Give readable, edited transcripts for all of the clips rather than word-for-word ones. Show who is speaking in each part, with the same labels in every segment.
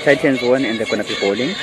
Speaker 1: Titans won and they're gonna be bowling.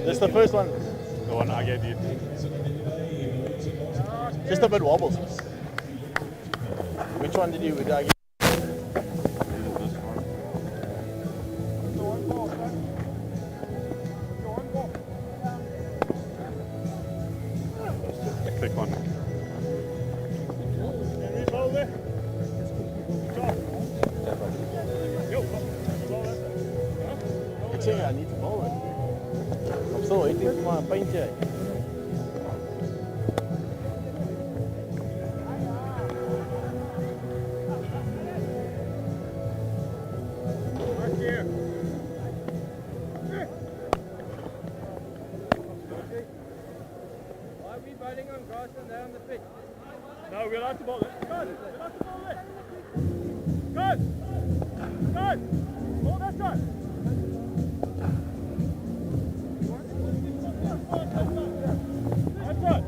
Speaker 2: That's the first one. The one I gave you. Just a bit wobbles. Which one did I give?
Speaker 3: The quick one.
Speaker 2: Actually, I need to bowl it. I'm still waiting for my painter.
Speaker 3: No, we're allowed to bowl it. Good. We're allowed to bowl it. Good. Good. Bowl that side. That's good.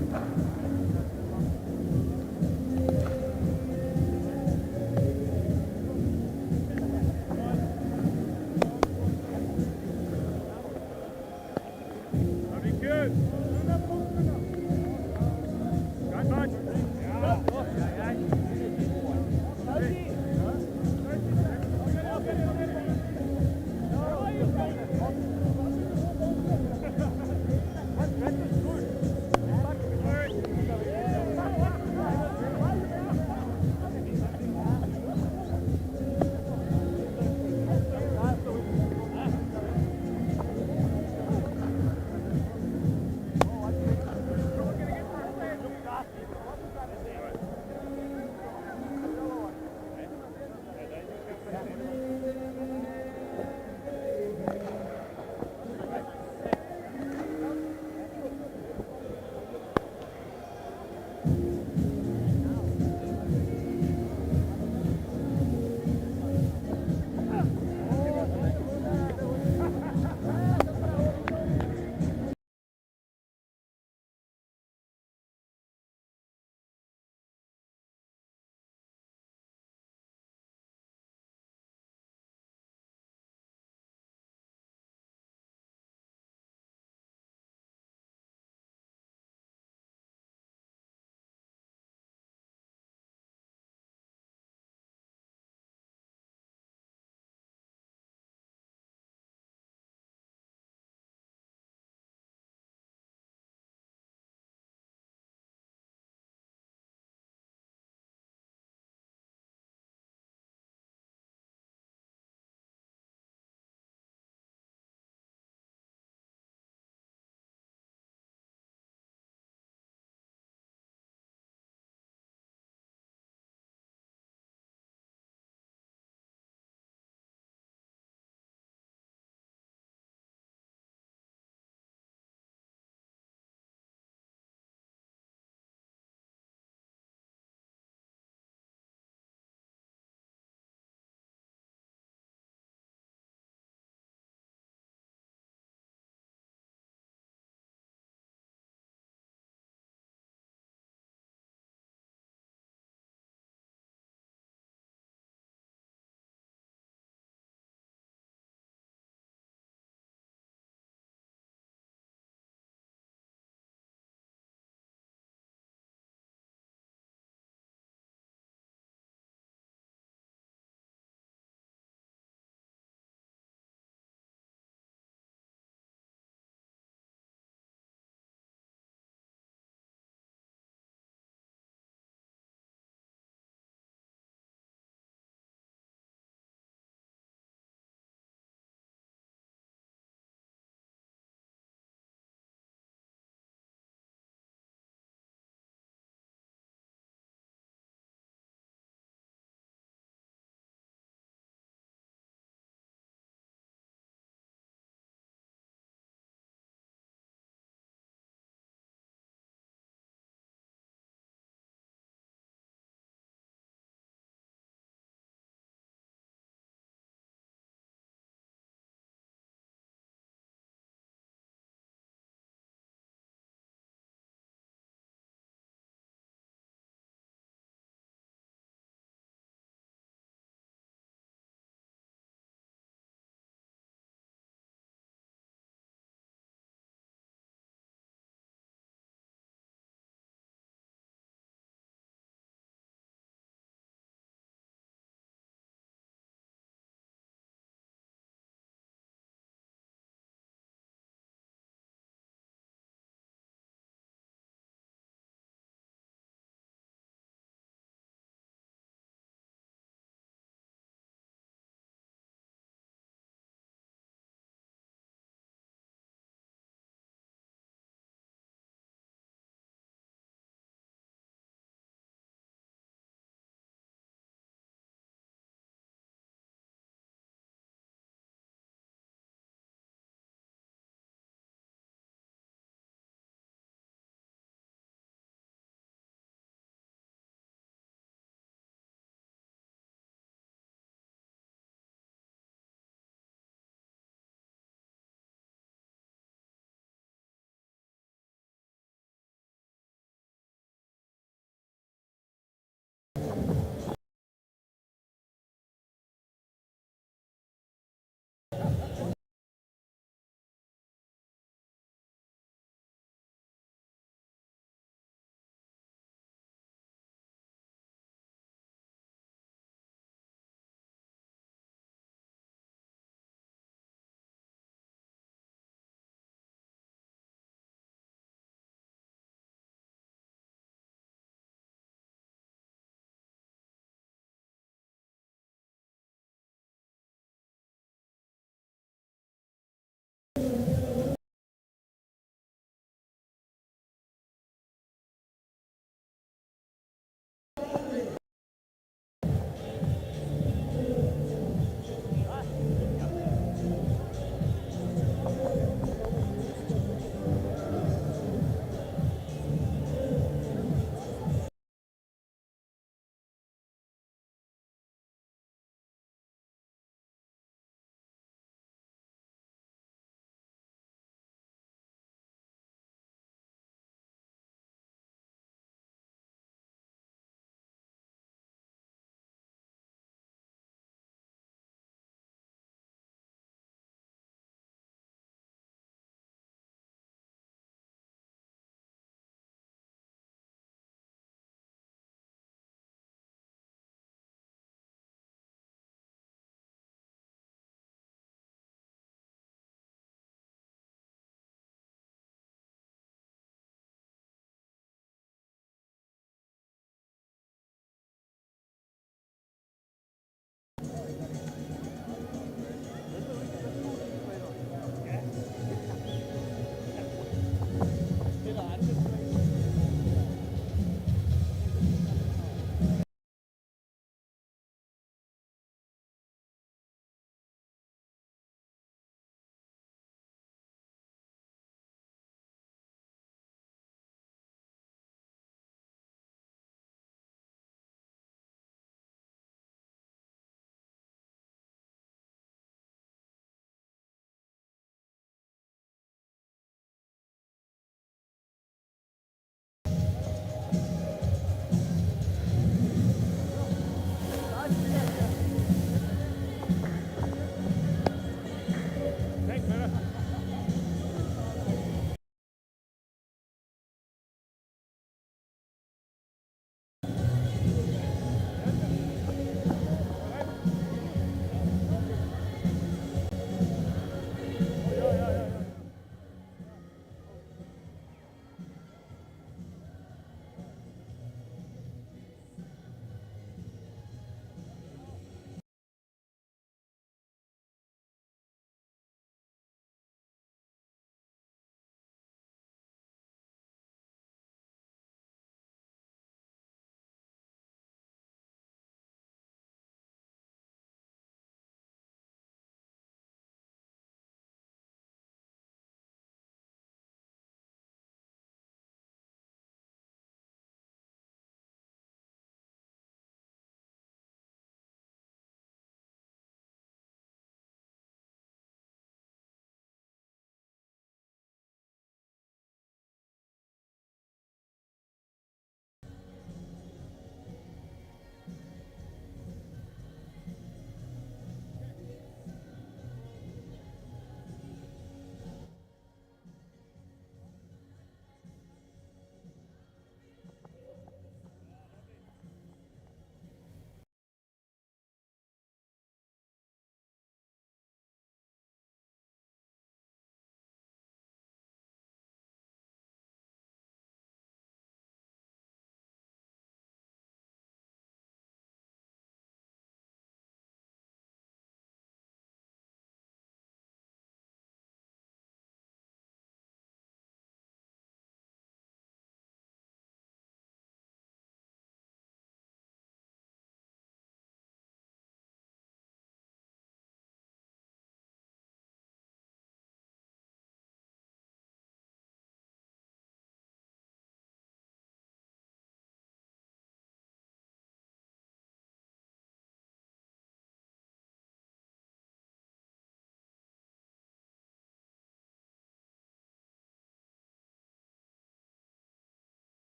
Speaker 3: That'd be good. Good match.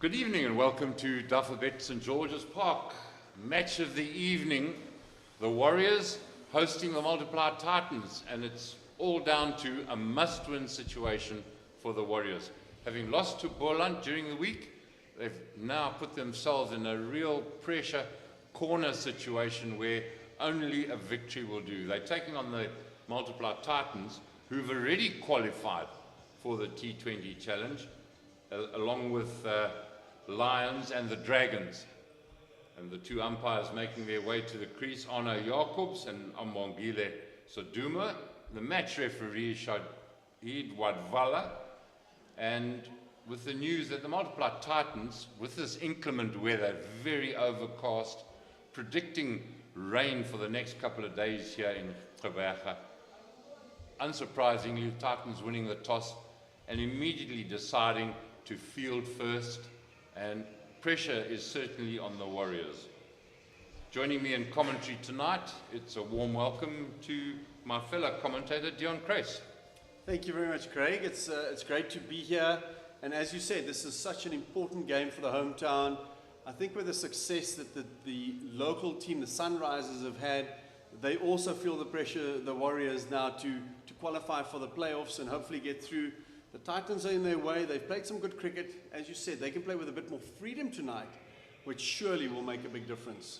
Speaker 4: Good evening and welcome to Dafabet St George's Park. Match of the evening, the Warriors hosting the Multiply Titans, and it's all down to a must-win situation for the Warriors. Having lost to Boland during the week, they've now put themselves in a real pressure corner situation where only a victory will do. They're taking on the Multiply Titans, who've already qualified for the T20 challenge, along with Lions and the Dragons. And the two umpires making their way to the crease, Arno Jacobs and Ambongile Soduma. The match referee, Shahid Wadvala. And with the news that the Multiply Titans, with this inclement weather, very overcast, predicting rain for the next couple of days here in Gqeberha. Unsurprisingly, Titans winning the toss and immediately deciding to field first, and pressure is certainly on the Warriors. Joining me in commentary tonight, it's a warm welcome to my fellow commentator, Dion Crace.
Speaker 2: Thank you very much, Craig. It's great to be here. And as you said, this is such an important game for the hometown. I think with the success that the local team, the Sunrisers, have had, they also feel the pressure, the Warriors, now to qualify for the playoffs and hopefully get through. The Titans are in their way. They've played some good cricket. As you said, they can play with a bit more freedom tonight, which surely will make a big difference.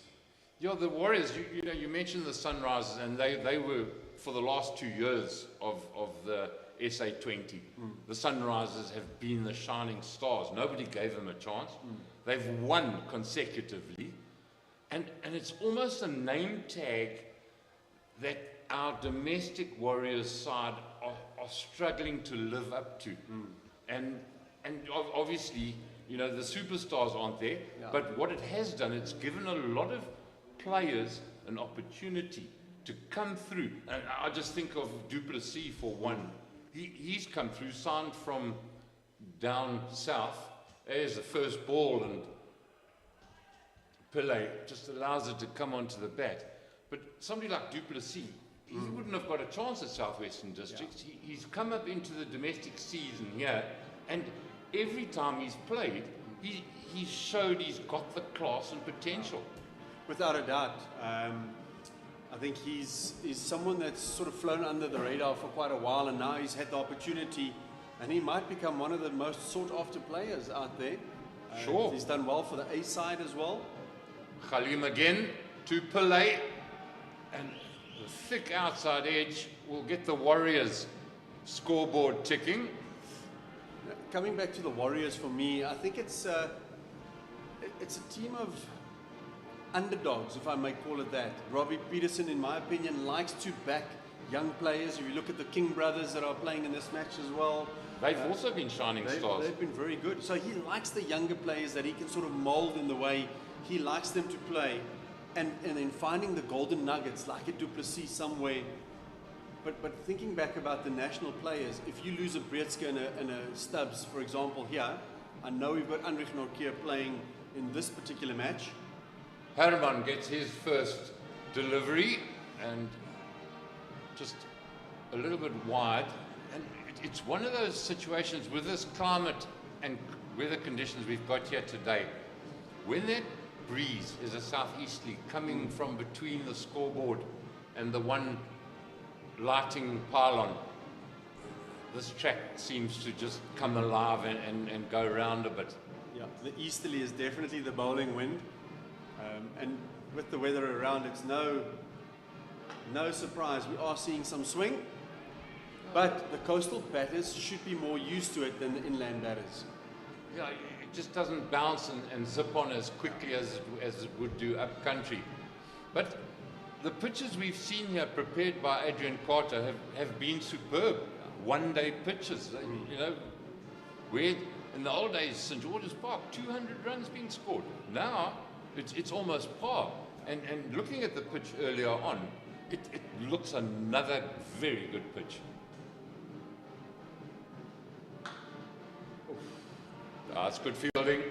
Speaker 4: Yeah, the Warriors, you mentioned the Sunrisers, and they were, for the last 2 years of the SA20, the Sunrisers have been the shining stars. Nobody gave them a chance. They've won consecutively. And it's almost a name tag that our domestic Warriors side are struggling to live up to. And obviously, the superstars aren't there.
Speaker 2: Yeah.
Speaker 4: But what it has done, it's given a lot of players an opportunity to come through. And I just think of Du Plessis for one. He's come through, signed from down south. There's the first ball, and Pillay just allows it to come onto the bat. But somebody like Du Plessis, he wouldn't have got a chance at Southwestern Districts. Yeah. He's come up into the domestic season here, and every time he's played, he's showed he's got the class and potential.
Speaker 2: Without a doubt. I think he's someone that's sort of flown under the radar for quite a while, and now he's had the opportunity, and he might become one of the most sought-after players out there.
Speaker 4: Sure.
Speaker 2: He's done well for the A side as well.
Speaker 4: Khalim again to Pillay, and the thick outside edge will get the Warriors scoreboard ticking.
Speaker 2: Coming back to the Warriors, for me, I think it's a team of underdogs, if I may call it that. Robbie Peterson, in my opinion, likes to back young players. If you look at the King brothers that are playing in this match as well,
Speaker 4: they've also been shining stars.
Speaker 2: They've been very good. So he likes the younger players that he can sort of mold in the way he likes them to play, and then finding the golden nuggets like a Du Plessis somewhere. But thinking back about the national players, if you lose a Breetske and a Stubbs, for example, here, I know we've got Andrich Norkeer playing in this particular match.
Speaker 4: Herman gets his first delivery, and just a little bit wide. And it's one of those situations with this climate and weather conditions we've got here today, when that breeze is a southeasterly coming from between the scoreboard and the one lighting pylon, this track seems to just come alive and go around a bit.
Speaker 2: Yeah, the easterly is definitely the bowling wind. And with the weather around, it's no surprise we are seeing some swing. But the coastal batters should be more used to it than the inland batters.
Speaker 4: Yeah, it just doesn't bounce and zip on as quickly as it would do up country. But the pitches we've seen here prepared by Adrian Carter have been superb. One-day pitches, where in the old days, St George's Park, 200 runs being scored. Now, it's almost par. And looking at the pitch earlier on, it looks another very good pitch. It's good fielding.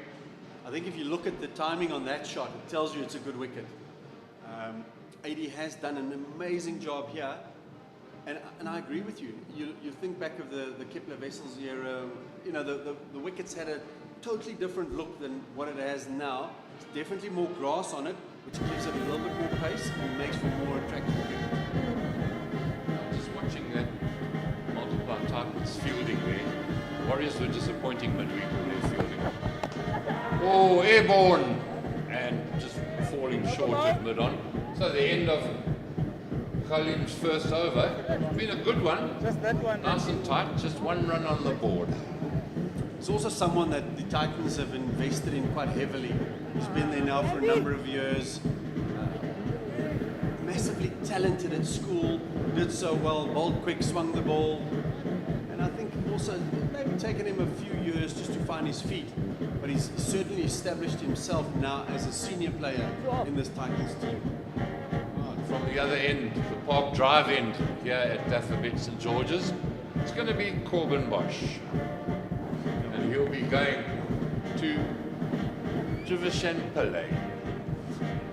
Speaker 2: I think if you look at the timing on that shot, it tells you it's a good wicket. AD has done an amazing job here. And I agree with you. You think back of the Kepler Vessels era, the wickets had a totally different look than what it has now. It's definitely more grass on it, which gives it a little bit more pace and makes for more attractive cricket.
Speaker 4: Just watching that multiply Titans fielding there. Warriors were disappointing midweek with their fielding. Oh, airborne! And just falling short of mid-on. So the end of Khalim's first over. It's been a good one.
Speaker 3: Just that one.
Speaker 4: Nice and tight, just one run on the board.
Speaker 2: He's also someone that the Titans have invested in quite heavily. He's been there now for a number of years. Massively talented at school, did so well, bowled quick, swung the ball. And I think also it maybe taken him a few years just to find his feet. But he's certainly established himself now as a senior player in this Titans team.
Speaker 4: From the other end, the Park Drive end here at Dafabet St George's, it's going to be Corbin Bosch. And he'll be going to Gqeberha.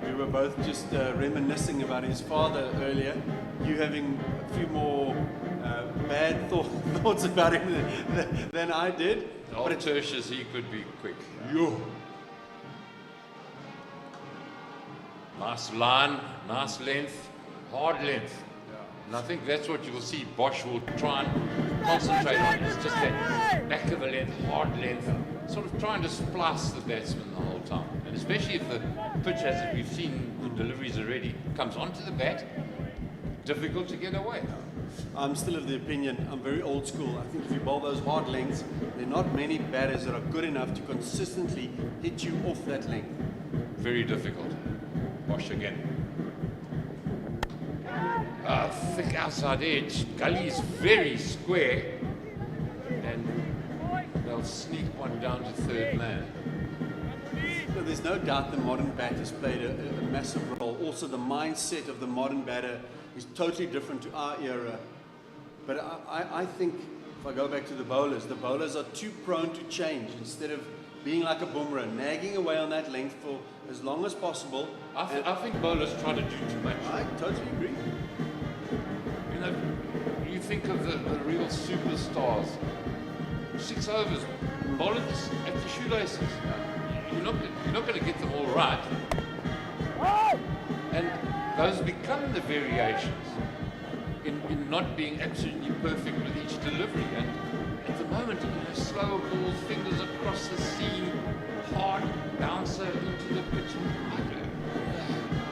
Speaker 2: We were both just reminiscing about his father earlier. You having a few more bad thoughts about him than I did.
Speaker 4: Old Tertius, he could be quick. Yo. Nice line, nice length, hard length. And I think that's what you will see Bosch will try and concentrate on. It's just that back of a length, hard length, sort of trying to splice the batsman the whole time. And especially if the pitch, as we've seen the deliveries already, comes onto the bat, difficult to get away.
Speaker 2: I'm still of the opinion, I'm very old school. I think if you bowl those hard lengths, there are not many batters that are good enough to consistently hit you off that length.
Speaker 4: Very difficult. Bosch again. Thick outside edge. Gully is very square. And they'll sneak one down to third man.
Speaker 2: So there's no doubt the modern bat has played a massive role. Also, the mindset of the modern batter is totally different to our era. But I think, if I go back to the bowlers are too prone to change. Instead of being like a boomerang, nagging away on that length for as long as possible.
Speaker 4: I think bowlers try to do too much.
Speaker 2: I totally agree.
Speaker 4: You know, you think of the real superstars. 6 overs, bowlers at the shoelaces. You're not going to get them all right. And those become the variations in not being absolutely perfect with each delivery. And at the moment, slower balls, fingers across the seam, hard bouncer into the pitch.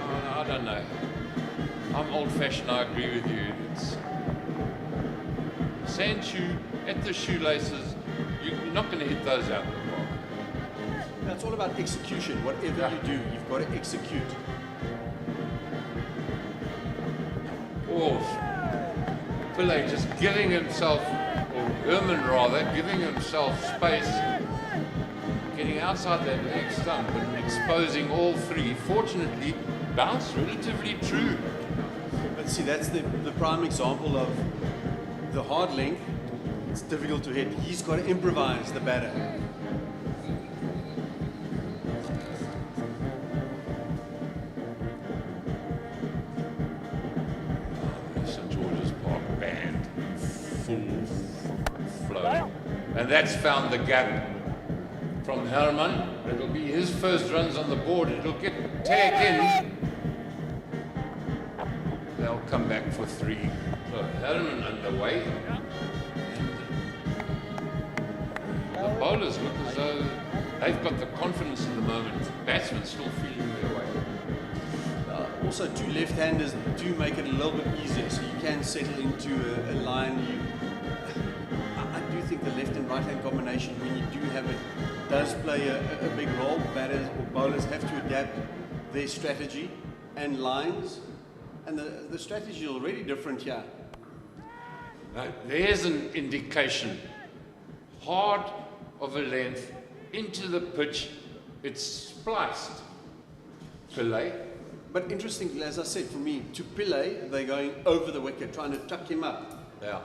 Speaker 4: I don't know. I'm old-fashioned, I agree with you. It's sand shoe at the shoelaces. You're not going to hit those out of the park.
Speaker 2: It's all about execution. Whatever you do, you've got to execute.
Speaker 4: Oh, Pillay just giving himself, or Herman rather, giving himself space, getting outside that leg stump and exposing all three. Fortunately, bounced relatively true.
Speaker 2: But see, that's the prime example of the hard length. It's difficult to hit. He's got to improvise, the batter.
Speaker 4: St George's Park band, full flow. And that's found the gap from Herman. It'll be his first runs on the board. It'll get tagged in. They'll come back for 3. So Herman underway. And the bowlers look as though they've got the confidence in the moment. Batsmen still feeling their way.
Speaker 2: Also, 2 left-handers do make it a little bit easier, so you can settle into a line. I do think the left and right-hand combination, when you do have it, does play a big role. Batters or bowlers have to adapt their strategy and lines, and the strategy is already different here.
Speaker 4: Now, there's an indication. Hard of a length into the pitch. It's spliced. Pillay.
Speaker 2: But interestingly, as I said, for me, to Pillay, they're going over the wicket, trying to tuck him up.
Speaker 4: Yeah.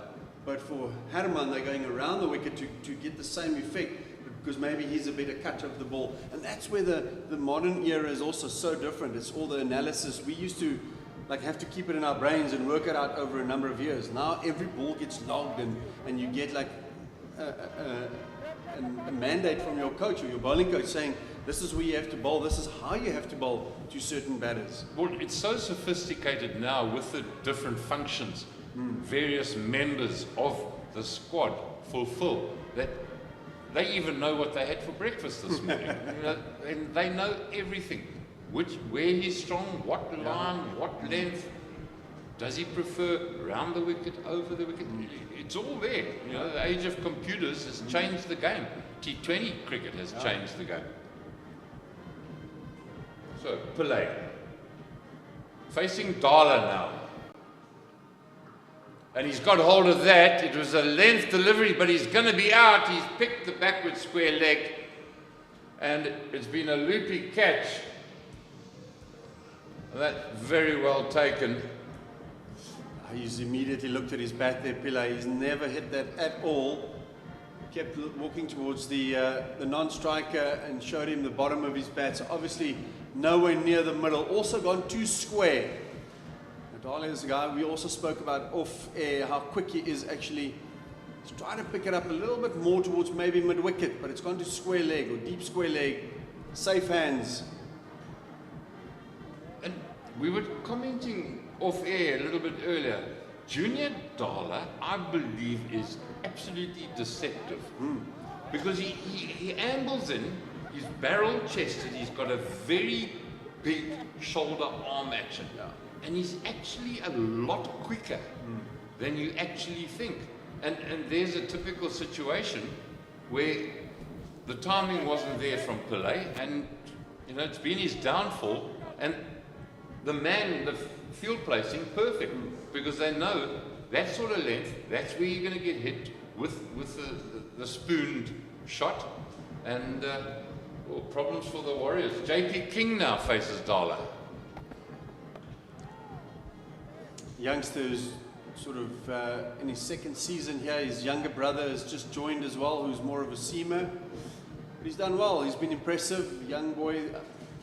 Speaker 2: But for Herman, they're going around the wicket to get the same effect, because maybe he's a better cutter of the ball. And that's where the modern era is also so different. It's all the analysis. We used to have to keep it in our brains and work it out over a number of years. Now every ball gets logged, and you get a mandate from your coach or your bowling coach saying, this is where you have to bowl, this is how you have to bowl to certain batters.
Speaker 4: Well, it's so sophisticated now with the different functions various members of the squad fulfill, that they even know what they had for breakfast this morning. You know, and they know everything. Where he's strong, what line, what length. Does he prefer round the wicket, over the wicket? It's all there. You know, the age of computers has changed the game. T20 cricket has changed the game. So, Pillay. Facing Dala now. And he's got hold of that. It was a length delivery, but he's going to be out. He's picked the backward square leg. And it's been a loopy catch. And that's very well taken.
Speaker 2: He's immediately looked at his bat there, Pillay. He's never hit that at all. Kept walking towards the non-striker and showed him the bottom of his bat. So obviously nowhere near the middle. Also gone too square. Dala is a guy we also spoke about off air, how quick he is actually. He's trying to pick it up a little bit more towards maybe mid-wicket, but it's gone to square leg or deep square leg. Safe hands.
Speaker 4: And we were commenting off air a little bit earlier. Junior Dala, I believe, is absolutely deceptive. Because he angles in, he's barrel chested, he's got a very big shoulder arm action. And he's actually a lot quicker than you actually think. And there's a typical situation where the timing wasn't there from Pillay, and you know, it's been his downfall, and the field placing perfect, because they know that sort of length, that's where you're going to get hit with the spooned shot, and problems for the Warriors. JP King now faces Dala.
Speaker 2: Youngster who's sort of in his second season here. His younger brother has just joined as well, who's more of a seamer. But he's done well. He's been impressive. Young boy,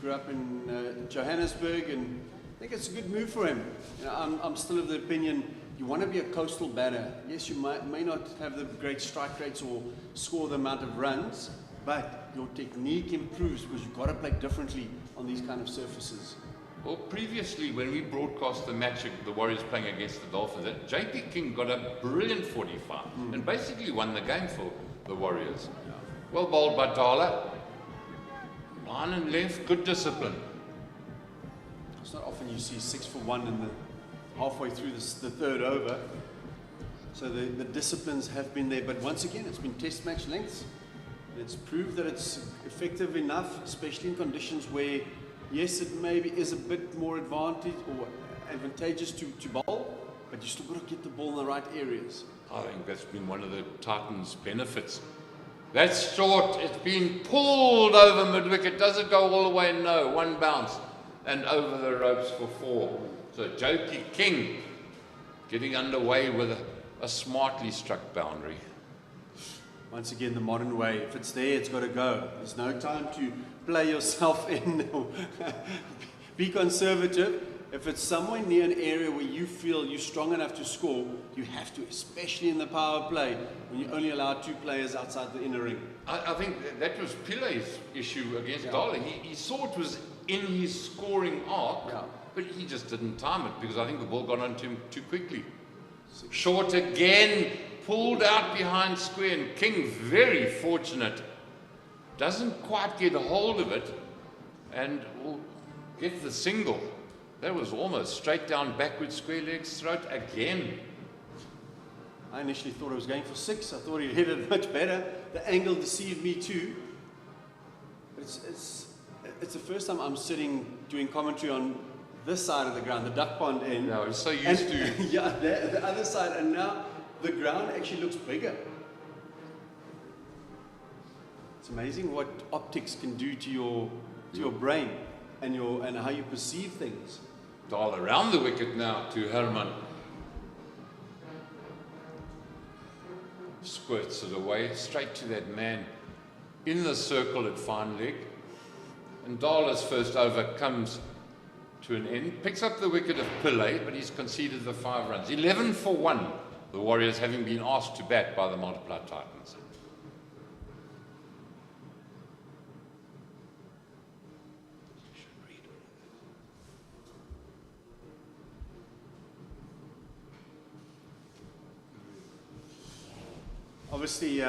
Speaker 2: grew up in Johannesburg, and I think it's a good move for him. You know, I'm still of the opinion you want to be a coastal batter. Yes, you may not have the great strike rates or score the amount of runs, but your technique improves because you've got to play differently on these kind of surfaces.
Speaker 4: Well, previously, when we broadcast the match of the Warriors playing against the Dolphins, JP King got a brilliant 45 and basically won the game for the Warriors. Well bowled by Dala. Line and length, good discipline.
Speaker 2: It's not often you see 6 for 1 in the halfway through the third over. So the disciplines have been there, but once again, it's been test match lengths. It's proved that it's effective enough, especially in conditions where, yes, it maybe is a bit more advantageous to bowl, but you still got to get the ball in the right areas.
Speaker 4: I think that's been one of the Titans' benefits. That's short. It's been pulled over mid-wicket. Does it go all the way? No. One bounce and over the ropes for 4. So JP King getting underway with a smartly struck boundary.
Speaker 2: Once again, the modern way. If it's there, it's got to go. There's no time to play yourself in or be conservative. If it's somewhere near an area where you feel you're strong enough to score, you have to, especially in the power play, when you only allow 2 players outside the inner ring.
Speaker 4: I think that was Pillay's issue against Dala. He saw it was in his scoring arc, but he just didn't time it because I think the ball got onto him too quickly. Short again, pulled out behind square, and King, very fortunate, doesn't quite get a hold of it and will get the single. That was almost straight down backward square leg's throat again.
Speaker 2: I initially thought I was going for 6. I thought he'd hit it much better. The angle deceived me too. But it's the first time I'm sitting doing commentary on this side of the ground, the duck pond end.
Speaker 4: No, I'm so used to.
Speaker 2: Yeah, the other side, and now the ground actually looks bigger. It's amazing what optics can do to your brain and how you perceive things.
Speaker 4: Dala around the wicket now to Herman. Squirts it away, straight to that man in the circle at fine leg. And Dala's first over comes to an end. Picks up the wicket of Pillay, but he's conceded the 5 runs. 11 for 1, the Warriors having been asked to bat by the multiplied Titans.
Speaker 2: Obviously,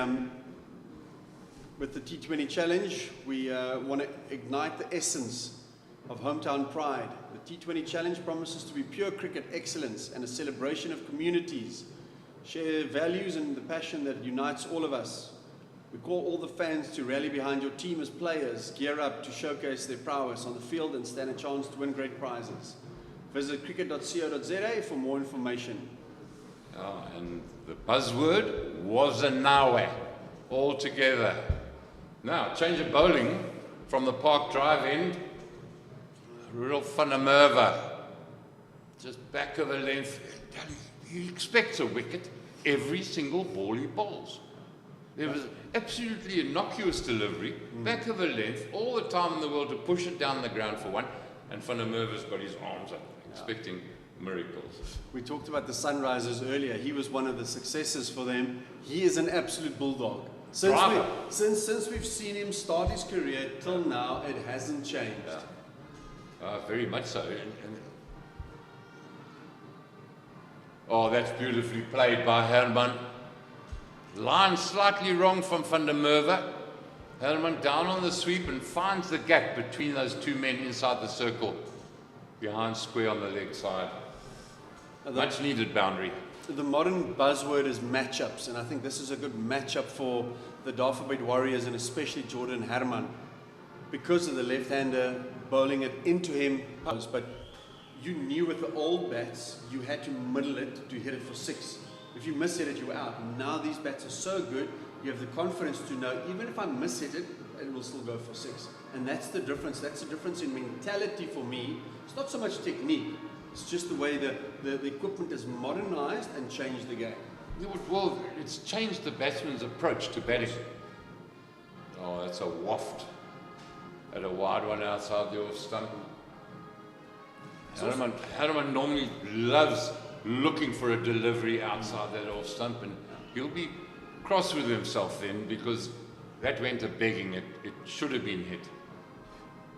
Speaker 2: with the T20 challenge, we want to ignite the essence of hometown pride. The T20 challenge promises to be pure cricket excellence and a celebration of communities, share values and the passion that unites all of us. We call all the fans to rally behind your team as players, gear up to showcase their prowess on the field and stand a chance to win great prizes. Visit cricket.co.za for more information.
Speaker 4: And the buzzword was a nawe, all together. Now, change of bowling from the Park Drive end, real Gqeberha, just back of the length. He expects a wicket every single ball he bowls. There was absolutely innocuous delivery, back of the length, all the time in the world to push it down the ground for one, and Gqeberha's got his arms up, expecting miracles.
Speaker 2: We talked about the Sunrisers earlier. He was one of the successes for them. He is an absolute bulldog. Since we've seen him start his career till now, it hasn't changed.
Speaker 4: Very much so. Oh, that's beautifully played by Herman. Line slightly wrong from Gqeberha. Herman down on the sweep and finds the gap between those two men inside the circle, behind square on the leg side. Much needed boundary.
Speaker 2: The modern buzzword is matchups, and I think this is a good matchup for the Dafabet Warriors and especially Jordan Herman, because of the left-hander bowling it into him. But you knew with the old bats, you had to middle it to hit it for 6. If you miss hit it, you were out. Now these bats are so good, you have the confidence to know, even if I miss hit it, it will still go for 6. And that's the difference. That's the difference in mentality for me. It's not so much technique. It's just the way the equipment is modernized and changed the game.
Speaker 4: Well, it's changed the batsman's approach to batting. Oh, that's a waft at a wide one outside the off stump. Herman normally loves looking for a delivery outside that off stump, and he'll be cross with himself then because that went a begging. It should have been hit.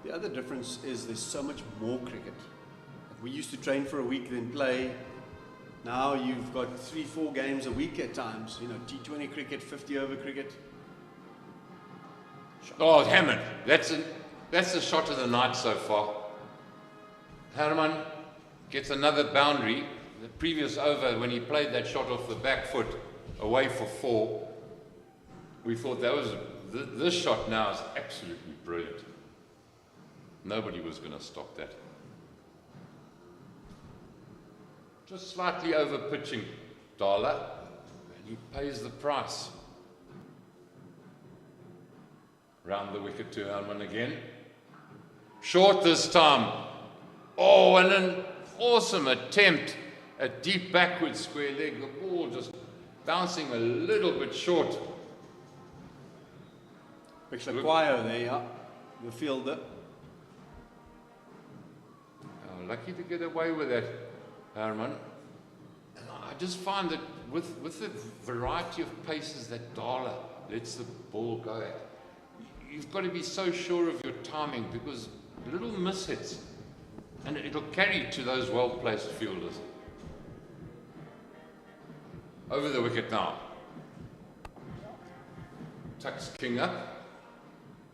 Speaker 2: The other difference is there's so much more cricket. We used to train for a week, then play. Now you've got 3-4 games a week at times. You know, T20 cricket, 50-over cricket.
Speaker 4: Oh, Hammond, that's the shot of the night so far. Herman gets another boundary. The previous over, when he played that shot off the back foot away for 4, we thought that was this shot now is absolutely brilliant. Nobody was going to stop that. Just slightly over pitching Dala, and he pays the price. Round the wicket to Herman again. Short this time. Oh, and an awesome attempt at deep backward square leg. The ball just bouncing a little bit short.
Speaker 2: Gqeberha there, yeah. The fielder.
Speaker 4: Oh, lucky to get away with that, Herman. And I just find that with the variety of paces that Dala lets the ball go at, you've got to be so sure of your timing because little mishits, and it'll carry to those well-placed fielders. Over the wicket now. Tucks King up.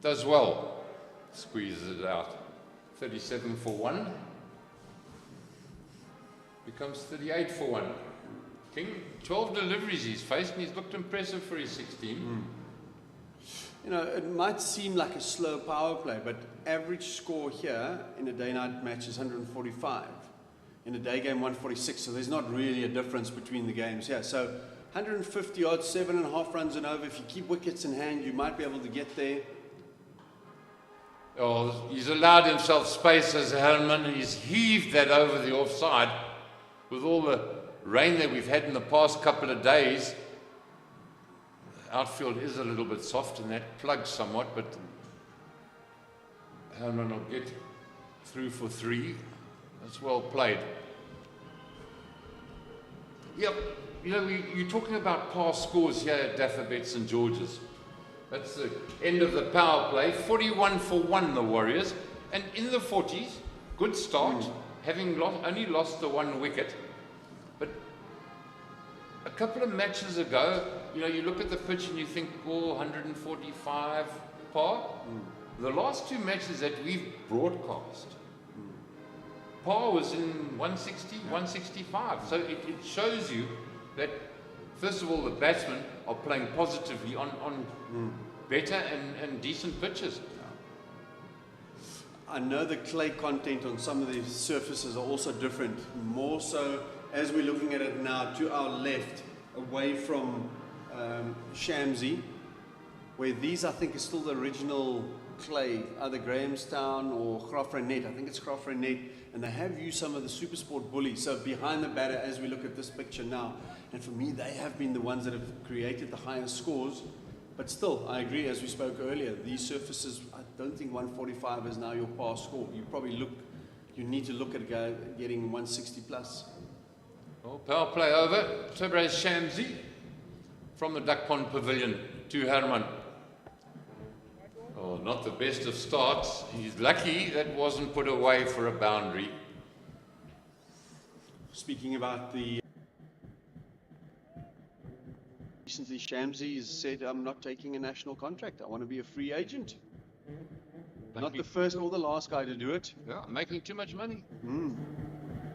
Speaker 4: Does well. Squeezes it out. 37 for 1. Becomes 38 for 1. King, 12 deliveries he's faced, and he's looked impressive for his 16.
Speaker 2: You know, it might seem like a slow power play, but average score here in a day-night match is 145. In a day game, 146, so there's not really a difference between the games here. So 150 odd, 7.5 runs and over. If you keep wickets in hand, you might be able to get there.
Speaker 4: Oh, he's allowed himself space as Herman. He's heaved that over the offside. With all the rain that we've had in the past couple of days, the outfield is a little bit soft and that plugs somewhat, but Herman will get through for 3. That's well played. Yep, you know, you're talking about past scores here at Dafabet St. George's. That's the end of the power play. 41 for 1, the Warriors. And in the 40s, good start, having only lost the 1 wicket. But a couple of matches ago, you look at the pitch and you think, oh, 145 par. The last two matches that we've broadcast, par was in 160, 165. So it shows you that, first of all, the batsmen are playing positively on better and decent pitches.
Speaker 2: I know the clay content on some of these surfaces are also different. More so, as we're looking at it now, to our left, away from Shamsi, where these, I think, is still the original clay, either Grahamstown or Grafrenet. I think it's Grafrenet, and they have used some of the Supersport bullies. So behind the batter, as we look at this picture now, and for me, they have been the ones that have created the highest scores. But still, I agree, as we spoke earlier, these surfaces, I don't think 145 is now your par score. You need to look at getting 160 plus.
Speaker 4: Well, power play over. Gqeberha Shamsi from the Duck Pond Pavilion to Herman. Oh, not the best of starts. He's lucky that wasn't put away for a boundary.
Speaker 2: Speaking about the... Recently, Shamsi has said, I'm not taking a national contract. I want to be a free agent. Not the first or the last guy to do it.
Speaker 4: Yeah, making too much money.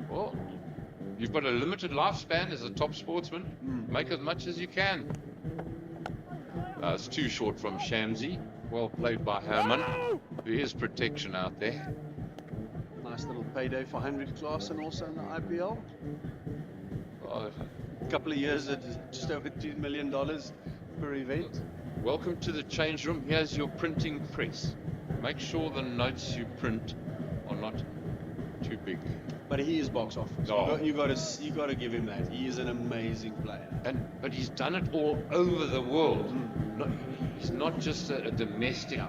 Speaker 4: Well, you've got a limited lifespan as a top sportsman. Make as much as you can. It's too short from Shamsi. Well played by Herman. There is protection out there.
Speaker 2: Nice little payday for 100 class and also in the IPL.
Speaker 4: Oh,
Speaker 2: A couple of years at just over $2 million per event.
Speaker 4: welcome to the change room. Here's your printing press. Make sure the notes you print are not too big.
Speaker 2: But he is box office.
Speaker 4: Oh.
Speaker 2: You got to give him that. He is an amazing player.
Speaker 4: But he's done it all over the world. He's not just a domestic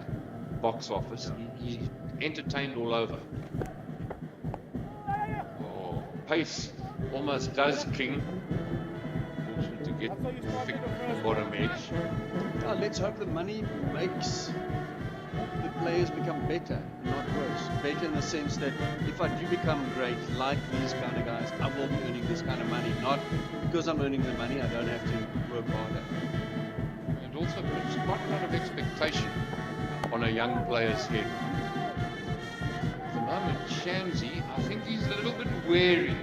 Speaker 4: box office. He's entertained all over. Oh, pace almost does King. Fortunate to get thick bottom edge.
Speaker 2: Let's hope the money makes the players become better, not worse. Better in the sense that if I do become great, like these kind of guys, I will be earning this kind of money. Not because I'm earning the money, I don't have to work harder.
Speaker 4: And also puts quite a lot of expectation on a young player's head. At the moment, Shamsi, I think he's a little bit wary.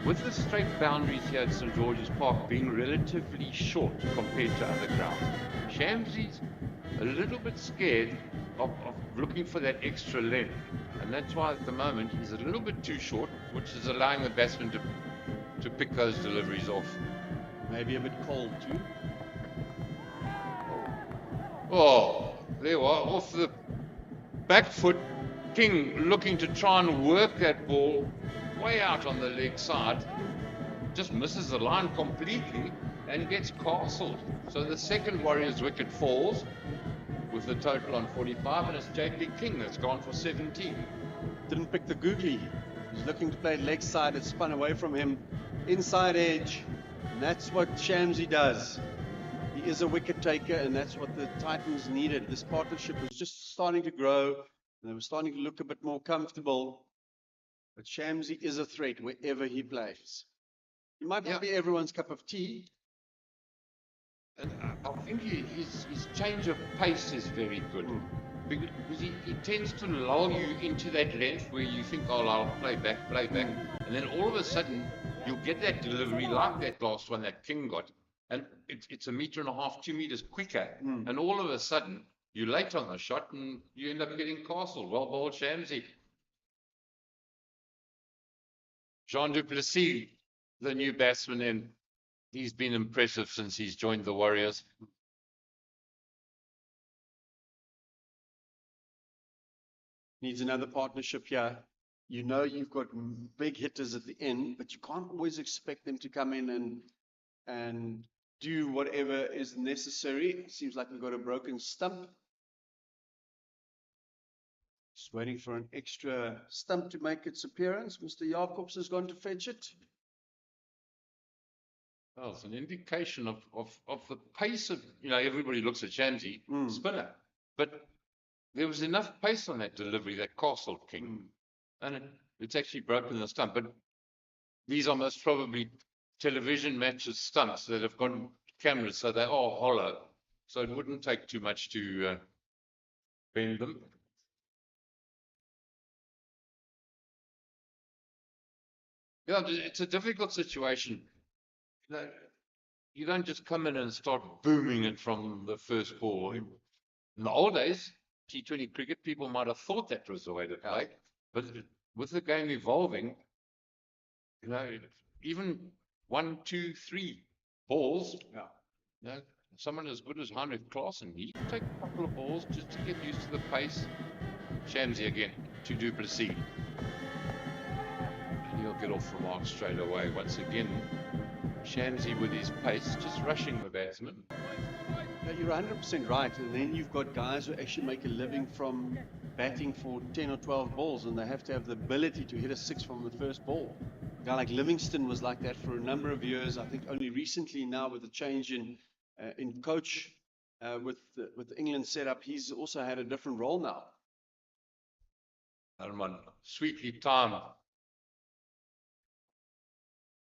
Speaker 4: With the straight boundaries here at St. George's Park being relatively short compared to other grounds, Shamsi's a little bit scared of looking for that extra length. And that's why at the moment he's a little bit too short, which is allowing the batsman to pick those deliveries off.
Speaker 2: Maybe a bit cold too.
Speaker 4: Oh, there we are, off the back foot. King looking to try and work that ball way out on the leg side. Just misses the line completely and gets castled. So the second Warriors wicket falls with the total on 45, and it's J.P. King that's gone for 17.
Speaker 2: Didn't pick the googly. He's looking to play leg side. It spun away from him. Inside edge. And that's what Shamsi does. He is a wicket taker, and that's what the Titans needed. This partnership was just starting to grow, and they were starting to look a bit more comfortable. But Shamsi is a threat wherever he plays. He might not be everyone's cup of tea.
Speaker 4: And I think his change of pace is very good. Because he tends to lull you into that length where you think, oh, I'll play back. And then all of a sudden, you'll get that delivery like that last one that King got. And it's 1.5 meters, 2 meters quicker. And all of a sudden, you're late on the shot and you end up getting castled. Well bowled, Shamsi. Jean du Plessis, the new batsman, and he's been impressive since he's joined the Warriors.
Speaker 2: Needs another partnership here. You know you've got big hitters at the end, but you can't always expect them to come in and do whatever is necessary. It seems like we've got a broken stump. Just waiting for an extra stump to make its appearance. Mr. Jacobs has gone to fetch it.
Speaker 4: Well, it's an indication of the pace of, everybody looks at Shamsi, spinner. But there was enough pace on that delivery that castled King. And it's actually broken the stump. But these are most probably television matches stumps that have got cameras, so they are hollow. So it wouldn't take too much to bend them. Yeah, it's a difficult situation. You don't just come in and start booming it from the first ball. In the old days, T20 cricket, people might have thought that was the way to play. But with the game evolving, even 1, 2, 3 balls, someone as good as Heinrich Klaassen, he can take a couple of balls just to get used to the pace. Shamsi again, to Duplessis. And he'll get off the mark straight away. Once again, Shamsi with his pace, just rushing the batsman.
Speaker 2: Yeah, you're 100% right. And then you've got guys who actually make a living from batting for 10 or 12 balls, and they have to have the ability to hit a 6 from the first ball. A guy like Livingston was like that for a number of years. I think only recently now, with the change in coach with the England setup, he's also had a different role now.
Speaker 4: Herman, sweetly timed.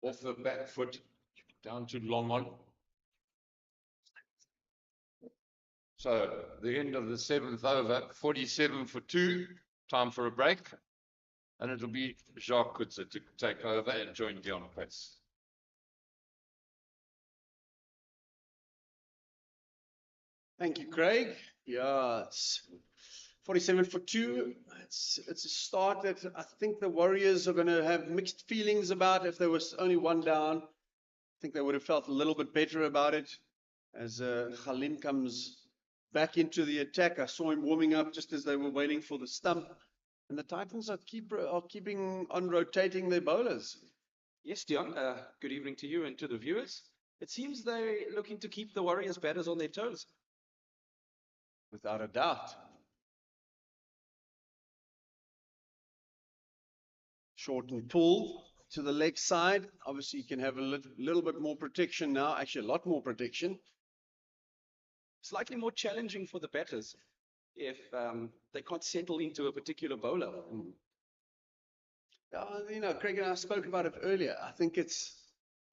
Speaker 4: Off the back foot, down to long on. So the end of the 7th over, 47 for 2, time for a break. And it'll be Jacques Kutzer to take over and join Dion Press.
Speaker 2: Thank you, Craig. Yeah, it's 47 for 2. It's a start that I think the Warriors are going to have mixed feelings about. If there was only one down, I think they would have felt a little bit better about it. As Khalim comes back into the attack, I saw him warming up just as they were waiting for the stump. And the Titans are keeping on rotating their bowlers.
Speaker 5: Yes, Dion, good evening to you and to the viewers. It seems they're looking to keep the Warriors batters on their toes.
Speaker 2: Without a doubt. Short and pull to the leg side. Obviously, you can have a little bit more protection now. Actually, a lot more protection.
Speaker 5: Slightly more challenging for the batters if they can't settle into a particular bowler.
Speaker 2: Craig and I spoke about it earlier. I think it's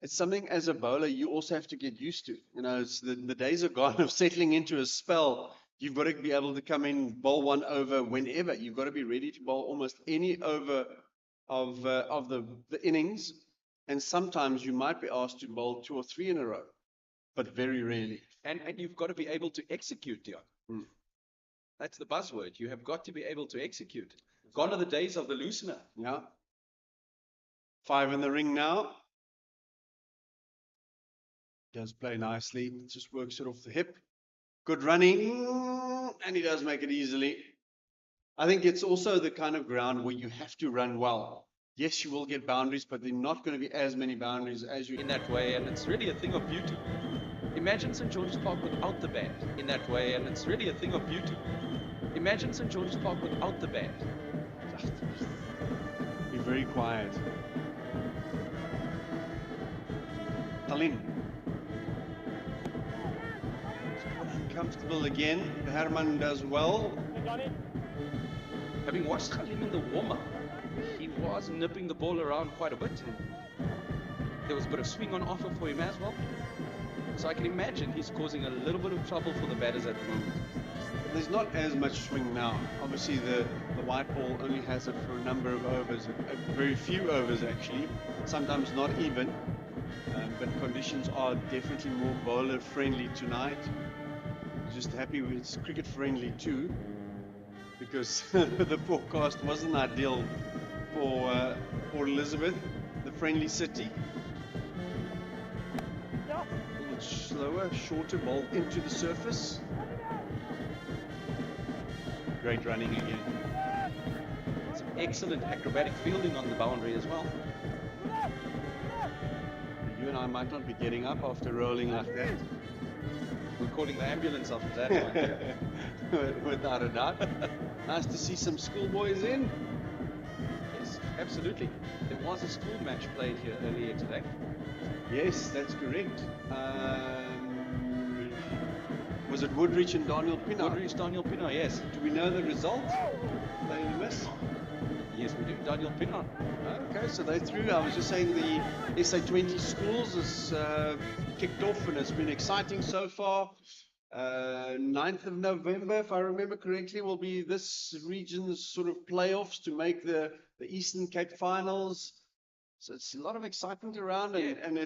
Speaker 2: something as a bowler you also have to get used to. It's the days are gone of settling into a spell. You've got to be able to come in, bowl one over whenever. You've got to be ready to bowl almost any over of the innings. And sometimes you might be asked to bowl 2 or 3 in a row, but very rarely.
Speaker 5: And you've got to be able to execute, Dion. That's the buzzword. You have got to be able to execute. Gone are the days of the loosener.
Speaker 2: Yeah. 5 in the ring now. Does play nicely. Just works it off the hip. Good running. And he does make it easily. I think it's also the kind of ground where you have to run well. Yes, you will get boundaries, but they're not going to be as many boundaries as you
Speaker 5: in that way, and it's really a thing of beauty. Imagine St. George's Park without the band in that way, and it's really a thing of beauty. Imagine St. George's Park without the band.
Speaker 2: Be very quiet. Talin. Uncomfortable again. Herman does well.
Speaker 5: Having watched Khalim in the warm-up, he was nipping the ball around quite a bit. There was a bit of swing on offer for him as well. So I can imagine he's causing a little bit of trouble for the batters at the moment.
Speaker 2: There's not as much swing now. Obviously, the white ball only has it for a number of overs, a very few overs actually, sometimes not even. But conditions are definitely more bowler friendly tonight. Just happy it's cricket friendly too, because the forecast wasn't ideal for Elizabeth, the friendly city. A little slower, shorter ball into the surface. Great running again.
Speaker 5: Some excellent acrobatic fielding on the boundary as well.
Speaker 2: You and I might not be getting up after rolling like that.
Speaker 5: We're calling the ambulance after that one.
Speaker 2: Without a doubt. Nice to see some schoolboys in.
Speaker 5: Yes, absolutely. There was a school match played here earlier today.
Speaker 2: Yes, that's correct. Was it Woodridge and Daniel Pienaar?
Speaker 5: Woodridge, Daniel Pienaar, yes.
Speaker 2: Do we know the result? They miss?
Speaker 5: Yes. Yes, we do. Daniel Pinard.
Speaker 2: Okay, so they threw. I was just saying the SA20 schools has kicked off and it's been exciting so far. 9th of November, if I remember correctly, will be this region's sort of playoffs to make the Eastern Cape finals. So it's a lot of excitement around, and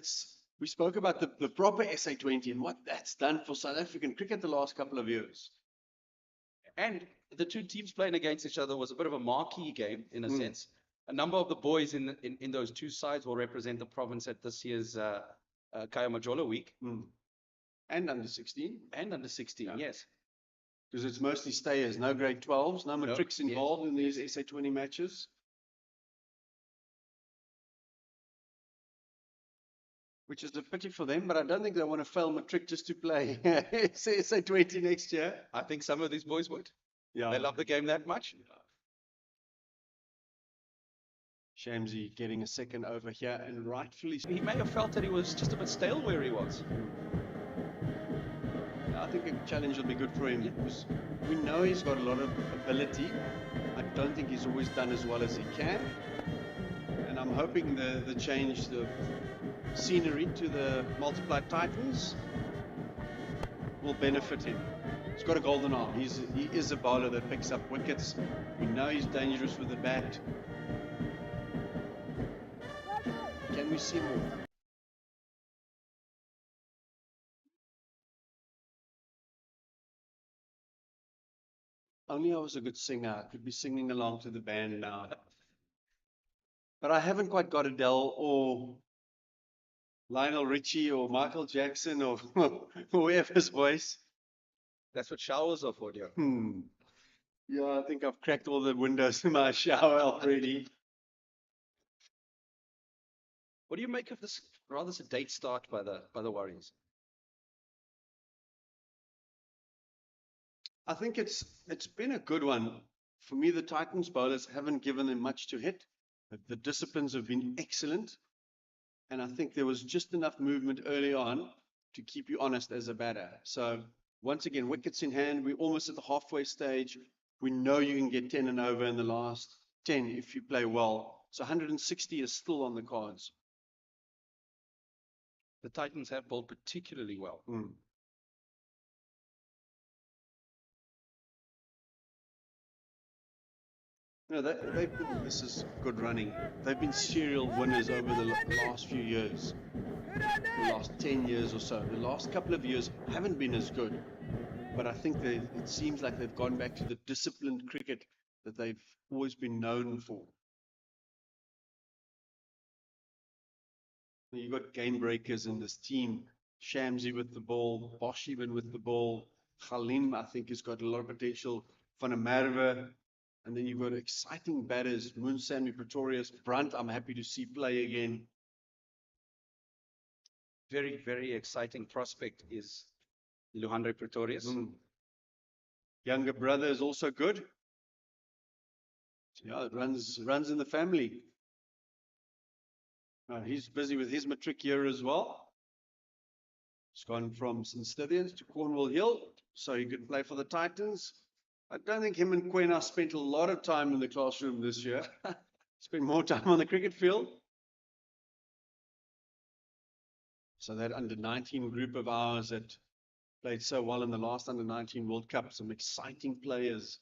Speaker 2: we spoke about the proper SA20 and what that's done for South African cricket the last couple of years.
Speaker 5: And the two teams playing against each other was a bit of a marquee game in a sense. A number of the boys in those two sides will represent the province at this year's Kaya Majola week.
Speaker 2: And under 16.
Speaker 5: And under 16, yes.
Speaker 2: Because it's mostly stayers, no grade 12s, no matrics involved in these SA20 matches. Which is a pity for them, but I don't think they want to fail matric just to play SA20 next year.
Speaker 5: I think some of these boys would.
Speaker 2: Yeah.
Speaker 5: They love the game that much.
Speaker 2: Shamsi getting a second over here, and rightfully so.
Speaker 5: He may have felt that he was just a bit stale where he was.
Speaker 2: I think a challenge will be good for him because we know he's got a lot of ability. I don't think he's always done as well as he can. And I'm hoping the change, the scenery to the multiplied Titans will benefit him. He's got a golden arm. He is a bowler that picks up wickets. We know he's dangerous with the bat. Can we see more? Only I was a good singer. I could be singing along to the band now. But I haven't quite got Adele or Lionel Richie or Michael Jackson or whoever's voice.
Speaker 5: That's what showers are for, dear.
Speaker 2: Yeah, I think I've cracked all the windows in my shower already.
Speaker 5: What do you make of this rather sedate start by the Warriors?
Speaker 2: I think it's been a good one. For me, the Titans bowlers haven't given them much to hit. The disciplines have been excellent. And I think there was just enough movement early on to keep you honest as a batter. So once again, wickets in hand, we're almost at the halfway stage. We know you can get 10 and over in the last 10 if you play well. So 160 is still on the cards.
Speaker 5: The Titans have bowled particularly well.
Speaker 2: No, this is good running. They've been serial winners over the last few years. The last 10 years or so. The last couple of years haven't been as good. But I think it seems like they've gone back to the disciplined cricket that they've always been known for. You've got game breakers in this team. Shamsi with the ball, Bosch even with the ball. Khalim, I think, has got a lot of potential. Van der Merwe. And then you've got exciting batters, Moon Sammy Pretorius, Brunt, I'm happy to see play again.
Speaker 5: Very, very exciting prospect is Luhandre Pretorius.
Speaker 2: Younger brother is also good. Yeah, it runs in the family. He's busy with his matric year as well. He's gone from St. Stithians to Cornwall Hill, so he could play for the Titans. I don't think him and Quena spent a lot of time in the classroom this year. Spent more time on the cricket field. So that under-19 group of ours that played so well in the last under-19 World Cup, some exciting players.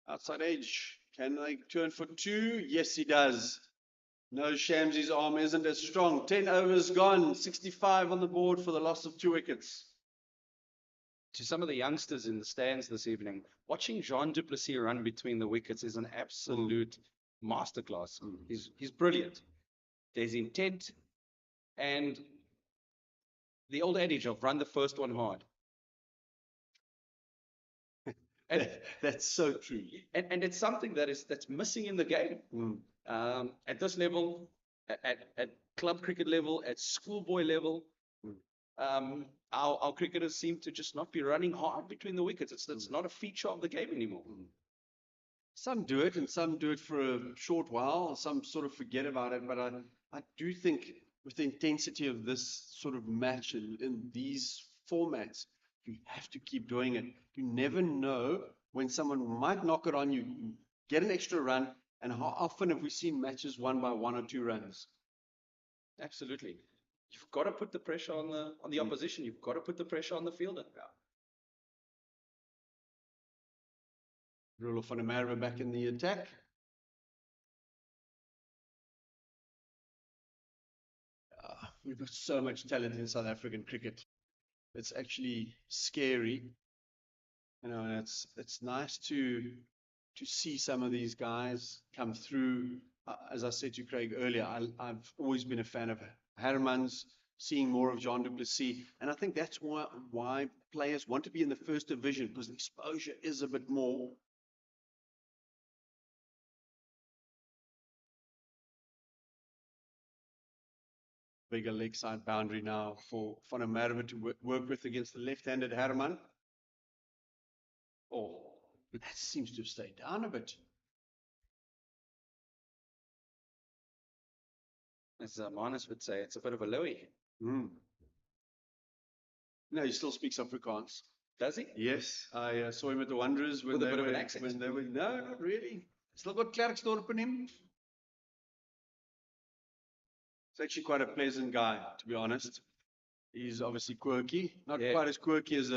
Speaker 2: Outside edge, can they turn for 2? Yes, he does. No, Shamsi's arm isn't as strong. 10 overs gone, 65 on the board for the loss of 2 wickets.
Speaker 5: To some of the youngsters in the stands this evening, watching Jean du Plessis run between the wickets is an absolute masterclass. He's brilliant. There's intent and the old adage of run the first one hard.
Speaker 2: And that's so true.
Speaker 5: And it's something that's missing in the game. At this level, at club cricket level, at schoolboy level, our cricketers seem to just not be running hard between the wickets. It's not a feature of the game anymore.
Speaker 2: Some do it, and some do it for a short while. Some sort of forget about it. But I do think with the intensity of this sort of match in these formats, You have to keep doing it. You never know when someone might knock it on you, get an extra run, and how often have we seen matches won by 1 or 2 runs?
Speaker 5: Absolutely. You've got to put the pressure on the opposition. You've got to put the pressure on the fielder.
Speaker 2: Rule of Gqeberha back in the attack. We've got so much talent in South African cricket. It's actually scary. You know, and it's nice to see some of these guys come through. As I said to Craig earlier, I've always been a fan of Herman's, seeing more of Jean du Plessis, and I think that's why players want to be in the first division, because the exposure is a bit more. Bigger leg side boundary now for Gqeberha to work with against the left-handed Herman. Oh, but that seems to have stayed down a bit.
Speaker 5: As Manus would say, it's a bit of a Louis.
Speaker 2: No, he still speaks Afrikaans.
Speaker 5: Does he?
Speaker 2: Yes, I saw him at the Wanderers when
Speaker 5: With a
Speaker 2: they
Speaker 5: bit of
Speaker 2: were,
Speaker 5: an accent.
Speaker 2: when they were, no, not really. Still got Klerksdorp in him. He's actually quite a pleasant guy, to be honest. He's obviously quirky, not
Speaker 5: Yeah.
Speaker 2: quite as quirky as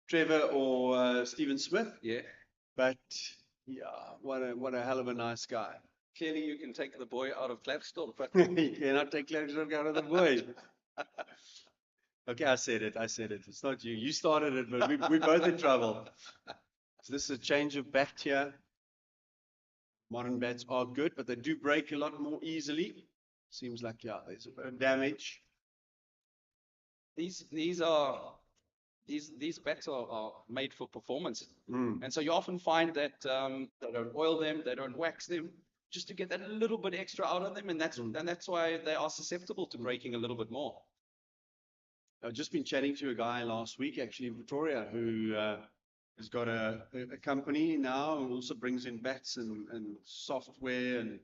Speaker 2: Trevor or Stephen Smith,
Speaker 5: Yeah.
Speaker 2: but yeah, what a hell of a nice guy.
Speaker 5: Clearly, you can take the boy out of Klerksdorp, but
Speaker 2: You cannot take Klerksdorp out of the boy. Okay, I said it. It's not you. You started it, but we're both in trouble. So this is a change of bat here. Modern bats are good, but they do break a lot more easily. Seems like, yeah, there's a bit of damage.
Speaker 5: these bats are made for performance. And so you often find that they don't oil them, they don't wax them, just to get that little bit extra out of them, and that's why they are susceptible to breaking a little bit more.
Speaker 2: I've just been chatting to a guy last week, actually in Pretoria, who has got a company now, who also brings in bats and software and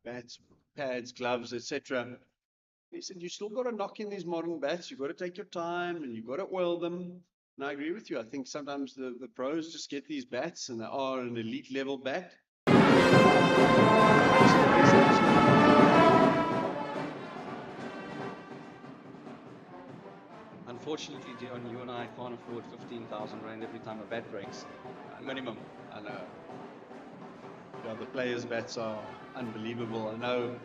Speaker 2: bats, pads, gloves, etc. He said, you still got to knock in these modern bats. You've got to take your time and you've got to oil them. And I agree with you. I think sometimes the pros just get these bats and they are an elite level bat.
Speaker 5: Unfortunately, Dion, you and I can't afford 15,000 rand every time a bat breaks. Minimum.
Speaker 2: I know. Yeah, the players' bats are unbelievable. I know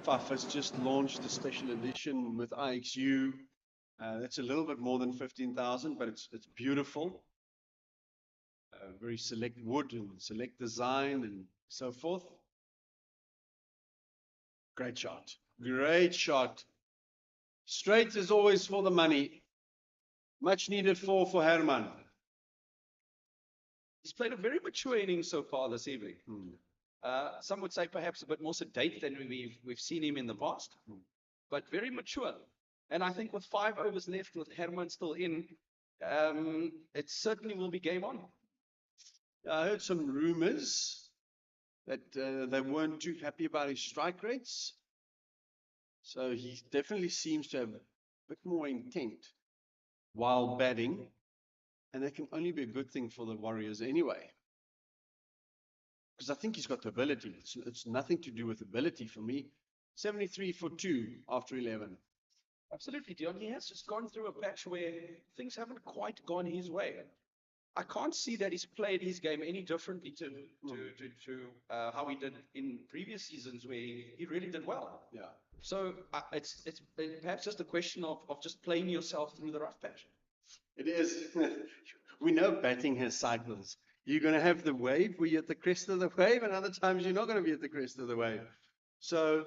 Speaker 2: Faf has just launched a special edition with IXU. That's a little bit more than 15,000, but it's beautiful. Very select wood and select design and so forth. Great shot. Great shot. Straight is always for the money. Much needed for Herman.
Speaker 5: He's played a very mature inning so far this evening. Some would say perhaps a bit more sedate than we've seen him in the past, but very mature. And I think with 5 overs left, with Herman still in, it certainly will be game on.
Speaker 2: I heard some rumors that they weren't too happy about his strike rates. So he definitely seems to have a bit more intent while batting. And that can only be a good thing for the Warriors anyway. Because I think he's got the ability. It's nothing to do with ability for me. 73 for 2 after 11.
Speaker 5: Absolutely, Dion. He has just gone through a patch where things haven't quite gone his way. I can't see that he's played his game any differently to how he did in previous seasons where he really did well.
Speaker 2: Yeah.
Speaker 5: So it's perhaps just a question of just playing yourself through the rough patch.
Speaker 2: It is. We know batting has cycles. You're going to have the wave where you're at the crest of the wave, and other times you're not going to be at the crest of the wave. So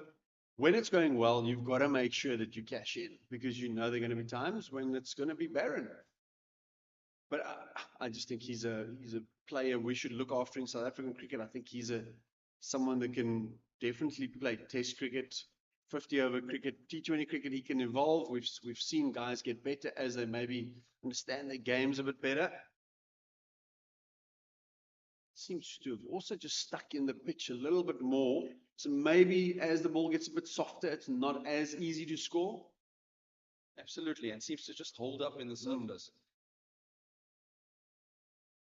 Speaker 2: when it's going well, you've got to make sure that you cash in, because you know there are going to be times when it's going to be barren. But I just think he's a player we should look after in South African cricket. I think he's someone that can definitely play Test cricket, 50-over cricket, T20 cricket. He can evolve. We've seen guys get better as they maybe understand their games a bit better. Seems to have also just stuck in the pitch a little bit more. So maybe as the ball gets a bit softer, it's not as easy to score.
Speaker 5: Absolutely, and seems to just hold up in the surface.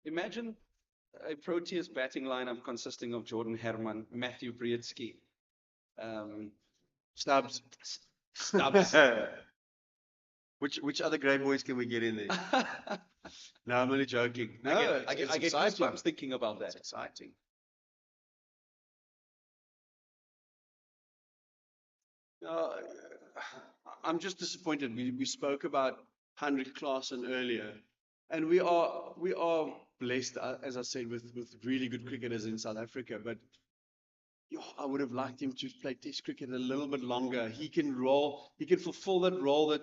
Speaker 5: Imagine a Proteas batting lineup consisting of Jordan Herman, Matthew Brietsky,
Speaker 2: Stubbs.
Speaker 5: Stubbs.
Speaker 2: Which other great boys can we get in there? No, I'm only joking. No,
Speaker 5: I
Speaker 2: it's
Speaker 5: get
Speaker 2: exciting.
Speaker 5: goosebumps thinking about that.
Speaker 2: It's exciting. Uh, I'm just disappointed. We spoke about Heinrich Klaassen earlier, and we are blessed, as I said, with really good cricketers in South Africa. But I would have liked him to play Test cricket a little bit longer. He can fulfill that role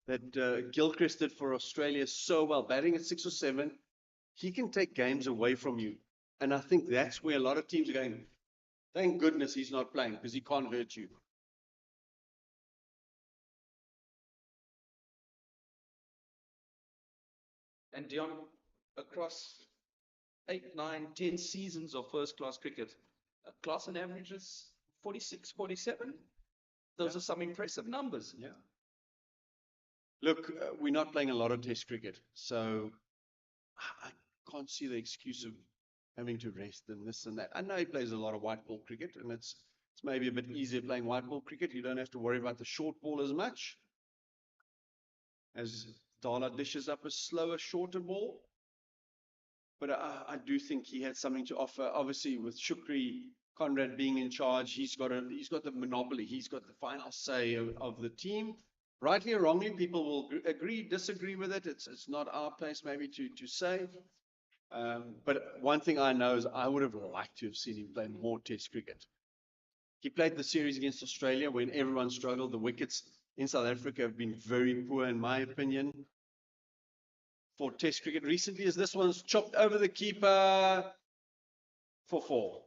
Speaker 2: that Gilchrist did for Australia so well, batting at 6 or 7. He can take games away from you, and I think that's where a lot of teams are going. Thank goodness he's not playing because he can't hurt you.
Speaker 5: And Dion, across 8, 9, 10 seasons of first-class cricket, Klaassen averages 46, 47. Those are some impressive numbers.
Speaker 2: Yeah. Look, we're not playing a lot of Test cricket, so I can't see the excuse of having to rest and this and that. I know he plays a lot of white ball cricket, and it's maybe a bit easier playing white ball cricket. You don't have to worry about the short ball as much. As Dala dishes up a slower, shorter ball. But I do think he had something to offer. Obviously, with Shukri Conrad being in charge, he's got the monopoly. He's got the final say of the team. Rightly or wrongly, people will agree, disagree with it. It's not our place maybe to say. But one thing I know is I would have liked to have seen him play more Test cricket. He played the series against Australia when everyone struggled. The wickets in South Africa have been very poor, in my opinion, for Test cricket recently, as this one's chopped over the keeper for 4.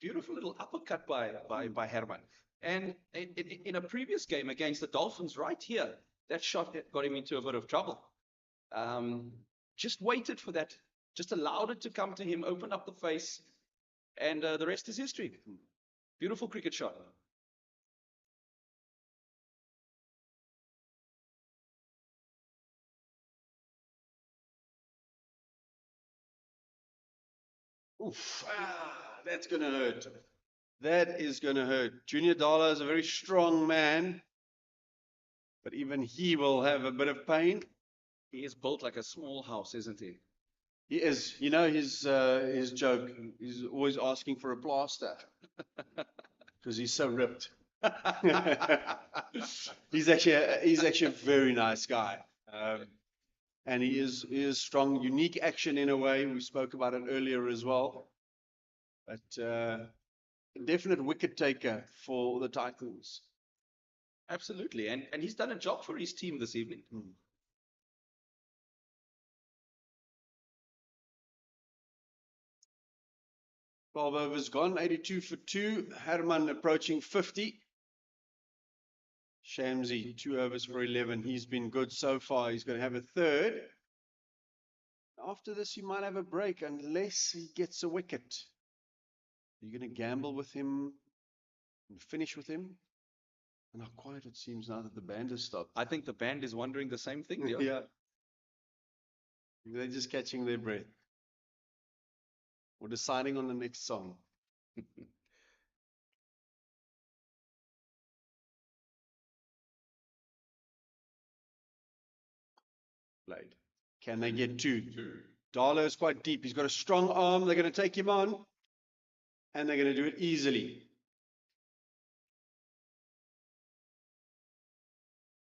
Speaker 5: Beautiful little uppercut by Herman. And in a previous game against the Dolphins right here, that shot got him into a bit of trouble. Just waited for that, just allowed it to come to him, opened up the face, and the rest is history. Beautiful cricket shot.
Speaker 2: Oof, that's going to hurt. That is going to hurt. Junior Dala is a very strong man, but even he will have a bit of pain.
Speaker 5: He is built like a small house, isn't he?
Speaker 2: He is. You know his joke. He's always asking for a plaster because he's so ripped. He's actually a very nice guy, and he is strong. Unique action in a way. We spoke about it earlier as well, but a definite wicket taker for the Titans.
Speaker 5: Absolutely, and he's done a job for his team this evening.
Speaker 2: 12 overs gone, 82 for 2. Herman approaching 50. Shamsi, 2 overs for 11. He's been good so far. He's going to have a third. After this, he might have a break unless he gets a wicket. You're going to gamble with him and finish with him. And how quiet it seems now that the band has stopped.
Speaker 5: I think the band is wondering the same thing.
Speaker 2: Yeah. They're just catching their breath. Or deciding on the next song. Played. Can they get 2? Dala is quite deep. He's got a strong arm. They're going to take him on. And they're going to do it easily.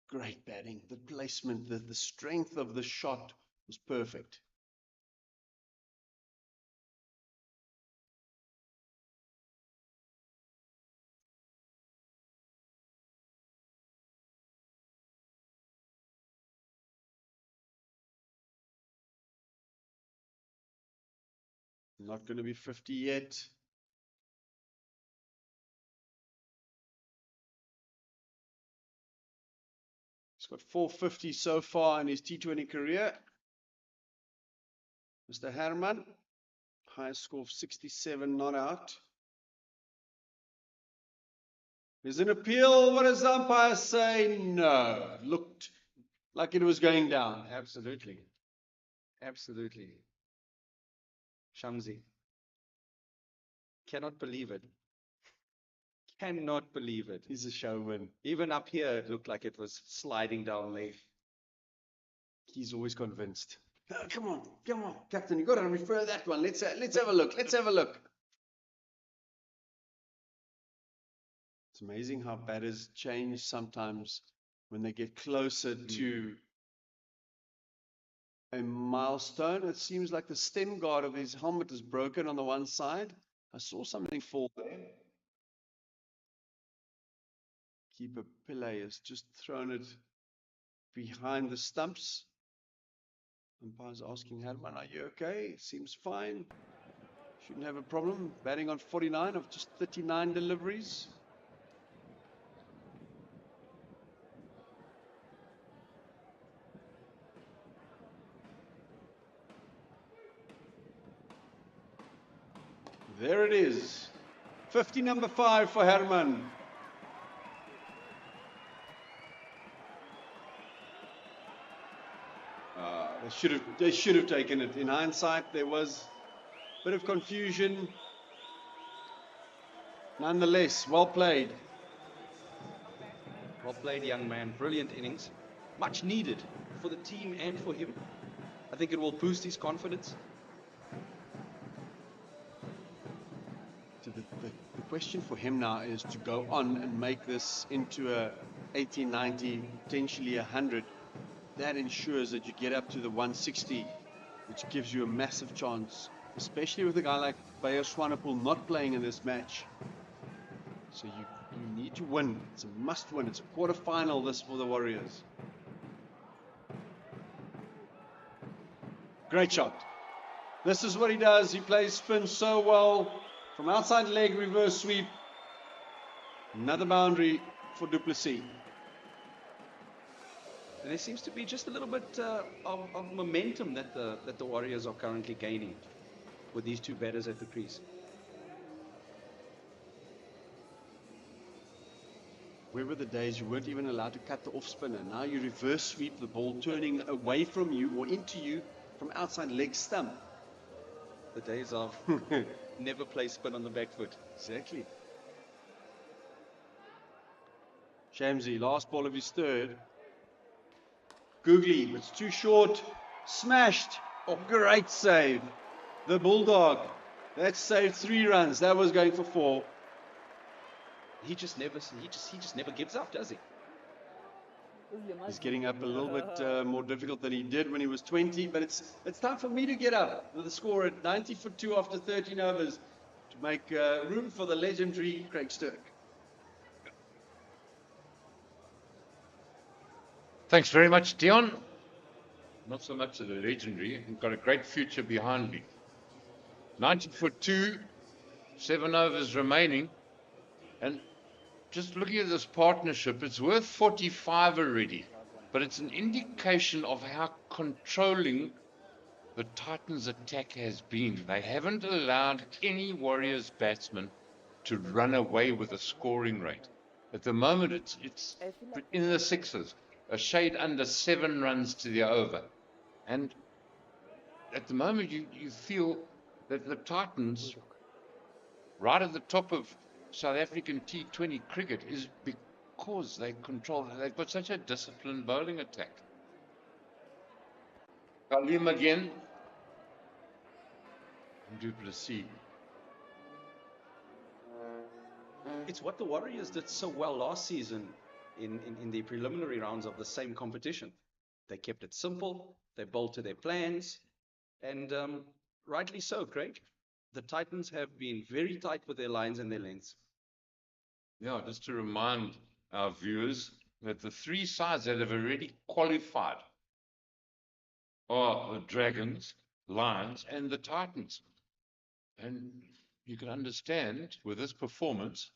Speaker 2: Great batting. The placement, the strength of the shot was perfect. Not going to be 50 yet. He's got 450 so far in his T20 career. Mr. Herman, highest score of 67, not out. There's an appeal. What does the umpire say? No. Looked like it was going down. Absolutely.
Speaker 5: Absolutely. Shamsi. Cannot believe it. Cannot believe it.
Speaker 2: He's a showman.
Speaker 5: Even up here, it looked like it was sliding down late.
Speaker 2: He's always convinced. Oh, come on, Captain. You got to refer that one. Let's have a look. Let's have a look. It's amazing how batters change sometimes when they get closer to a milestone. It seems like the stem guard of his helmet is broken on the one side. I saw something fall there. Keeper Pillay has just thrown it behind the stumps. Umpire's asking Herman, are you okay? Seems fine. Shouldn't have a problem. Batting on 49 of just 39 deliveries. There it is. 50 number 5 for Herman. They should have taken it. In hindsight, there was a bit of confusion. Nonetheless, well played.
Speaker 5: Well played, young man. Brilliant innings. Much needed for the team and for him. I think it will boost his confidence.
Speaker 2: So the question for him now is to go on and make this into a 80, 90, potentially 100. That ensures that you get up to the 160, which gives you a massive chance, especially with a guy like Bayer Swanepoel not playing in this match. So you need to win. It's a must win. It's a quarter-final this for the Warriors. Great shot. This is what he does. He plays spin so well. From outside leg, reverse sweep. Another boundary for du Plessis.
Speaker 5: And there seems to be just a little bit of momentum that the Warriors are currently gaining with these two batters at the crease.
Speaker 2: Where were the days you weren't even allowed to cut the off spinner? Now you reverse sweep the ball, turning away from you or into you from outside leg stump.
Speaker 5: The days of never play spin on the back foot.
Speaker 2: Exactly. Shamsi, last ball of his third. Googly, it's too short. Smashed. Oh, great save. The Bulldog. That saved 3 runs. That was going for 4.
Speaker 5: He just never gives up, does he?
Speaker 2: He's getting up a little bit more difficult than he did when he was 20, but it's time for me to get up with the score at 90 for 2 after 13 overs to make room for the legendary Craig Sturck.
Speaker 4: Thanks very much, Dion. Not so much of the legendary. You've got a great future behind me. 90 for 2, 7 overs remaining. And just looking at this partnership, it's worth 45 already. But it's an indication of how controlling the Titans' attack has been. They haven't allowed any Warriors batsman to run away with a scoring rate. At the moment, it's in the sixes, a shade under 7 runs to the over. And at the moment, you feel that the Titans, right at the top of South African T20 cricket, is because they control, they've got such a disciplined bowling attack. Kalim again. Du Plessis.
Speaker 5: It's what the Warriors did so well last season in the preliminary rounds of the same competition. They kept it simple, they bowled to their plans, and rightly so, Craig. The Titans have been very tight with their lines and their lengths.
Speaker 4: Yeah, just to remind our viewers that the 3 sides that have already qualified are the Dragons, Lions, and the Titans. And you can understand with this performance,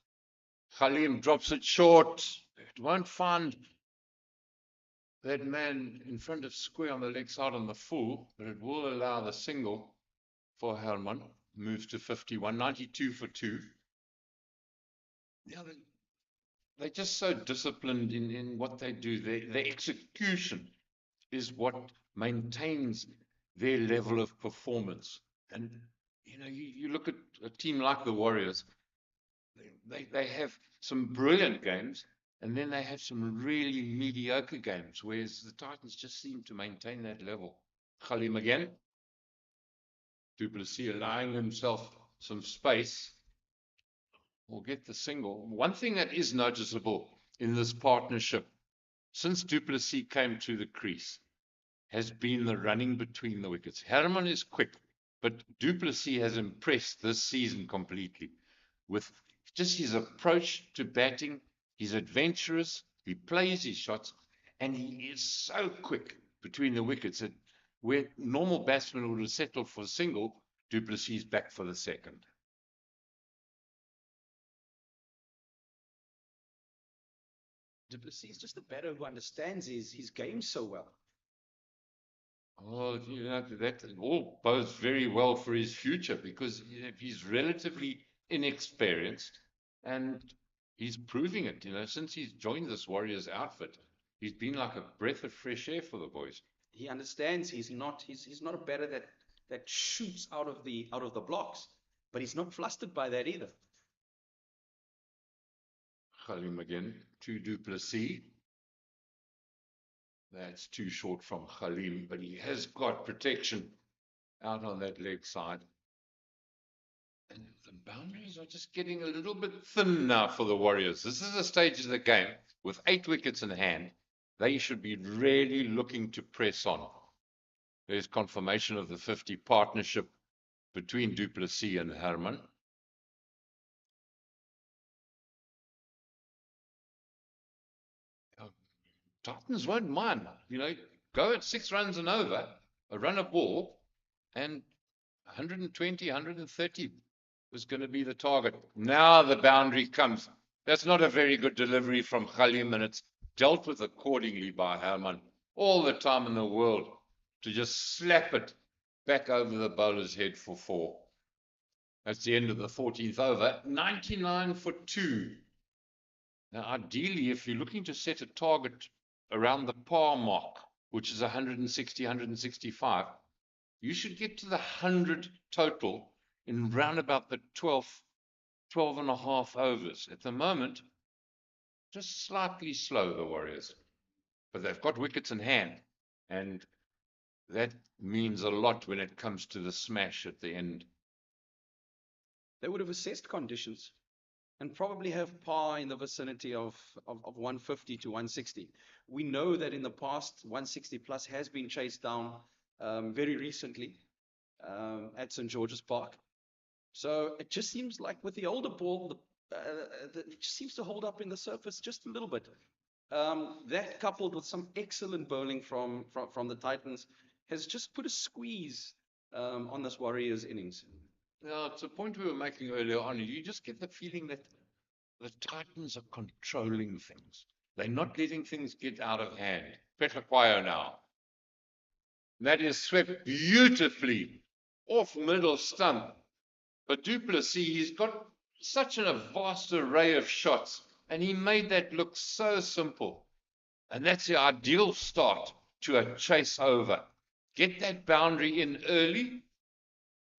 Speaker 4: Khalim drops it short. It won't find that man in front of square on the leg side on the full, but it will allow the single for Herman. Moves to 51, 92 for 2. Yeah, they're just so disciplined in what they do. Their execution is what maintains their level of performance. And, you know, you look at a team like the Warriors, they have some brilliant games, and then they have some really mediocre games, whereas the Titans just seem to maintain that level. Khalim again. Du Plessis allowing himself some space. Will get the single. One thing that is noticeable in this partnership, since Du Plessis came to the crease, has been the running between the wickets. Herman is quick, but Du Plessis has impressed this season completely with just his approach to batting. He's adventurous, he plays his shots, and he is so quick between the wickets that where normal batsmen would have settled for a single, Du Plessis is back for the second.
Speaker 5: Du Plessis is just a batter who understands his game so well.
Speaker 4: Well, you know, that all bodes very well for his future, because he's relatively inexperienced and he's proving it. You know, since he's joined this Warriors outfit, he's been like a breath of fresh air for the boys.
Speaker 5: He understands he's not a batter that shoots out of the blocks, but he's not flustered by that either.
Speaker 4: Khalim again to Du Plessis. That's too short from Khalim, but he has got protection out on that leg side. And the boundaries are just getting a little bit thin now for the Warriors. This is a stage of the game with 8 wickets in hand. They should be really looking to press on. There's confirmation of the 50 partnership between Du Plessis and Herman. Titans won't mind, you know, go at 6 runs and over, a run a ball, and 120, 130 was going to be the target. Now the boundary comes. That's not a very good delivery from Khalim, and it's dealt with accordingly by Herman. All the time in the world to just slap it back over the bowler's head for 4. That's the end of the 14th over. 99 for 2. Now, ideally, if you're looking to set a target around the par mark, which is 160, 165, you should get to the 100 total in round about the 12 and a half overs. At the moment, just slightly slow, the Warriors. But they've got wickets in hand, and that means a lot when it comes to the smash at the end.
Speaker 5: They would have assessed conditions and probably have par in the vicinity of 150 to 160. We know that in the past, 160 plus has been chased down very recently at St. George's Park. So it just seems like with the older ball, it just seems to hold up in the surface just a little bit. That coupled with some excellent bowling from the Titans has just put a squeeze on this Warriors innings.
Speaker 4: Now, it's a point we were making earlier on. You just get the feeling that the Titans are controlling things. They're not letting things get out of hand. Gqeberha now. That is swept beautifully off middle stump. But Du Plessis, he's got such a vast array of shots, and he made that look so simple. And that's the ideal start to a chase over. Get that boundary in early,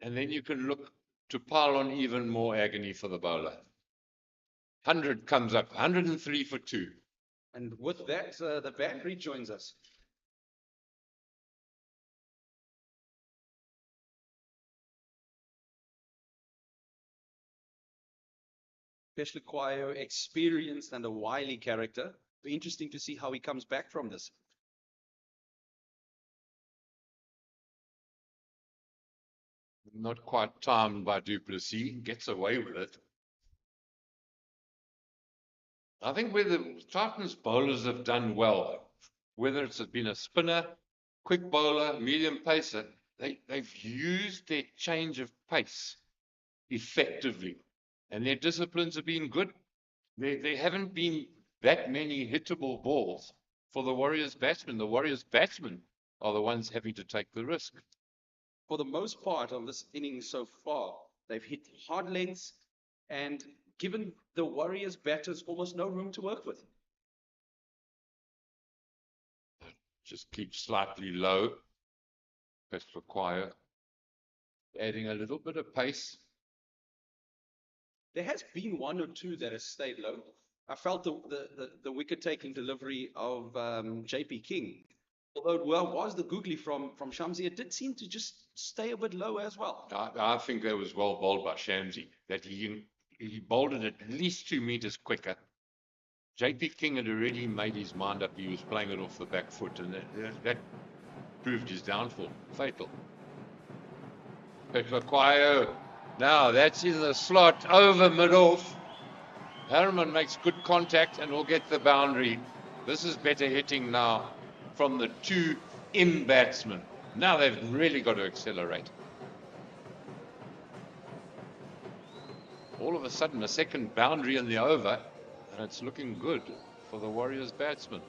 Speaker 4: and then you can look to pile on even more agony for the bowler. 100 comes up, 103 for 2.
Speaker 5: And with that, the band rejoins us. Gqeberha, experienced and a wily character. Be interesting to see how he comes back from this.
Speaker 4: Not quite timed by Du Plessis, gets away with it. I think where the Titans bowlers have done well, whether it's been a spinner, quick bowler, medium pacer, they've used their change of pace effectively, and their disciplines have been good. There haven't been that many hittable balls for the Warriors batsmen. The Warriors batsmen are the ones having to take the risk.
Speaker 5: For the most part of this inning so far, they've hit hard lengths and given the Warriors batters almost no room to work with.
Speaker 4: Just keep slightly low. Gqeberha adding a little bit of pace.
Speaker 5: There has been one or two that has stayed low. I felt the wicket-taking delivery of JP King, although it was the googly from Shamsi, it did seem to just stay a bit low as well.
Speaker 4: I think that was well bowled by Shamsi, that he bowled it at least 2 meters quicker. JP King had already made his mind up. He was playing it off the back foot, and that proved his downfall. Fatal. Gqeberha. Now that's in the slot over mid-off. Herman makes good contact and will get the boundary. This is better hitting now from the two batsmen. Now they've really got to accelerate. All of a sudden, a second boundary in the over, and it's looking good for the Warriors batsmen.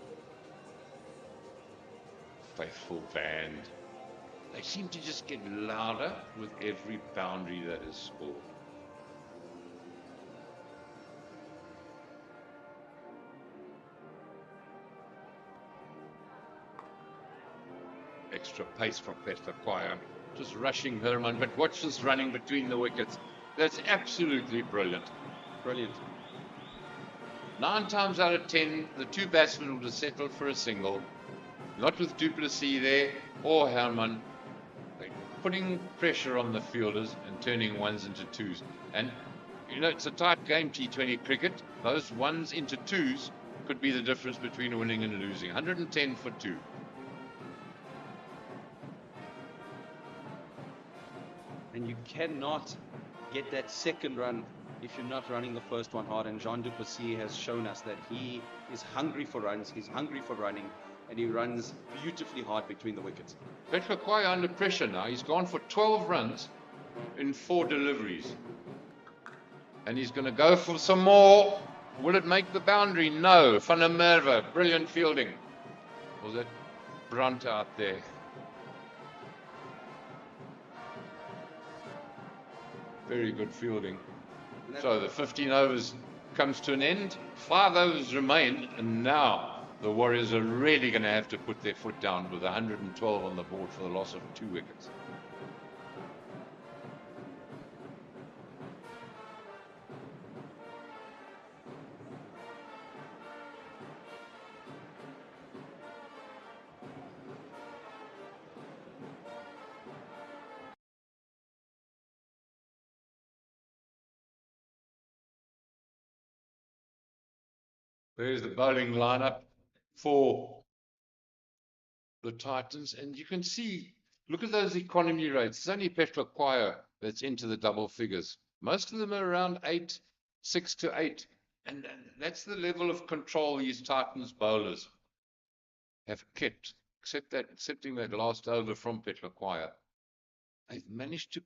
Speaker 4: Faithful band. They seem to just get louder with every boundary that is scored. Extra pace from Gqeberha, just rushing Herman, but watch this running between the wickets. That's absolutely brilliant.
Speaker 5: Brilliant.
Speaker 4: 9 times out of 10, the two batsmen would have settled for a single. Not with du Plessis there or Herman. They're putting pressure on the fielders and turning ones into twos. And, you know, it's a tight game, T20 cricket. Those ones into twos could be the difference between winning and losing. 110 for 2.
Speaker 5: And you cannot get that second run if you're not running the first one hard. And Jean du Plessis has shown us that he is hungry for runs, he's hungry for running, and he runs beautifully hard between the wickets.
Speaker 4: Gqeberha under pressure now. He's gone for 12 runs in 4 deliveries. And he's going to go for some more. Will it make the boundary? No. Van der Merwe, brilliant fielding. Was that Brunt out there? Very good fielding. So the 15 overs comes to an end. 5 overs remain, and now the Warriors are really going to have to put their foot down with 112 on the board for the loss of 2 wickets. There's the bowling lineup for the Titans, and you can see, look at those economy rates. It's only Gqeberha that's into the double figures. Most of them are around 8, 6 to 8, and that's the level of control these Titans bowlers have kept, excepting that last over from Gqeberha. They've managed to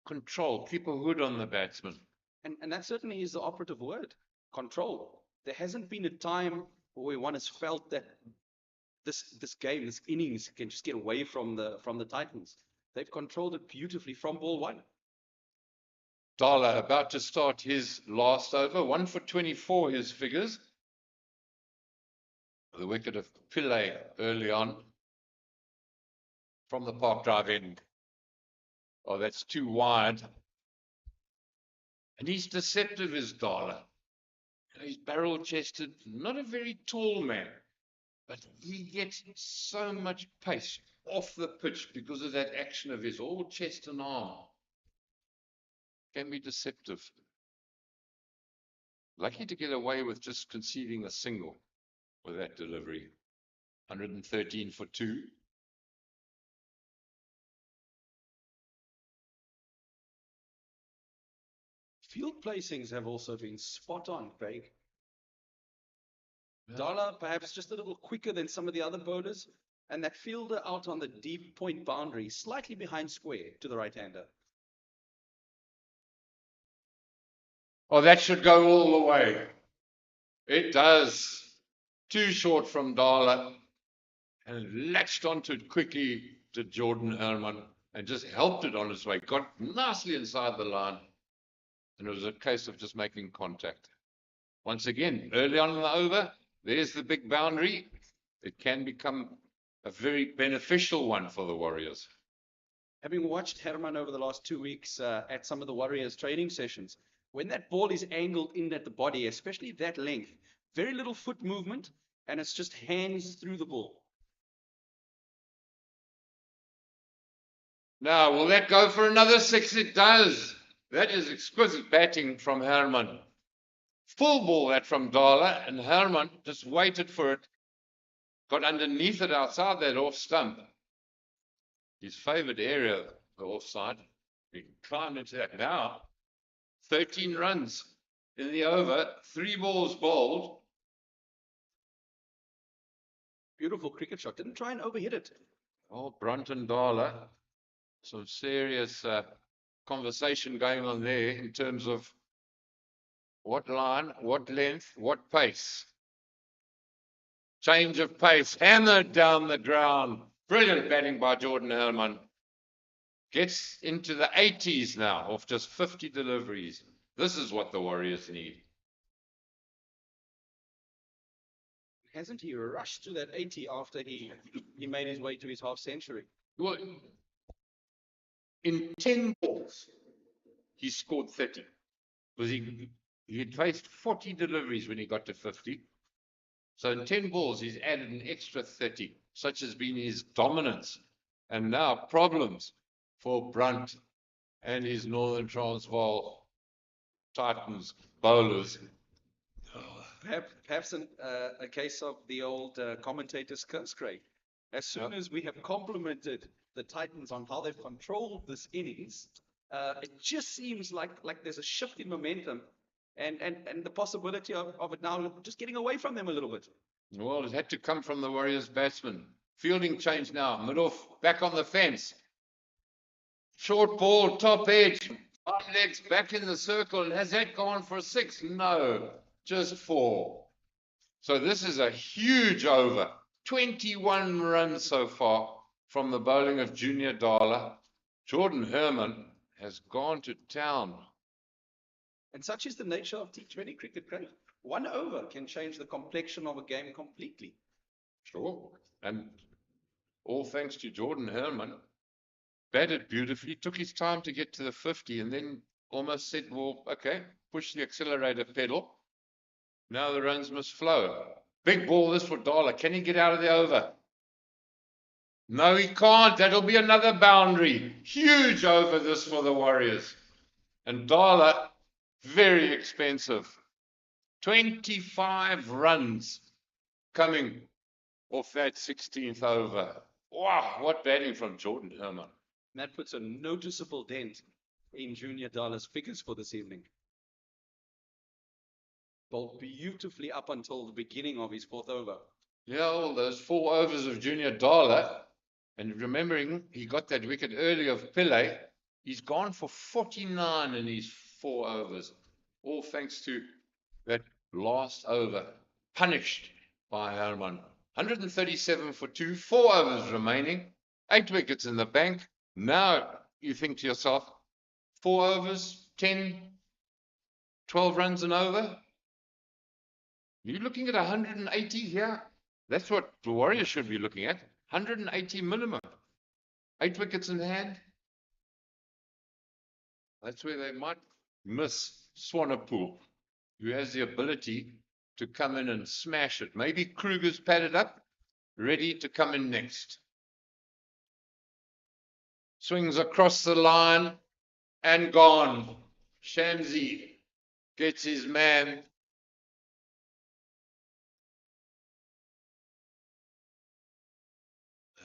Speaker 4: control, keep a hood on the batsman.
Speaker 5: And that certainly is the operative word, control. There hasn't been a time where one has felt that this game, this innings, can just get away from the Titans. They've controlled it beautifully from ball 1.
Speaker 4: Dala about to start his last over, 1 for 24 his figures. The wicket of Pillay early on from the Park Drive end. Oh, that's too wide. And he's deceptive, is Dala. He's barrel-chested, not a very tall man, but he gets so much pace off the pitch because of that action of his, all chest and arm. Can be deceptive. Lucky to get away with just conceding a single with that delivery. 113 for 2.
Speaker 5: Field placings have also been spot on, Craig. Dala perhaps just a little quicker than some of the other bowlers, and that fielder out on the deep point boundary, slightly behind square to the right-hander.
Speaker 4: Oh, that should go all the way. It does. Too short from Dala, and latched onto it quickly to Jordan Herman, and just helped it on its way. Got nicely inside the line. And it was a case of just making contact. Once again, early on in the over, there's the big boundary. It can become a very beneficial one for the Warriors.
Speaker 5: Having watched Herman over the last 2 weeks at some of the Warriors training sessions, when that ball is angled in at the body, especially that length, very little foot movement, and it's just hands through the ball.
Speaker 4: Now, will that go for another 6? It does. That is exquisite batting from Herman. Full ball that from Dala, and Herman just waited for it. Got underneath it outside that off stump. His favourite area, the offside. He climbed into that. Now, 13 runs in the over, 3 balls bowled.
Speaker 5: Beautiful cricket shot. Didn't try and overhit it.
Speaker 4: Oh, Brunton Dala. Some serious conversation going on there in terms of what line, what length, what pace. Change of pace, hammered down the ground. Brilliant batting by Jordan Herman. Gets into the 80s now off just 50 deliveries. This is what the Warriors need.
Speaker 5: Hasn't he rushed to that 80 after he made his way to his half century?
Speaker 4: Well, in 10 balls, he scored 30. Because he had faced 40 deliveries when he got to 50. So in 10 balls, he's added an extra 30. Such has been his dominance. And now problems for Brunt and his Northern Transvaal Titans bowlers.
Speaker 5: Perhaps a case of the old commentator's curse, Craig. As soon as we have complimented the Titans on how they've controlled this innings, it just seems like there's a shift in momentum and the possibility of it now just getting away from them a little bit.
Speaker 4: Well, it had to come from the Warriors batsman. Fielding change now. Mid-off, back on the fence. Short ball, top edge. 5 legs back in the circle. Has that gone for a 6? No, just 4. So this is a huge over. 21 runs so far from the bowling of Junior Dala. Jordan Herman has gone to town.
Speaker 5: And such is the nature of T20 cricket, Craig. 1 over can change the complexion of a game completely.
Speaker 4: Sure. And all thanks to Jordan Herman. Batted beautifully, took his time to get to the 50 and then almost said, well, okay, push the accelerator pedal. Now the runs must flow. Big ball this for Dala. Can he get out of the over? No, he can't. That'll be another boundary. Huge over this for the Warriors. And Dala, very expensive. 25 runs coming off that 16th over. Wow, what batting from Jordan Herman.
Speaker 5: And that puts a noticeable dent in Junior Dala's figures for this evening. Bowled beautifully up until the beginning of his 4th over.
Speaker 4: Yeah, all those 4 overs of Junior Dala. And remembering, he got that wicket early of Pillay. He's gone for 49 in his 4 overs. All thanks to that last over. Punished by Herman. 137 for 2, 4 overs remaining. 8 wickets in the bank. Now you think to yourself, 4 overs, 10, 12 runs and over. You're looking at 180 here. That's what the Warriors should be looking at. 180 minimum. 8 wickets in hand. That's where they might miss Swanepoel, who has the ability to come in and smash it. Maybe Kruger's padded up, ready to come in next. Swings across the line and gone. Shamsi gets his man.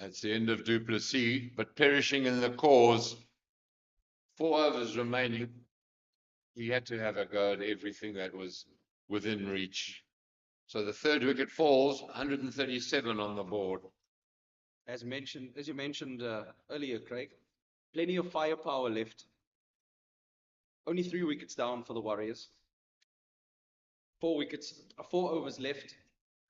Speaker 4: That's the end of du Plessis, but perishing in the cause. 4 overs remaining. He had to have a go at everything that was within reach. So the 3rd wicket falls, 137 on the board.
Speaker 5: As you mentioned earlier, Craig, plenty of firepower left. Only 3 wickets down for the Warriors. 4 overs left.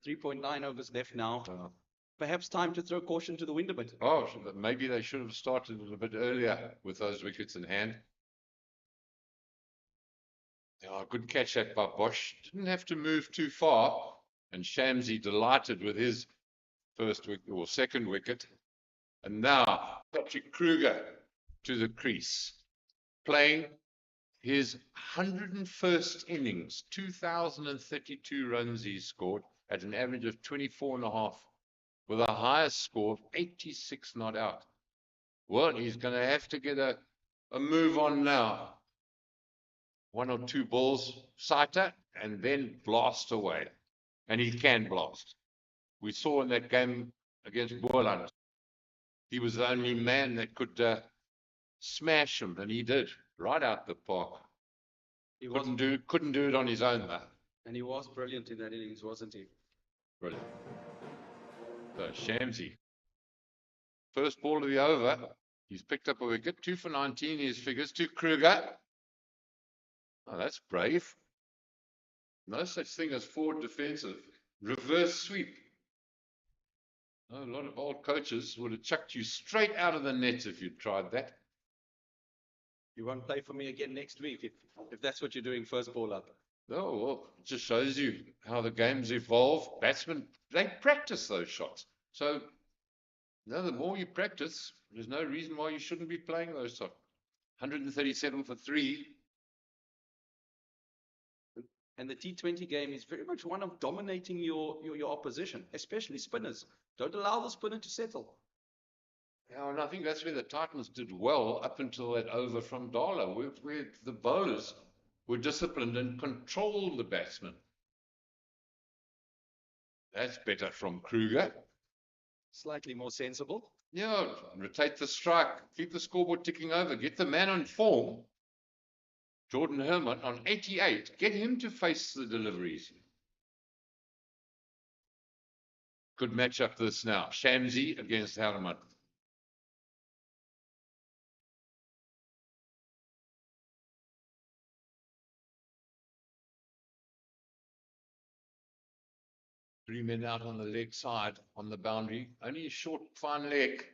Speaker 5: 3.9 overs left now. Perhaps time to throw caution to the wind a bit.
Speaker 4: Oh, maybe they should have started a bit earlier with those wickets in hand. Yeah, good catch that by Bosch. Didn't have to move too far. And Shamsi delighted with his 1st wicket or 2nd wicket. And now Patrick Kruger to the crease, playing his 101st innings, 2,032 runs he scored at an average of 24.5, with a highest score of 86 not out. Well, he's going to have to get a move on now. 1 or 2 balls, sighter, and then blast away. And he can blast. We saw in that game against Boland, he was the only man that could smash him, and he did, right out the park.
Speaker 5: He
Speaker 4: Couldn't do it on his own, though.
Speaker 5: And he was brilliant in that innings, wasn't he?
Speaker 4: Brilliant. So, Shamsi. First ball of the over. He's picked up a wicket. 2 for 19, his figures. To Kruger. Oh, that's brave. No such thing as forward defensive. Reverse sweep. Oh, a lot of old coaches would have chucked you straight out of the net if you'd tried that.
Speaker 5: You won't play for me again next week if that's what you're doing first ball up.
Speaker 4: Oh, well, it just shows you how the games evolve. Batsmen, they practice those shots. So, the more you practice, there's no reason why you shouldn't be playing those shots. 137 for 3.
Speaker 5: And the T20 game is very much one of dominating your opposition, especially spinners. Don't allow the spinner to settle.
Speaker 4: Yeah, and I think that's where the Titans did well up until that over from Darla, where the bowlers were disciplined and controlled the batsmen. That's better from Kruger.
Speaker 5: Slightly more sensible.
Speaker 4: Yeah, rotate the strike, keep the scoreboard ticking over, get the man on form. Jordan Herman on 88, get him to face the deliveries. Good match up this now. Shamsi against Herman. Three men out on the leg side, on the boundary. Only a short, fine leg.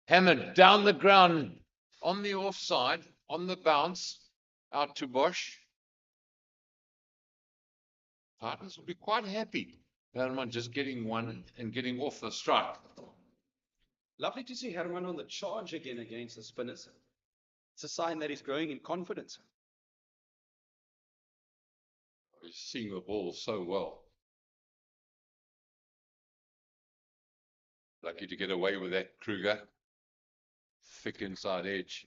Speaker 4: Hammered down the ground, on the offside, on the bounce, out to Bosch. Titans will be quite happy. Herman just getting one and getting off the strike.
Speaker 5: Lovely to see Herman on the charge again against the spinners. It's a sign that he's growing in confidence.
Speaker 4: He's seeing the ball so well. Lucky to get away with that, Kruger. Thick inside edge.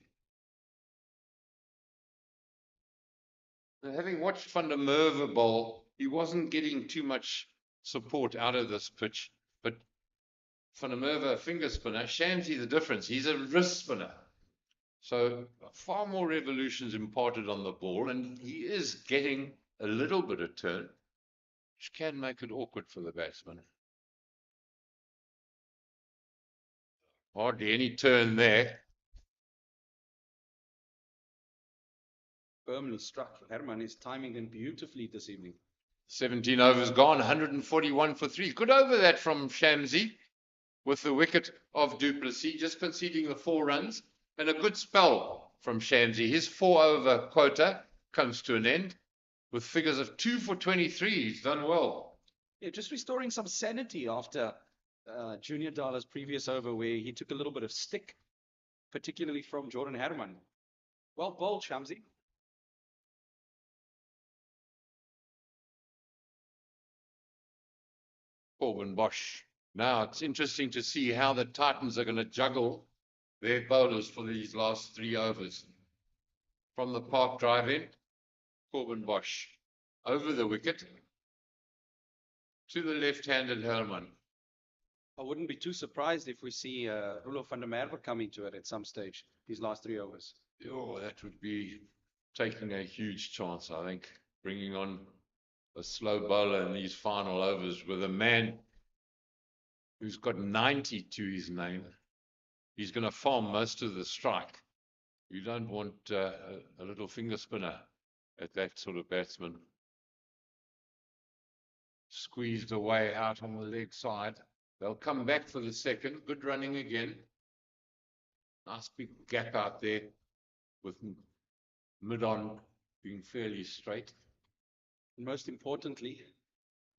Speaker 4: Now, having watched Van der Merwe bowl, he wasn't getting too much support out of this pitch, but Van der Merwe, a finger spinner. Shamsi, the difference. He's a wrist spinner. So far more revolutions imparted on the ball, and he is getting a little bit of turn, which can make it awkward for the batsman. Hardly any turn there.
Speaker 5: Firmly struck. Herman is timing them beautifully this evening.
Speaker 4: 17 overs gone, 141 for 3. Good over that from Shamsi, with the wicket of Du Plessis, just conceding the 4 runs, and a good spell from Shamsi. His 4-over quota comes to an end with figures of 2 for 23. He's done well.
Speaker 5: Yeah, just restoring some sanity after Junior Dala's previous over, where he took a little bit of stick, particularly from Jordan Herman. Well bowled, Shamsi.
Speaker 4: Corbin Bosch. Now it's interesting to see how the Titans are going to juggle their bowlers for these last 3 overs. From the park drive in, Corbin Bosch over the wicket to the left-handed Herman.
Speaker 5: I wouldn't be too surprised if we see Rulo van der Merwe coming to it at some stage, these last 3 overs.
Speaker 4: Oh, that would be taking a huge chance, I think, bringing on a slow bowler in these final overs with a man who's got 90 to his name. He's going to farm most of the strike. You don't want a little finger spinner at that sort of batsman. Squeezed away out on the leg side. They'll come back for the second. Good running again. Nice big gap out there with mid-on being fairly straight.
Speaker 5: And most importantly,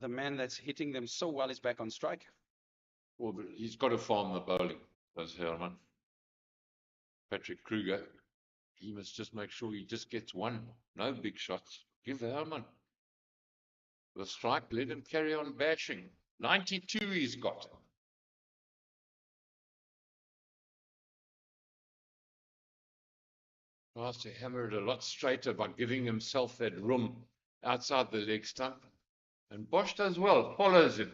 Speaker 5: the man that's hitting them so well is back on strike.
Speaker 4: Well, but he's got to farm the bowling, does Herman. Patrick Kruger. He must just make sure he just gets one. No big shots. Give Herman the strike. Let him carry on bashing. 92 he's got. Tries to hammer it a lot straighter by giving himself that room outside the leg stump. And Bosch does well, follows him,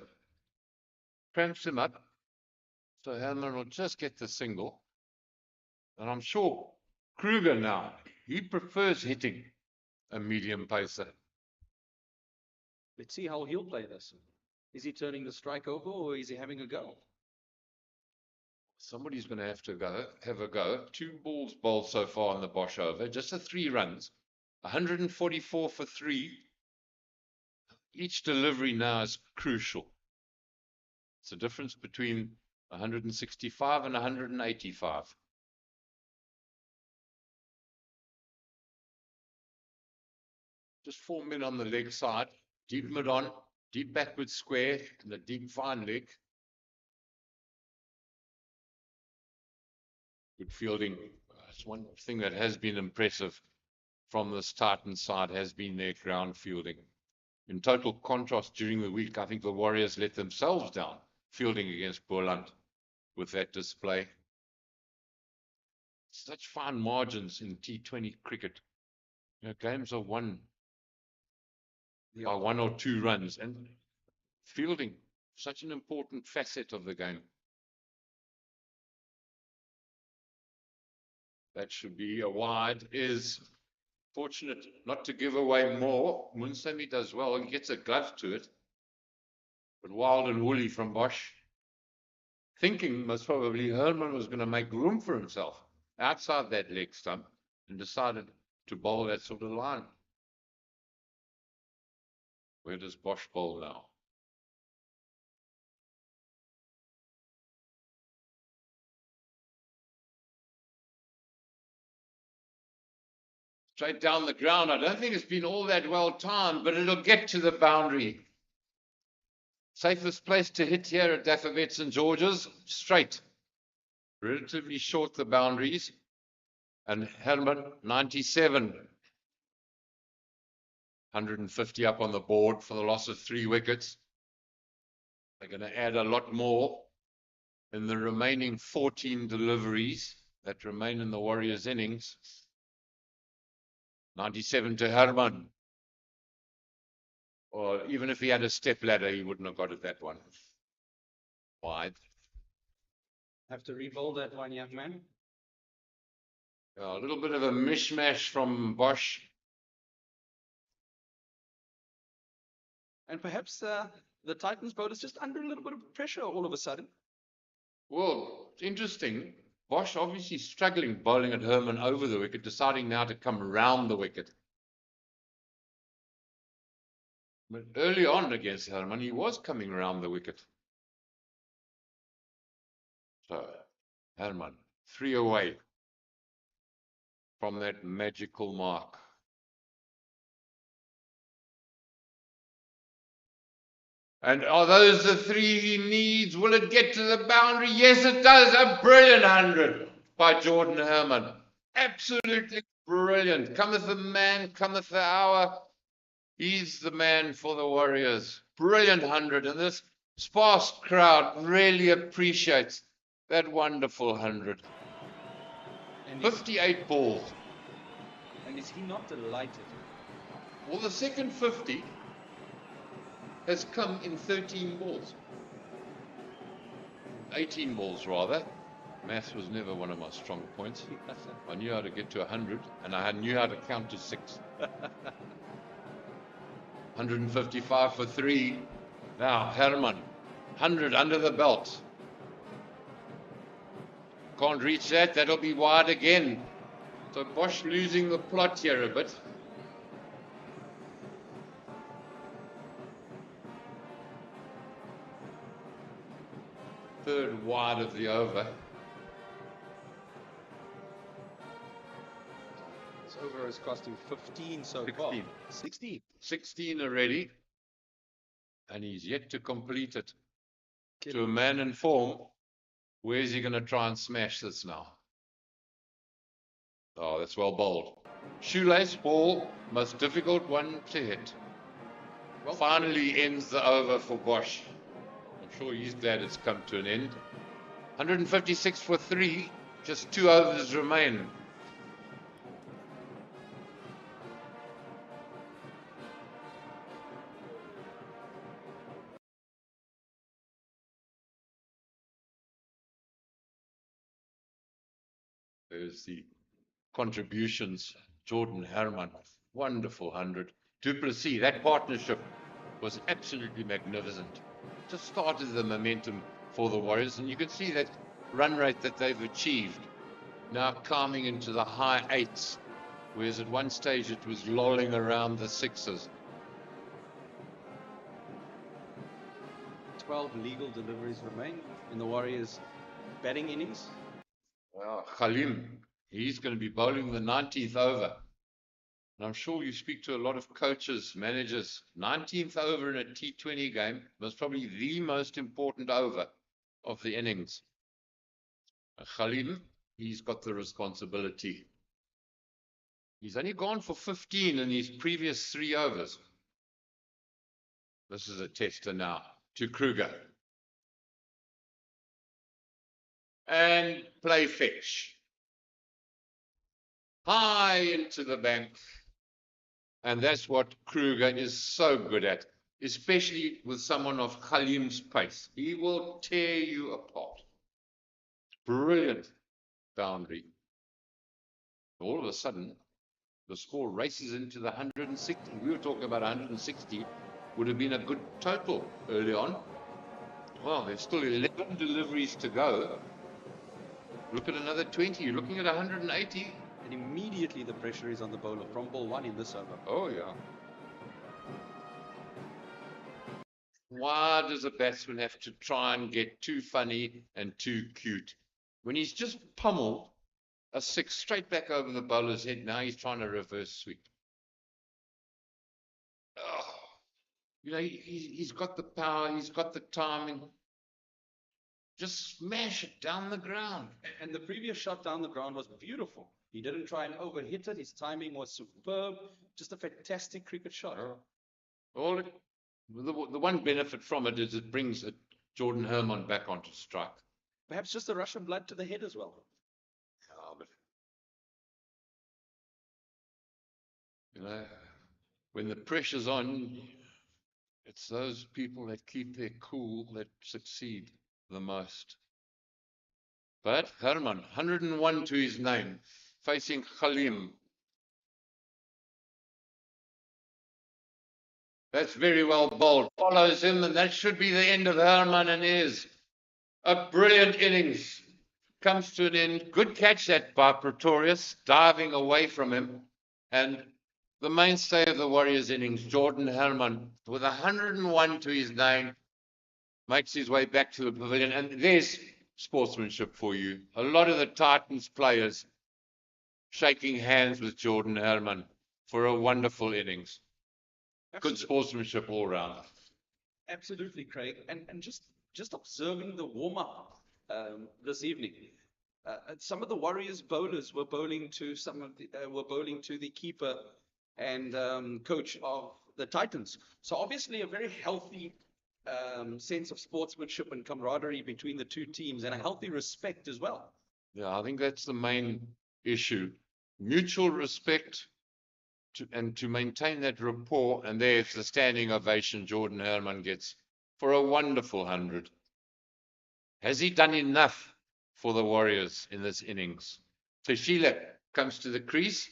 Speaker 4: cramps him up. So Herman will just get the single. And I'm sure Kruger now, he prefers hitting a medium pacer.
Speaker 5: Let's see how he'll play this. Is he turning the strike over or is he having a go?
Speaker 4: Somebody's going to have a go. 2 balls bowled so far on the Bosch over, just the 3 runs. 144 for 3. Each delivery now is crucial. It's the difference between 165 and 185. Just 4 men on the leg side, deep mid on, deep backward square, and a deep fine leg. Good fielding. That's one thing that has been impressive from this Titans side, has been their ground fielding. In total contrast during the week, I think the Warriors let themselves down fielding against Boland with that display. Such fine margins in T20 cricket. You know, games are won by 1 or 2 runs, and fielding, such an important facet of the game. That should be a wide. Is fortunate not to give away more. Munsami does well and gets a glove to it. But wild and woolly from Bosch. Thinking most probably Herman was going to make room for himself outside that leg stump and decided to bowl that sort of line. Where does Bosch bowl now? Straight down the ground. I don't think it's been all that well timed, but it'll get to the boundary. Safest place to hit here at Dafabet St. George's, straight. Relatively short the boundaries. And Herman, 97. 150 up on the board for the loss of 3 wickets. They're going to add a lot more in the remaining 14 deliveries that remain in the Warriors' innings. 97 to Herman. Or even if he had a step ladder, he wouldn't have got it that one. Wide.
Speaker 5: Have to re-bowl that one, young man.
Speaker 4: A little bit of a mishmash from Bosch.
Speaker 5: And perhaps the Titans boat is just under a little bit of pressure all of a sudden.
Speaker 4: Well, it's interesting. Bosch obviously struggling bowling at Herman over the wicket, deciding now to come round the wicket. But early on against Herman, he was coming round the wicket. So, Herman, 3 away from that magical mark. And are those the 3 he needs? Will it get to the boundary? Yes, it does. A brilliant 100 by Jordan Herman. Absolutely brilliant. Cometh the man, cometh the hour. He's the man for the Warriors. Brilliant 100. And this sparse crowd really appreciates that wonderful 100. And 58 balls.
Speaker 5: And is he not delighted?
Speaker 4: Well, the second 50 has come in 13 balls. 18 balls, rather. Maths was never one of my strong points. I knew how to get to 100, and I knew how to count to 6. 155 for 3. Now, Herman, 100 under the belt. Can't reach that. That'll be wide again. So Bosch losing the plot here a bit. Third wide of the over.
Speaker 5: This over has cost him 15 so far. 16.
Speaker 4: 16 already. And he's yet to complete it. To a man in form, where's he going to try and smash this now? Oh, that's well bowled. Shoelace ball, most difficult one to hit.
Speaker 5: Well,
Speaker 4: Finally ends the over for Bosch. I'm sure he's glad it's come to an end. 156 for 3, just 2 overs remain. There's the contributions. Jordan Herman, wonderful 100. Du Plessis, that partnership was absolutely magnificent. Just started the momentum for the Warriors, and you can see that run rate that they've achieved, now climbing into the high 8s, whereas at one stage it was lolling around the 6s.
Speaker 5: 12 legal deliveries remain in the Warriors' batting innings.
Speaker 4: Well, Khalim, he's going to be bowling the 19th over. And I'm sure you speak to a lot of coaches, managers. 19th over in a T20 game was probably the most important over of the innings. Khalim, he's got the responsibility. He's only gone for 15 in his previous 3 overs. This is a tester now to Kruger. And play fetch. High into the bank. And that's what Kruger is so good at, especially with someone of Khalim's pace. He will tear you apart. Brilliant boundary. All of a sudden, the score races into the 160. We were talking about 160 would have been a good total early on. Well, there's still 11 deliveries to go. Look at another 20. You're looking at 180.
Speaker 5: And immediately the pressure is on the bowler from ball 1 in this over.
Speaker 4: Oh, yeah. Why does a batsman have to try and get too funny and too cute? When he's just pummeled a 6 straight back over the bowler's head, now he's trying to reverse sweep. Oh, you know, he's got the power, he's got the timing. Just smash it down the ground.
Speaker 5: And the previous shot down the ground was beautiful. He didn't try and overhit it. His timing was superb. Just a fantastic cricket shot.
Speaker 4: All the one benefit from it is it brings Jordan Herman back onto strike.
Speaker 5: Perhaps just a rush of blood to the head as well.
Speaker 4: Yeah, but you know, when the pressure's on, it's those people that keep their cool that succeed the most. But Herman, 101 to his name, facing Khalim. That's very well bowled. Follows him, and that should be the end of Herman, and is a brilliant innings. Comes to an end. Good catch that by Pretorius, diving away from him. And the mainstay of the Warriors innings, Jordan Herman, with 101 to his name, makes his way back to the pavilion. And there's sportsmanship for you. A lot of the Titans players shaking hands with Jordan Herman for a wonderful innings.
Speaker 5: Absolutely.
Speaker 4: Good sportsmanship all round.
Speaker 5: Absolutely, Craig. And just observing the warm-up this evening. Some of the Warriors bowlers were bowling to the keeper and coach of the Titans. So obviously a very healthy sense of sportsmanship and camaraderie between the two teams, and a healthy respect as well.
Speaker 4: Yeah, I think that's the main issue. Mutual respect to maintain that rapport, and there's the standing ovation Jordan Herman gets for a wonderful 100. Has he done enough for the Warriors in this innings? Teshila comes to the crease.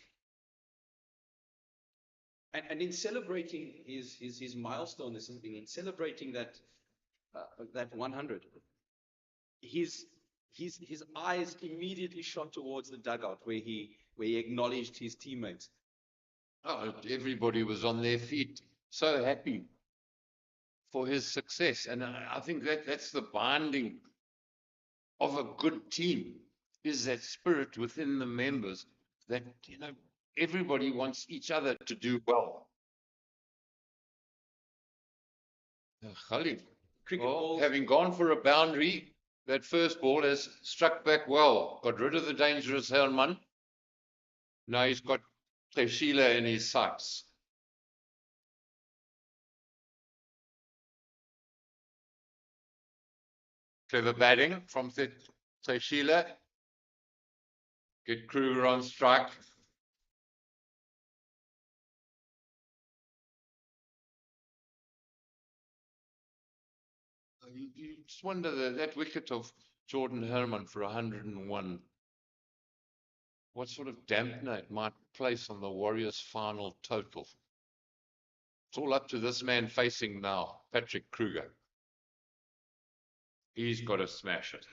Speaker 5: And in celebrating his milestone this evening, in celebrating that 100, his eyes immediately shot towards the dugout where he acknowledged his teammates.
Speaker 4: Oh, everybody was on their feet, so happy for his success. And I think that's the binding of a good team, is that spirit within the members that, you know, everybody wants each other to do well. Khalid, having gone for a boundary, that first ball has struck back well, got rid of the dangerous Herman. Now he's got Gqeberha in his sights. Clever batting from Gqeberha. Get Kruger on strike. You just wonder that wicket of Jordan Herman for 101. What sort of dampener it might place on the Warriors' final total. It's all up to this man facing now, Patrick Kruger. He's got to smash it.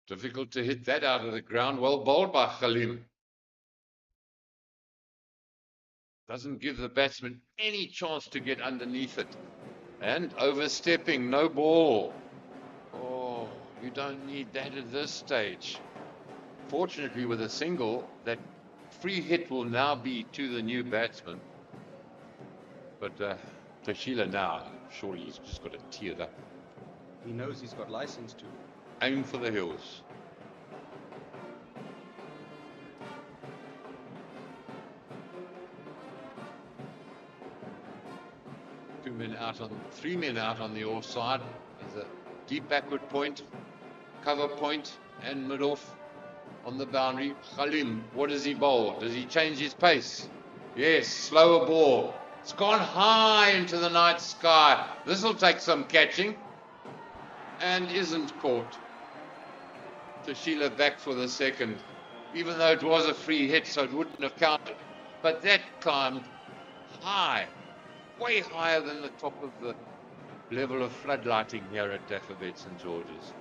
Speaker 4: Difficult to hit that out of the ground. Well bowled by Khalim. Doesn't give the batsman any chance to get underneath it. And overstepping, no ball. Oh, you don't need that at this stage. Fortunately, with a single, that free hit will now be to the new batsman. But Gqeberha now, surely he's just got to tee it up.
Speaker 5: He knows he's got license to.
Speaker 4: Aim for the hills. Three men out on the offside. There's a deep backward point, cover point, and mid-off on the boundary. Khalim, what does he bowl? Does he change his pace? Yes, slower ball. It's gone high into the night sky. This will take some catching. And isn't caught. Gqeberha back for the second. Even though it was a free hit, so it wouldn't have counted. But that climbed high. Way higher than the top of the level of floodlighting here at Dafabet St. George's.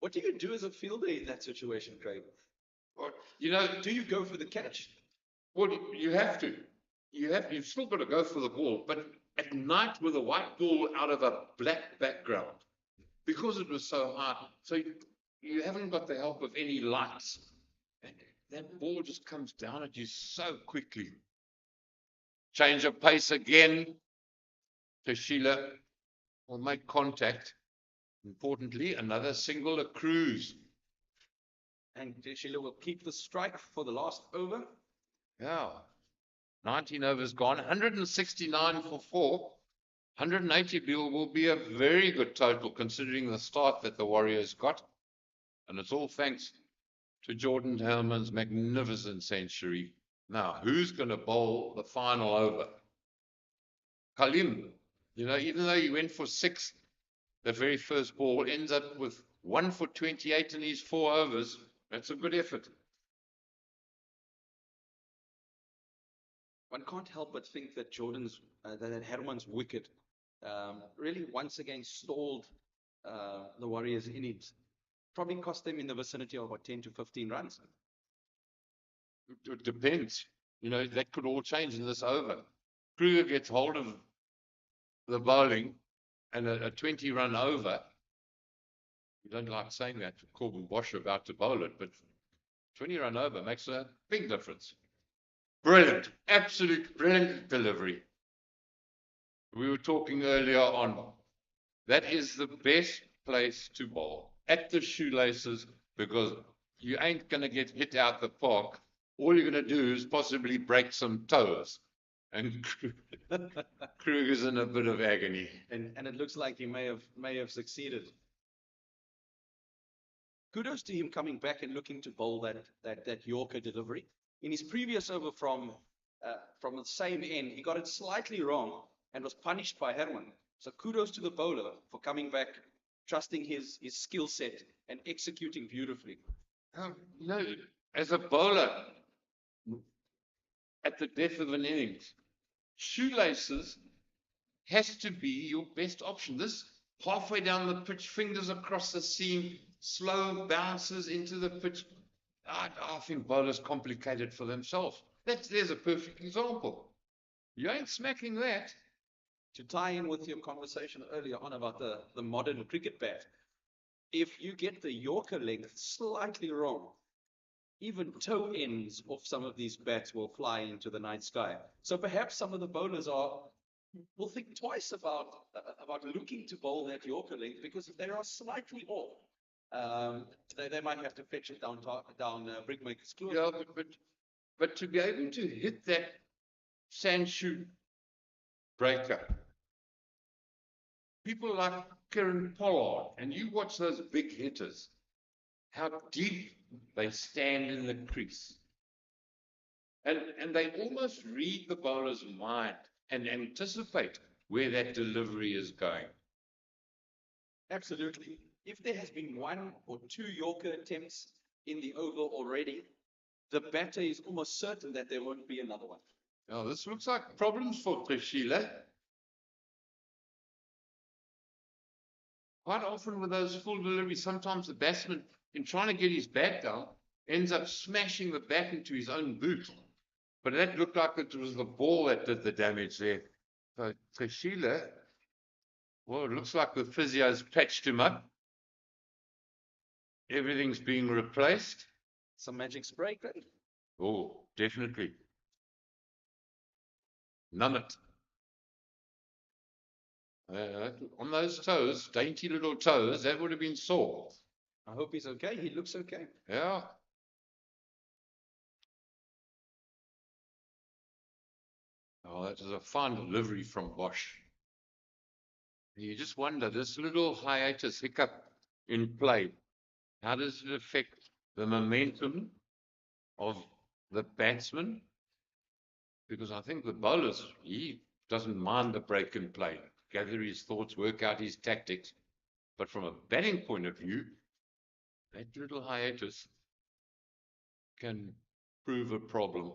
Speaker 5: What do you do as a fielder in that situation, Craig?
Speaker 4: Well, you know,
Speaker 5: Do you go for the catch?
Speaker 4: well, you have to. You've still got to go for the ball, but at night with a white ball out of a black background, because it was so high, so you haven't got the help of any lights. And that ball just comes down at you so quickly. Change of pace again. Gqeberha will make contact. Importantly, another single accrues.
Speaker 5: And Gqeberha will keep the strike for the last over.
Speaker 4: Yeah. 19 overs gone, 169 for 4. 180 will be a very good total considering the start that the Warriors got. And it's all thanks to Jordan Herman's magnificent century. Now, who's going to bowl the final over? Khalim, you know, even though he went for 6, the very first ball ends up with 1 for 28 in his 4 overs. That's a good effort.
Speaker 5: One can't help but think that that Herman's wicket really once again stalled the Warriors' innings. Probably cost them in the vicinity of about 10 to 15 runs.
Speaker 4: It depends. You know, that could all change in this over. Kruger gets hold of the bowling and a 20-run over. You don't like saying that to Corbin Bosch about to bowl it, but 20-run over makes a big difference. Brilliant, absolute brilliant delivery. We were talking earlier on. That is the best place to bowl, at the shoelaces, because you ain't going to get hit out the park. All you're going to do is possibly break some toes. And Kruger's in a bit of agony.
Speaker 5: And it looks like he may have succeeded. Kudos to him coming back and looking to bowl that Yorker delivery. In his previous over from the same end, he got it slightly wrong and was punished by Herman. So kudos to the bowler for coming back, trusting his skill set and executing beautifully.
Speaker 4: You know, as a bowler, at the death of an innings, shoelaces has to be your best option. This halfway down the pitch, fingers across the seam, slow bounces into the pitch. I think bowlers complicate it for themselves. There's a perfect example. You ain't smacking that.
Speaker 5: To tie in with your conversation earlier on about the modern cricket bat, if you get the Yorker length slightly wrong, even toe ends of some of these bats will fly into the night sky. So perhaps some of the bowlers are will think twice about looking to bowl that Yorker length because they are slightly off. They might have to fetch it down Brickmaker's Claw.
Speaker 4: Yeah, but to be able to hit that sandshoe breaker, people like Kieran Pollard, and you watch those big hitters, how deep they stand in the crease. And they almost read the bowler's mind and anticipate where that delivery is going.
Speaker 5: Absolutely. If there has been 1 or 2 Yorker attempts in the over already, the batter is almost certain that there won't be another one.
Speaker 4: Now, this looks like problems for Gqeberha. Quite often with those full deliveries, sometimes the batsman, in trying to get his bat down, ends up smashing the bat into his own boot. But that looked like it was the ball that did the damage there. So Gqeberha, well, it looks like the physio's patched him up. Everything's being replaced.
Speaker 5: Some magic spray, Craig?
Speaker 4: Oh, definitely. Numb it. On those toes, dainty little toes, that would have been sore.
Speaker 5: I hope he's okay. He looks okay.
Speaker 4: Yeah. Oh, that is a fine delivery from Bosch. You just wonder, this little hiatus hiccup in play, how does it affect the momentum of the batsman? Because I think the bowlers, he doesn't mind the break in play, gather his thoughts, work out his tactics. But from a batting point of view, that little hiatus can prove a problem.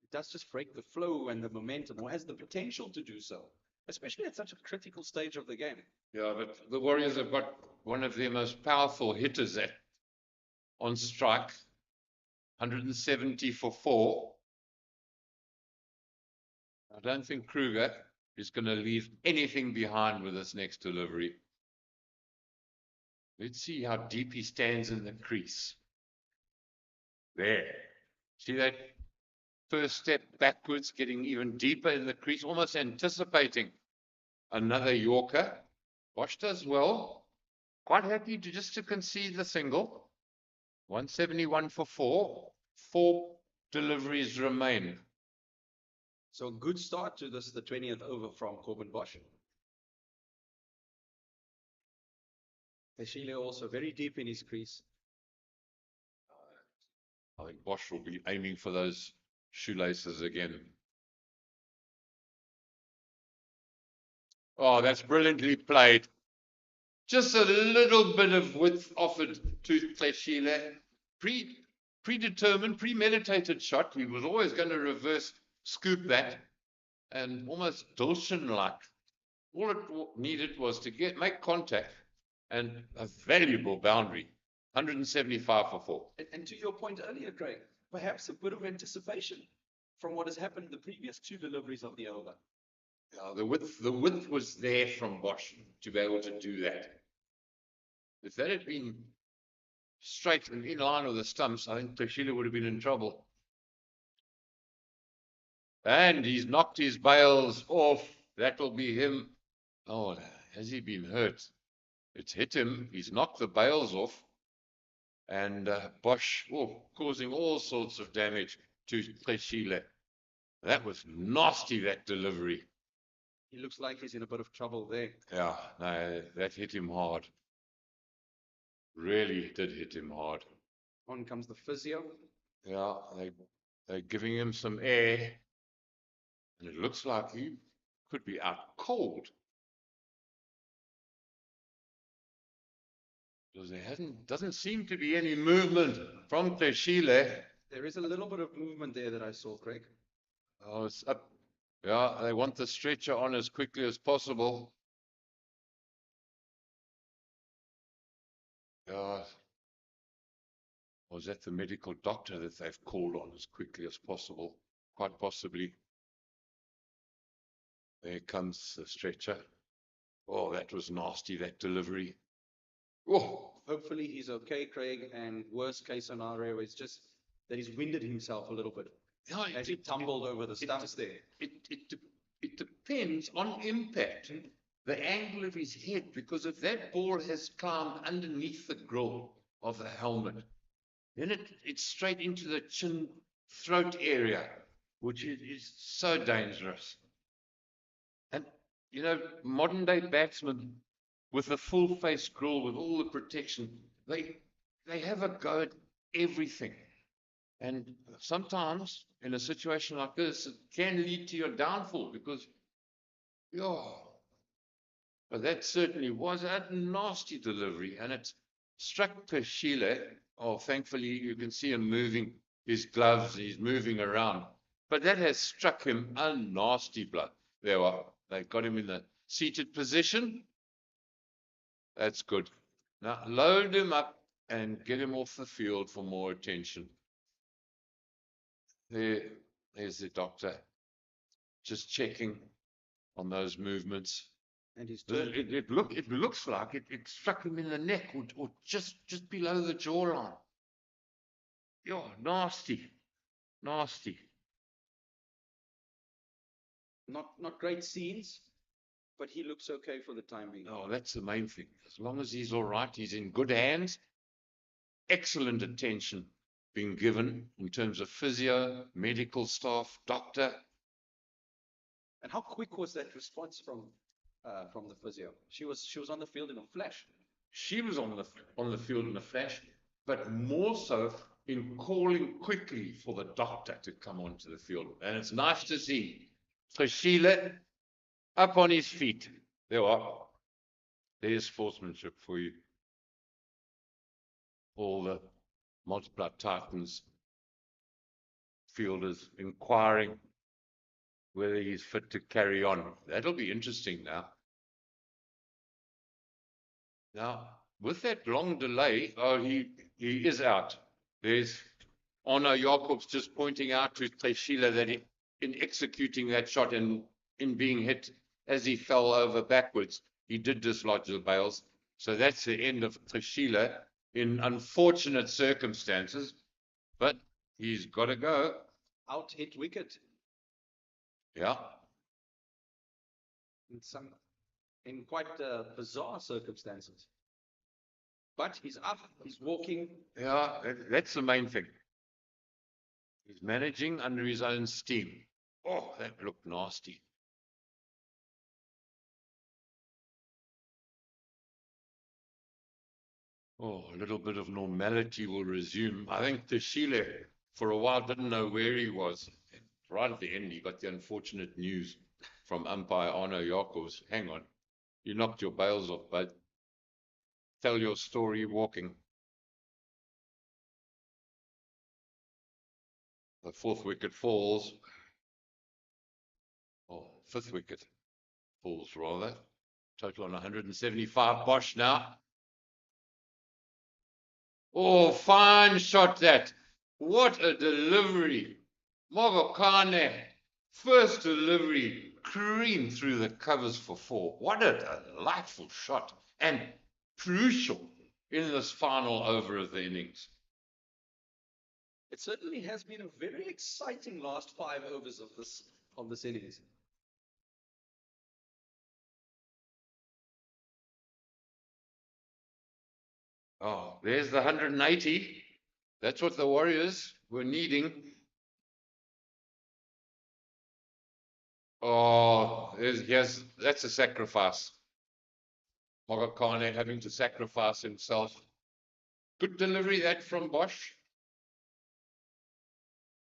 Speaker 5: It does just break the flow and the momentum, or has the potential to do so, especially at such a critical stage of the game.
Speaker 4: Yeah, but the Warriors have got one of their most powerful hitters on strike, 170 for 4. I don't think Kruger is going to leave anything behind with this next delivery. Let's see how deep he stands in the crease. There. See that first step backwards, getting even deeper in the crease, almost anticipating another Yorker. Bosch does well. Quite happy just to concede the single. 171 for 4. 4 deliveries remain.
Speaker 5: So a good start to this, the 20th over from Corbin Bosch. Gqeberha also very deep in his crease.
Speaker 4: I think Bosch will be aiming for those shoelaces again. Oh, that's brilliantly played. Just a little bit of width offered to Gqeberha. Predetermined, premeditated shot. He was always going to reverse scoop that, and almost Dulcin-like. All it needed was to make contact, and a valuable boundary. 175 for 4.
Speaker 5: And to your point earlier, Craig, perhaps a bit of anticipation from what has happened in the previous 2 deliveries of the over.
Speaker 4: The width was there from Bosch to be able to do that. If that had been straight and in line with the stumps, I think Gqeberha would have been in trouble. And he's knocked his bails off. That'll be him. Oh, has he been hurt? It's hit him. He's knocked the bails off. And Bosch causing all sorts of damage to Gqeberha. That was nasty, that delivery.
Speaker 5: He looks like he's in a bit of trouble there.
Speaker 4: Yeah, no, that hit him hard. Really did hit him hard.
Speaker 5: On comes the physio.
Speaker 4: Yeah, they're giving him some air. And it looks like he could be out cold. Because there doesn't seem to be any movement from Gqeberha.
Speaker 5: There is a little bit of movement there that I saw, Craig.
Speaker 4: Oh, it's up. Yeah, they want the stretcher on as quickly as possible. Yeah. Was that the medical doctor that they've called on as quickly as possible? Quite possibly. There comes the stretcher. Oh, that was nasty, that delivery. Oh.
Speaker 5: Hopefully he's okay, Craig, and worst case scenario is just that he's winded himself a little bit.
Speaker 4: Yeah,
Speaker 5: as he tumbled over the stumps there.
Speaker 4: It depends on impact, the angle of his head, because if that ball has climbed underneath the grill of the helmet, then it's straight into the chin throat area, which is so dangerous. And, you know, modern day batsmen with a full face grill, with all the protection, they have a go at everything. And sometimes in a situation like this, it can lead to your downfall because, yeah, but that certainly was a nasty delivery, and it struck Sheila. Oh, thankfully you can see him moving his gloves, he's moving around. But that has struck him a nasty blow. They got him in the seated position. That's good. Now load him up and get him off the field for more attention. There's the doctor, just checking on those movements.
Speaker 5: And he's
Speaker 4: It looks like it struck him in the neck or just below the jawline. Yeah, nasty.
Speaker 5: not great scenes, but he looks okay for the time being.
Speaker 4: Oh, that's the main thing. As long as he's all right, he's in good hands. Excellent attention being given in terms of physio, medical staff, doctor.
Speaker 5: And how quick was that response from the physio? She was on the field in a flash.
Speaker 4: She was on the field in a flash, but more so in calling quickly for the doctor to come onto the field. And it's nice to see Sheila up on his feet. There's sportsmanship for you. All the multiplied Titans fielders inquiring whether he's fit to carry on. That'll be interesting now. Now, with that long delay, he is out. There's Arno Jacobs just pointing out to Sheila that in executing that shot and in being hit as he fell over backwards, he did dislodge the bails. So that's the end of Sheila in unfortunate circumstances, but he's got to go.
Speaker 5: Out hit wicket.
Speaker 4: Yeah.
Speaker 5: In quite bizarre circumstances. But he's up, he's walking.
Speaker 4: Yeah, that's the main thing. He's managing under his own steam. Oh, that looked nasty. Oh, a little bit of normality will resume. I think Sheila, for a while, didn't know where he was. Right at the end, he got the unfortunate news from umpire Arno Jacobs. Hang on, you knocked your bails off, bud. Tell your story walking. The fourth wicket falls. Oh, fifth wicket falls rather. Total on 175. Bosch now. Oh, fine shot that. What a delivery. Mogokane, first delivery, creamed through the covers for 4. What a delightful shot and crucial in this final over of the innings.
Speaker 5: It certainly has been a very exciting last 5 overs of this innings.
Speaker 4: Oh, there's the 180. That's what the Warriors were needing. Oh, yes, that's a sacrifice. Mogokane having to sacrifice himself. Good delivery that from Bosch.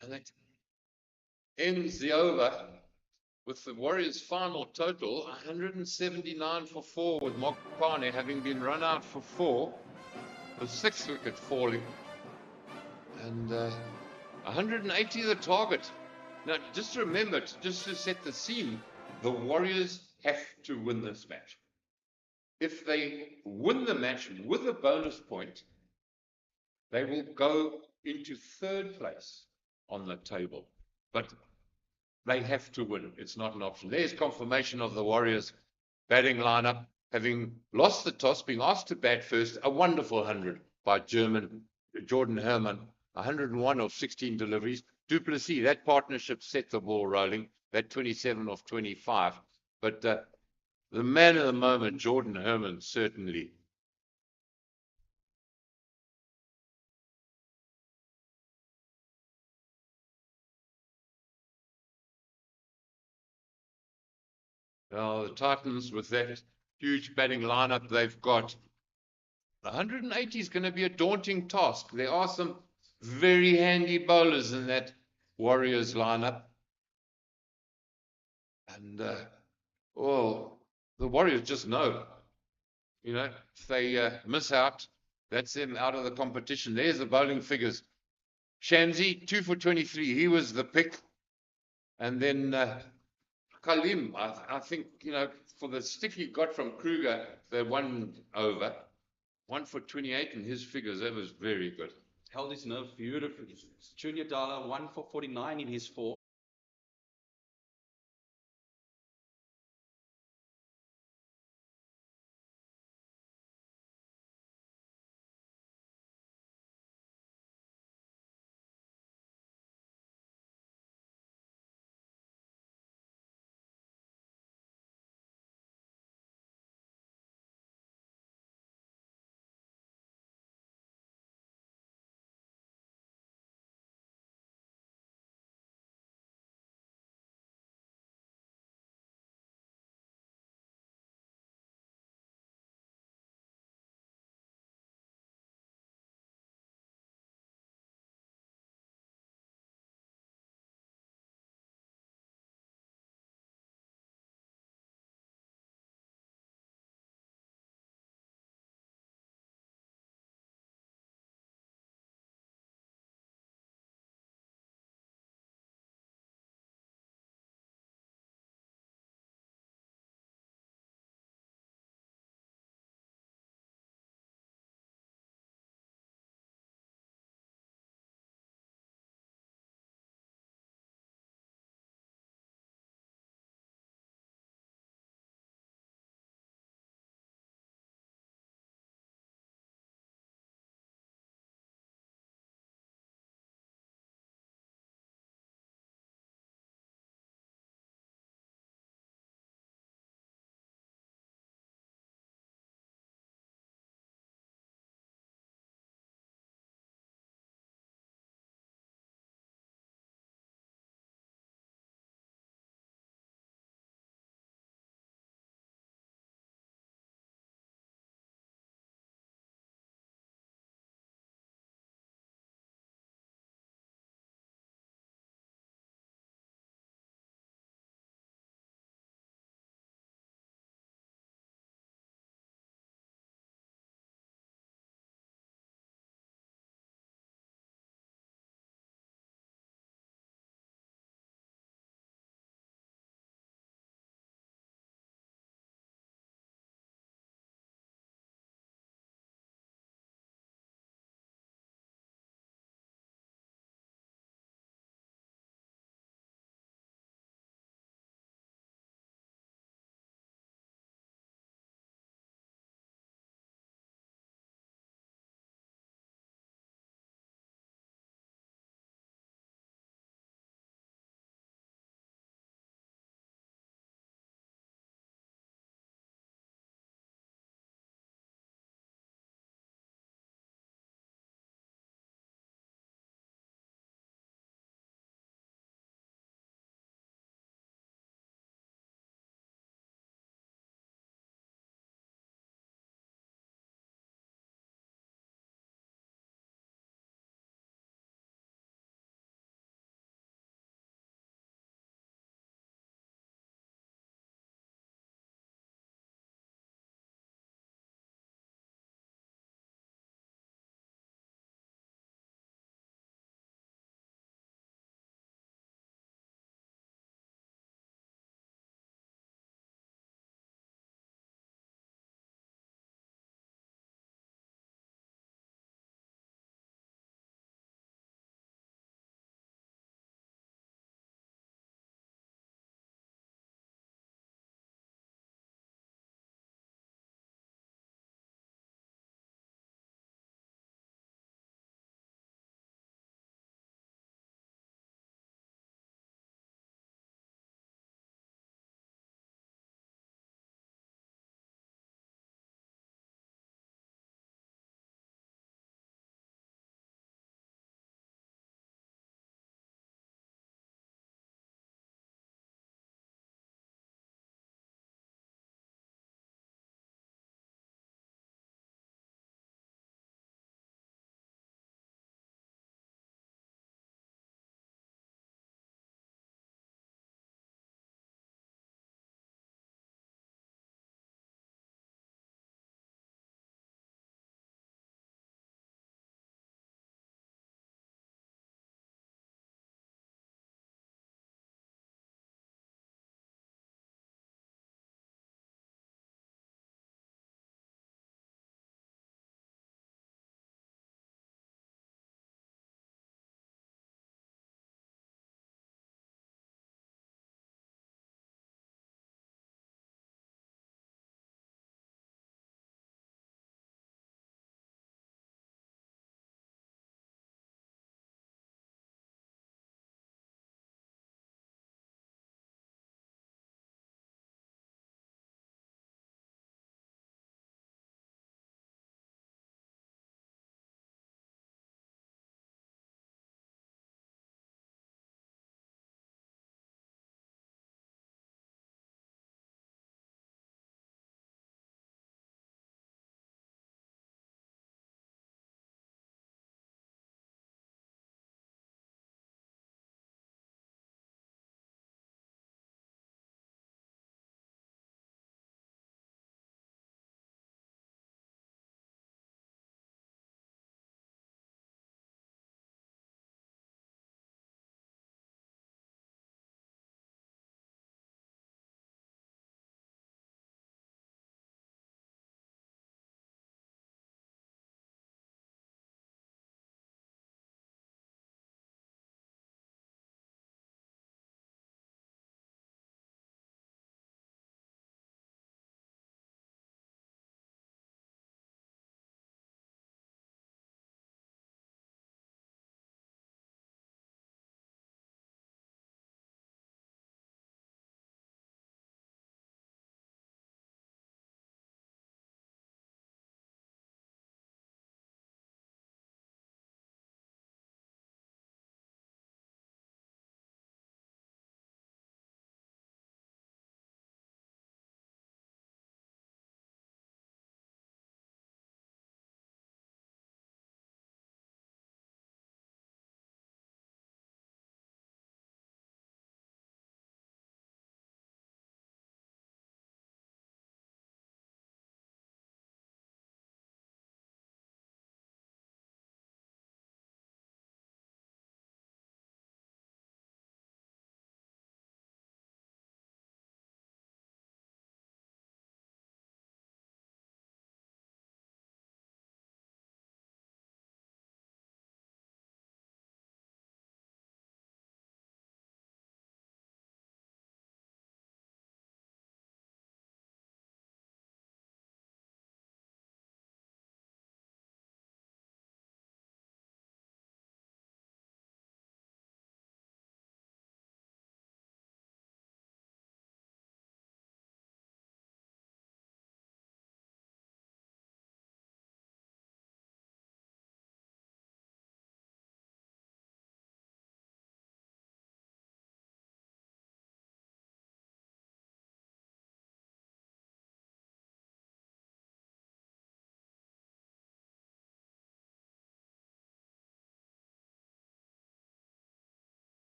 Speaker 4: And that ends the over with the Warriors' final total 179 for 4, with Mogokane having been run out for 4, the 6th wicket falling, and 180 the target. Now, just remember, just to set the scene, the Warriors have to win this match. If they win the match with a bonus point, they will go into 3rd place on the table. But they have to win. It's not an option. There's confirmation of the Warriors' batting lineup, having lost the toss, being asked to bat first. A wonderful 100 by Jordan Herman, 101 of 16 deliveries. Duplessis, that partnership set the ball rolling, that 27 of 25. But the man of the moment, Jordan Herman, certainly. Now, the Titans, with that huge batting lineup they've got, 180 is going to be a daunting task. There are some very handy bowlers in that Warriors lineup. And, well, the Warriors just know, you know, if they miss out, that's them out of the competition. There's the bowling figures. Shamsi, 2 for 23. He was the pick. And then Kalim, I think, you know, for the stick he got from Kruger, the 1 over, 1 for 28 in his figures. That was very good.
Speaker 5: Held his nerve beautifully. Junior Dala, 1 for 49 in his 4.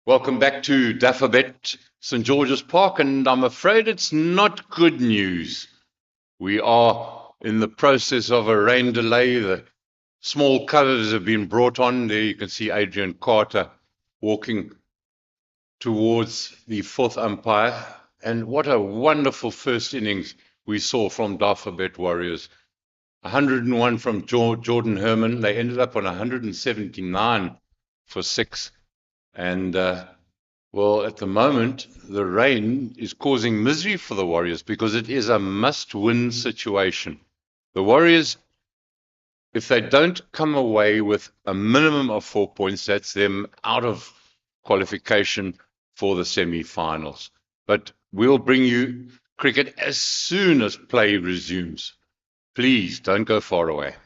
Speaker 4: Welcome back to Dafabet, St. George's Park, and I'm afraid it's not good news. We are in the process of a rain delay. The small colours have been brought on. There you can see Adrian Carter walking towards the fourth umpire. And what a wonderful first innings we saw from Dafabet Warriors. 101 from Jordan Herman. They ended up on 179 for 6. And well, at the moment, the rain is causing misery for the Warriors because it is a must-win situation. The Warriors, if they don't come away with a minimum of 4 points, that's them out of qualification for the semi-finals. But we'll bring you cricket as soon as play resumes. Please don't go far away.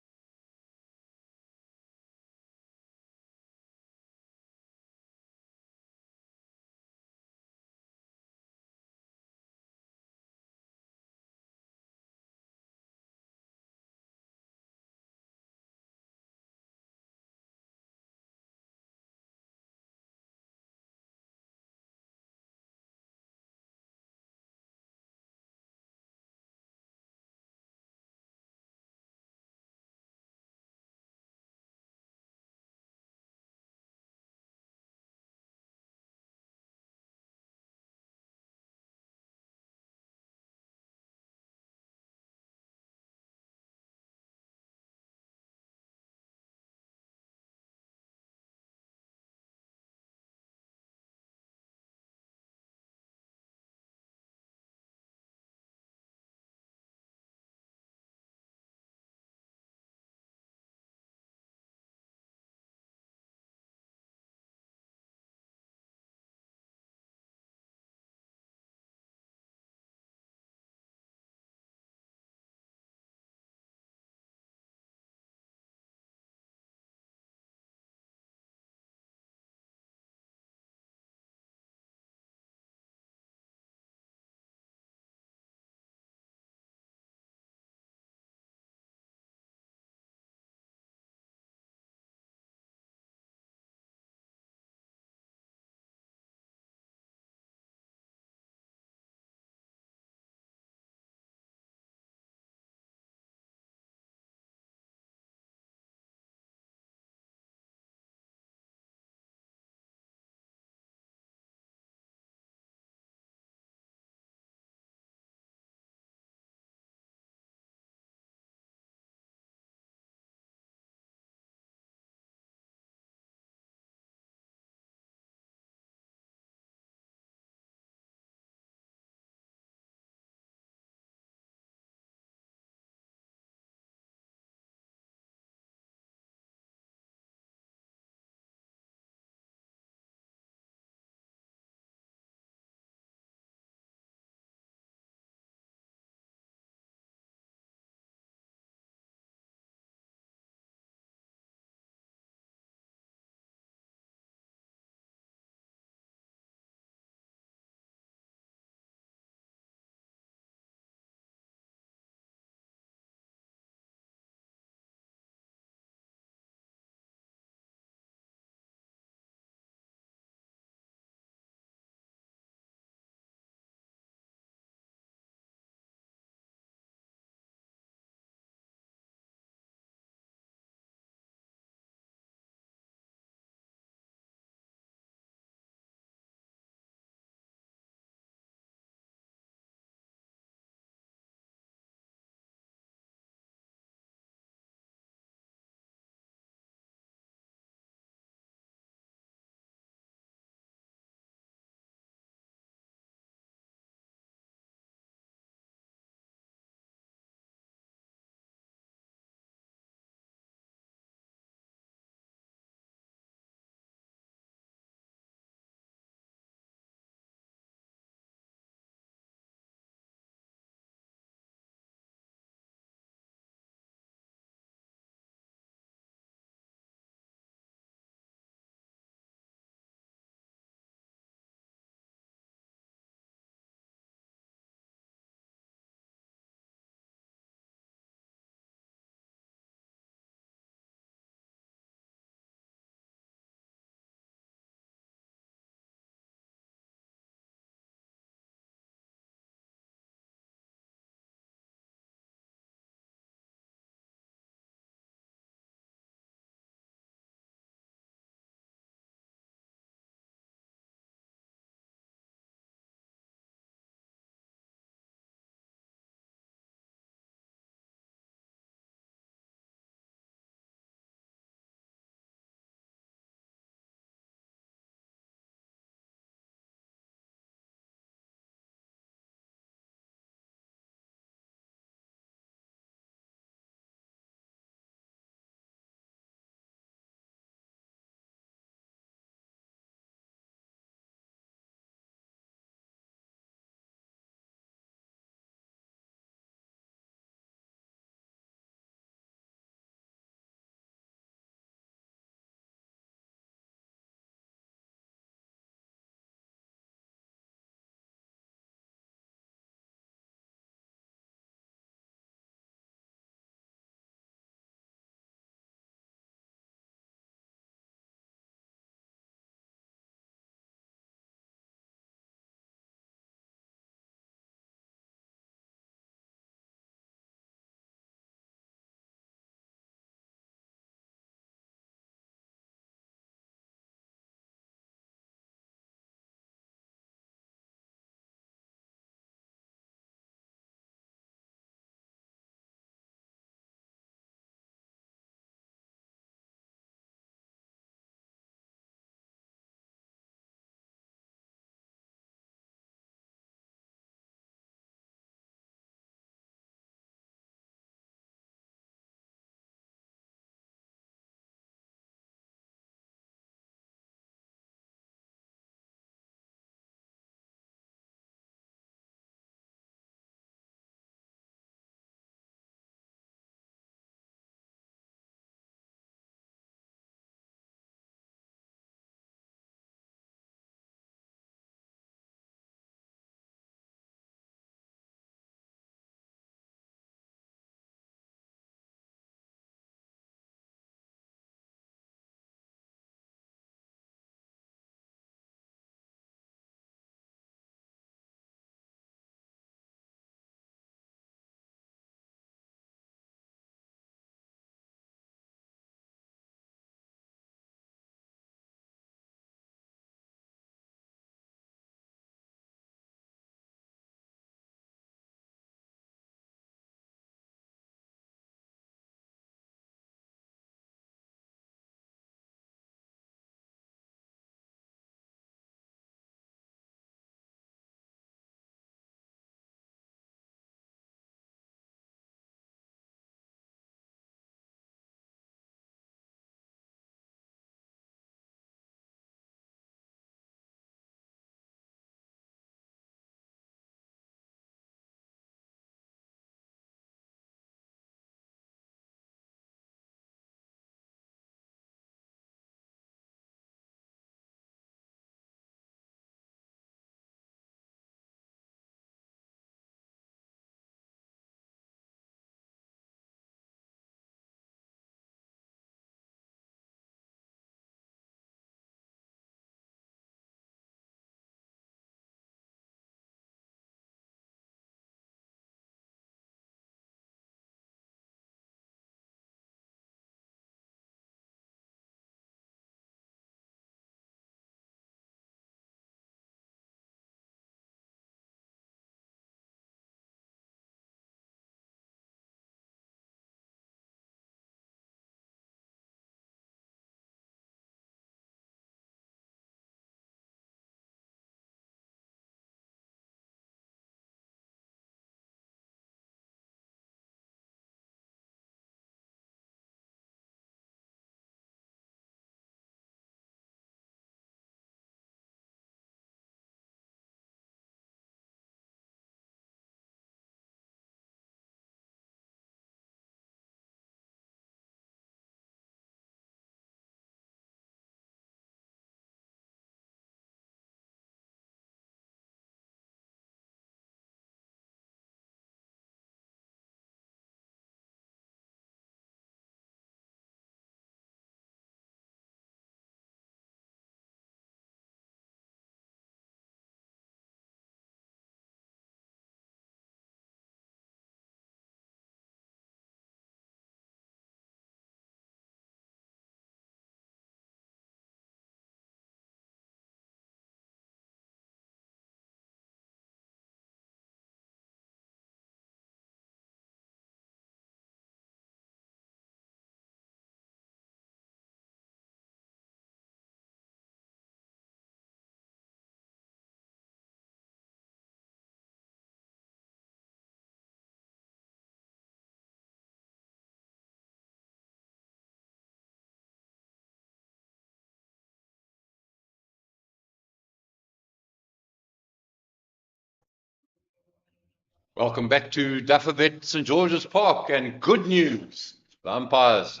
Speaker 4: Welcome back to Dafabet St. George's Park, and good news. The umpires,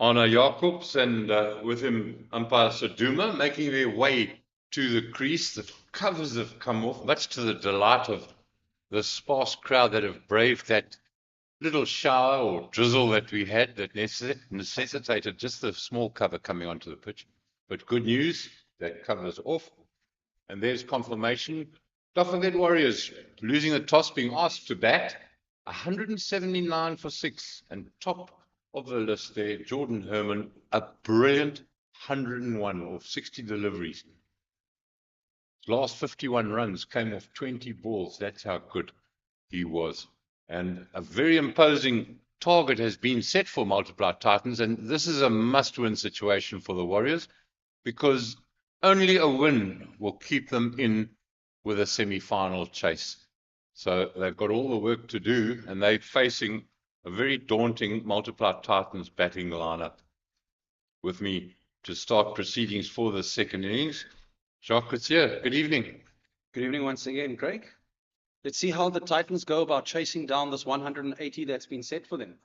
Speaker 4: Arno Jacobs and with him umpire Saduma, making their way to the crease. The covers have come off, much to the delight of the sparse crowd that have braved that little shower or drizzle that we had that necessitated just the small cover coming onto the pitch. But good news, that cover's off. And there's confirmation. Dafabet Warriors losing the toss, being asked to bat, 179 for 6. And top of the list there, Jordan Herman, a brilliant 101 or 60 deliveries. His last 51 runs came off 20 balls. That's how good he was. And a very imposing target has been set for Multiply Titans. And this is a must-win situation for the Warriors, because only a win will keep them in with a semi-final chase. So they've got all the work to do, and they're facing a very daunting Multiply Titans batting lineup. With me to start proceedings for the second innings, Jacques Gqeberha. Good evening.
Speaker 5: Good evening once again, Craig. Let's see how the Titans go about chasing down this 180 that's been set for them.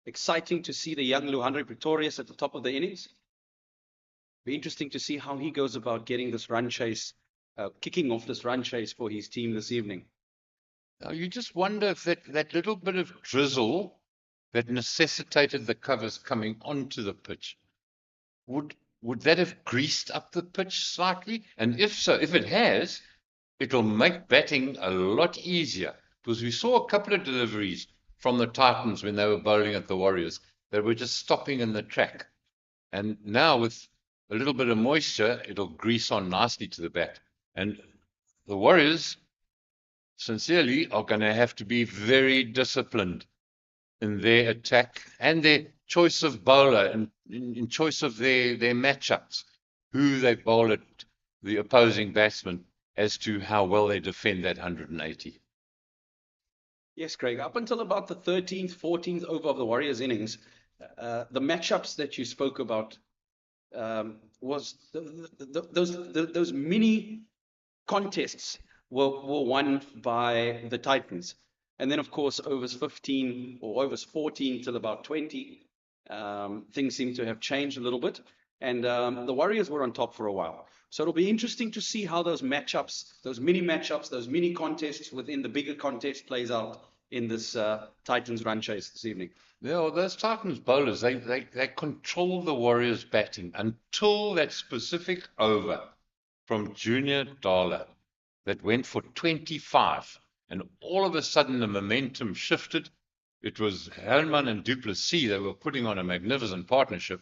Speaker 5: Exciting to see the young Luhandre Pretorius at the top of the innings. Be interesting to see how he goes about getting this run chase, kicking off this run chase for his team this evening.
Speaker 4: Now, you just wonder if that little bit of drizzle that necessitated the covers coming onto the pitch, would that have greased up the pitch slightly? And if so, if it has, it'll make batting a lot easier, because we saw a couple of deliveries from the Titans when they were bowling at the Warriors that were just stopping in the track. And now with a little bit of moisture, it'll grease on nicely to the bat. And the Warriors, sincerely, are going to have to be very disciplined in their attack and their choice of bowler, and in choice of their matchups, who they bowl at the opposing batsman, as to how well they defend that 180.
Speaker 5: Yes, Craig. Up until about the 13th, 14th over of the Warriors innings, the matchups that you spoke about was those mini contests were won by the Titans. And then, of course, overs 15 or overs 14 till about 20, things seem to have changed a little bit. And the Warriors were on top for a while. So it'll be interesting to see how those matchups, those mini contests within the bigger contest plays out in this Titans run chase this evening.
Speaker 4: Yeah, well, those Titans bowlers, they control the Warriors batting until that specific over from Junior Dala that went for 25. And all of a sudden, the momentum shifted. It was Herman and Du Plessis that were putting on a magnificent partnership.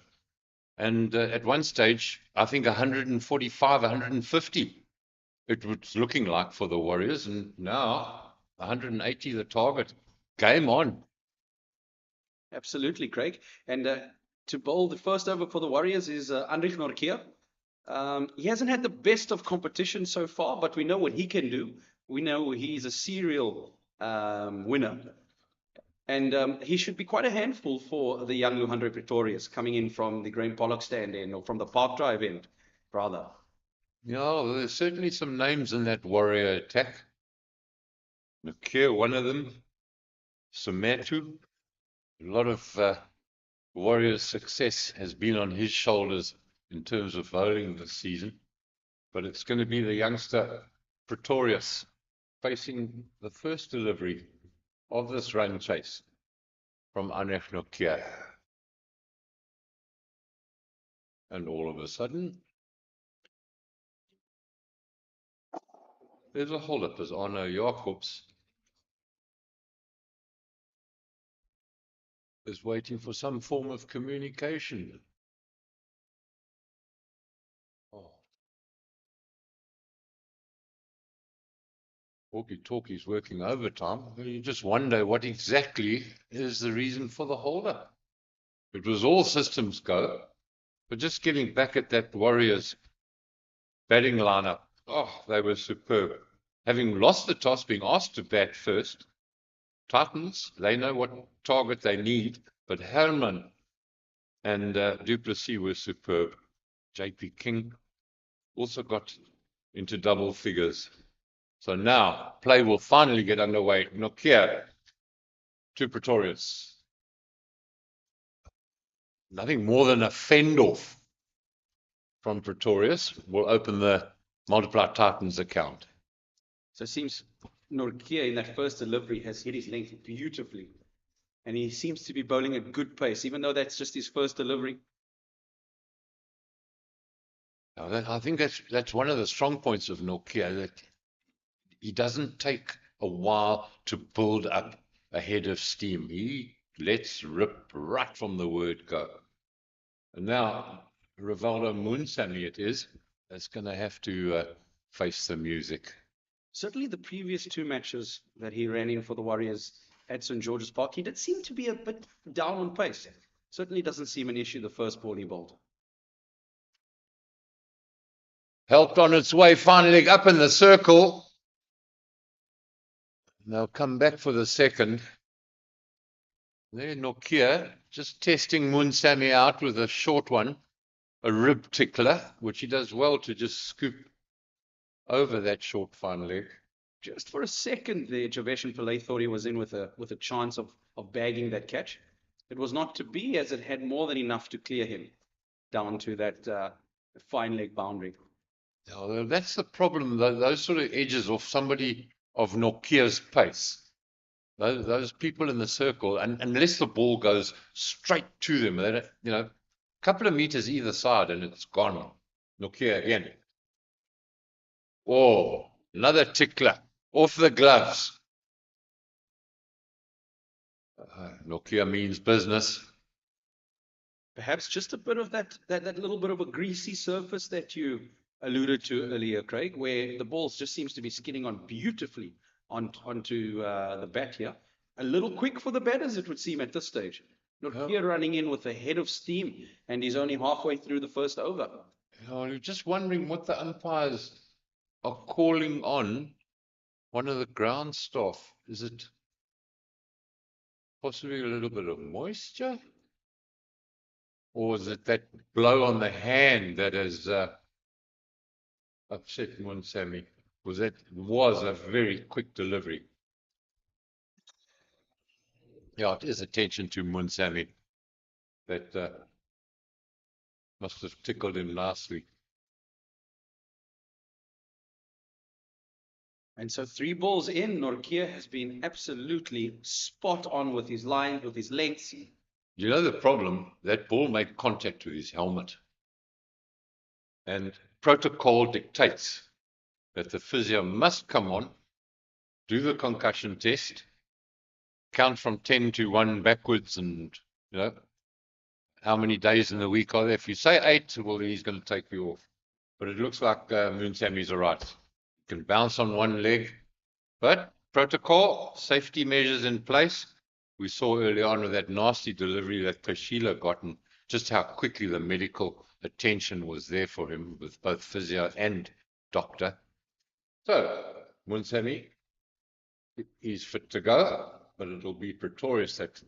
Speaker 4: And at one stage, I think 145, 150, it was looking like for the Warriors. And now 180, the target. Game on.
Speaker 5: Absolutely, Craig. And to bowl the first over for the Warriors is Andrich Nortje. He hasn't had the best of competition so far, but we know what he can do. We know he's a serial winner. And he should be quite a handful for the young Luhandre Pretorius coming in from the Graham Pollock stand end, or from the Park Drive end, rather.
Speaker 4: Yeah, there's certainly some names in that Warrior attack. Nakia, one of them. Sometu. A lot of Warriors' success has been on his shoulders in terms of bowling this season. But it's going to be the youngster Pretorius facing the first delivery of this run chase from Andrich Nortje. And all of a sudden, there's a hold-up as Arno Jacobs is waiting for some form of communication. Oh. Walkie-talkie's working overtime. You just wonder what exactly is the reason for the hold-up. It was all systems go, but just getting back at that Warriors batting lineup, they were superb. Having lost the toss, being asked to bat first, Titans, they know what target they need, but Herman and Du Plessis were superb. JP King also got into double figures. So now play will finally get underway. Nokia to Pretorius. Nothing more than a fend off from Pretorius will open the Multiply Titans account.
Speaker 5: So it seems Norkia in that first delivery has hit his length beautifully. And he seems to be bowling at good pace, even though that's just his first delivery.
Speaker 4: Now, I think that's one of the strong points of Nokia, that he doesn't take a while to build up a head of steam. He lets rip right from the word go. And now, Rivaldo Moonsamy it is, that's going to have to face the music.
Speaker 5: Certainly the previous two matches that he ran in for the Warriors at St. George's Park, he did seem to be a bit down on pace. Certainly doesn't seem an issue the first ball he bowled.
Speaker 4: Helped on its way, finally up in the circle. They'll come back for the second. There, Nokia just testing Moonsamy out with a short one, a rib tickler, which he does well to just scoop over that short fine leg.
Speaker 5: Just for a second there, Gqeberha Pillay thought he was in with a chance of bagging that catch. It was not to be, as it had more than enough to clear him down to that fine leg boundary.
Speaker 4: Now, that's the problem, those sort of edges off somebody of Nokia's pace. Those people in the circle, and unless the ball goes straight to them, they don't, a couple of meters either side and it's gone. Nokia again. Oh, another tickler off the gloves. Nokia means business.
Speaker 5: Perhaps just a bit of that little bit of a greasy surface that you alluded to earlier, Craig, where the ball just seems to be skidding on beautifully onto the bat here. A little quick for the batters, it would seem, at this stage. Nokia running in with a head of steam, and he's only halfway through the first over.
Speaker 4: You're just wondering what the umpires are calling on one of the ground staff. Is it possibly a little bit of moisture? Or is it that blow on the hand that has upset Moonsamy? Was a very quick delivery. Yeah, it is attention to Moonsamy that must have tickled him nicely.
Speaker 5: And so 3 balls in, Norkia has been absolutely spot on with his lines, with his lengths.
Speaker 4: You know the problem? That ball made contact with his helmet. And protocol dictates that the physio must come on, do the concussion test, count from 10 to 1 backwards, and how many days in the week are there. If you say 8, well, he's going to take you off. But it looks like Moonsamy's all right. He can bounce on one leg, but protocol, safety measures in place. We saw early on with that nasty delivery that Kashila got, and just how quickly the medical attention was there for him with both physio and doctor. So, Moonsamy, he's fit to go, but it'll be Pretorius that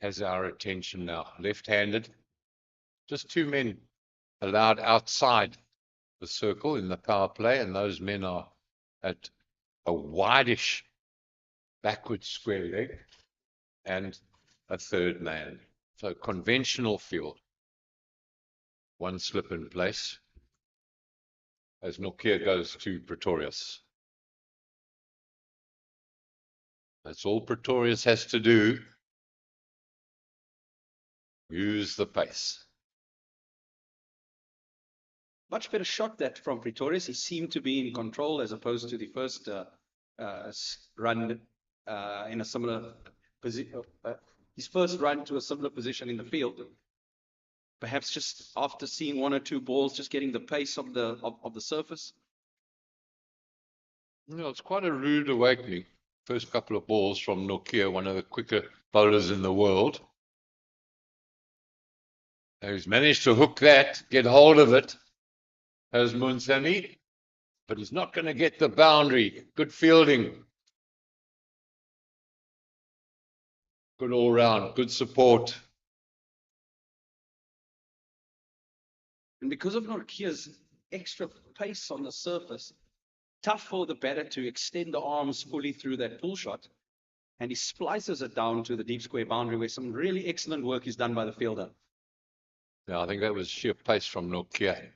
Speaker 4: has our attention now. Left-handed, just 2 men allowed outside the circle in the power play, and those men are at a wideish backward square leg and a third man. So conventional field. 1 slip in place as Nokia goes to Pretorius. That's all Pretorius has to do. Use the pace.
Speaker 5: Much better shot that from Pretorius. He seemed to be in control as opposed to the first run in a similar position. His first run to a similar position in the field. Perhaps just after seeing 1 or 2 balls, just getting the pace of the surface.
Speaker 4: It's quite a rude awakening. First couple of balls from Nokia, one of the quicker bowlers in the world. He's managed to hook that, get hold of it, as Moonsamy, but he's not going to get the boundary. Good fielding. Good all round, good support.
Speaker 5: And because of Norkia's extra pace on the surface, tough for the batter to extend the arms fully through that pull shot. And he splices it down to the deep square boundary where some really excellent work is done by the fielder.
Speaker 4: Yeah, I think that was sheer pace from Nokia.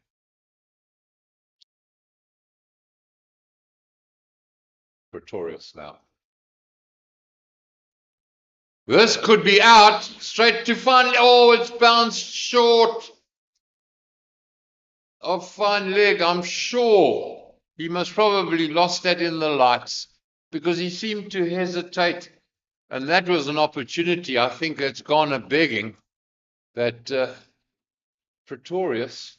Speaker 4: Pretorius now. This could be out. Straight to fine. Oh, it's bounced short of fine leg, I'm sure. He must probably lost that in the lights because he seemed to hesitate. And that was an opportunity. I think it's gone a begging that Pretorius,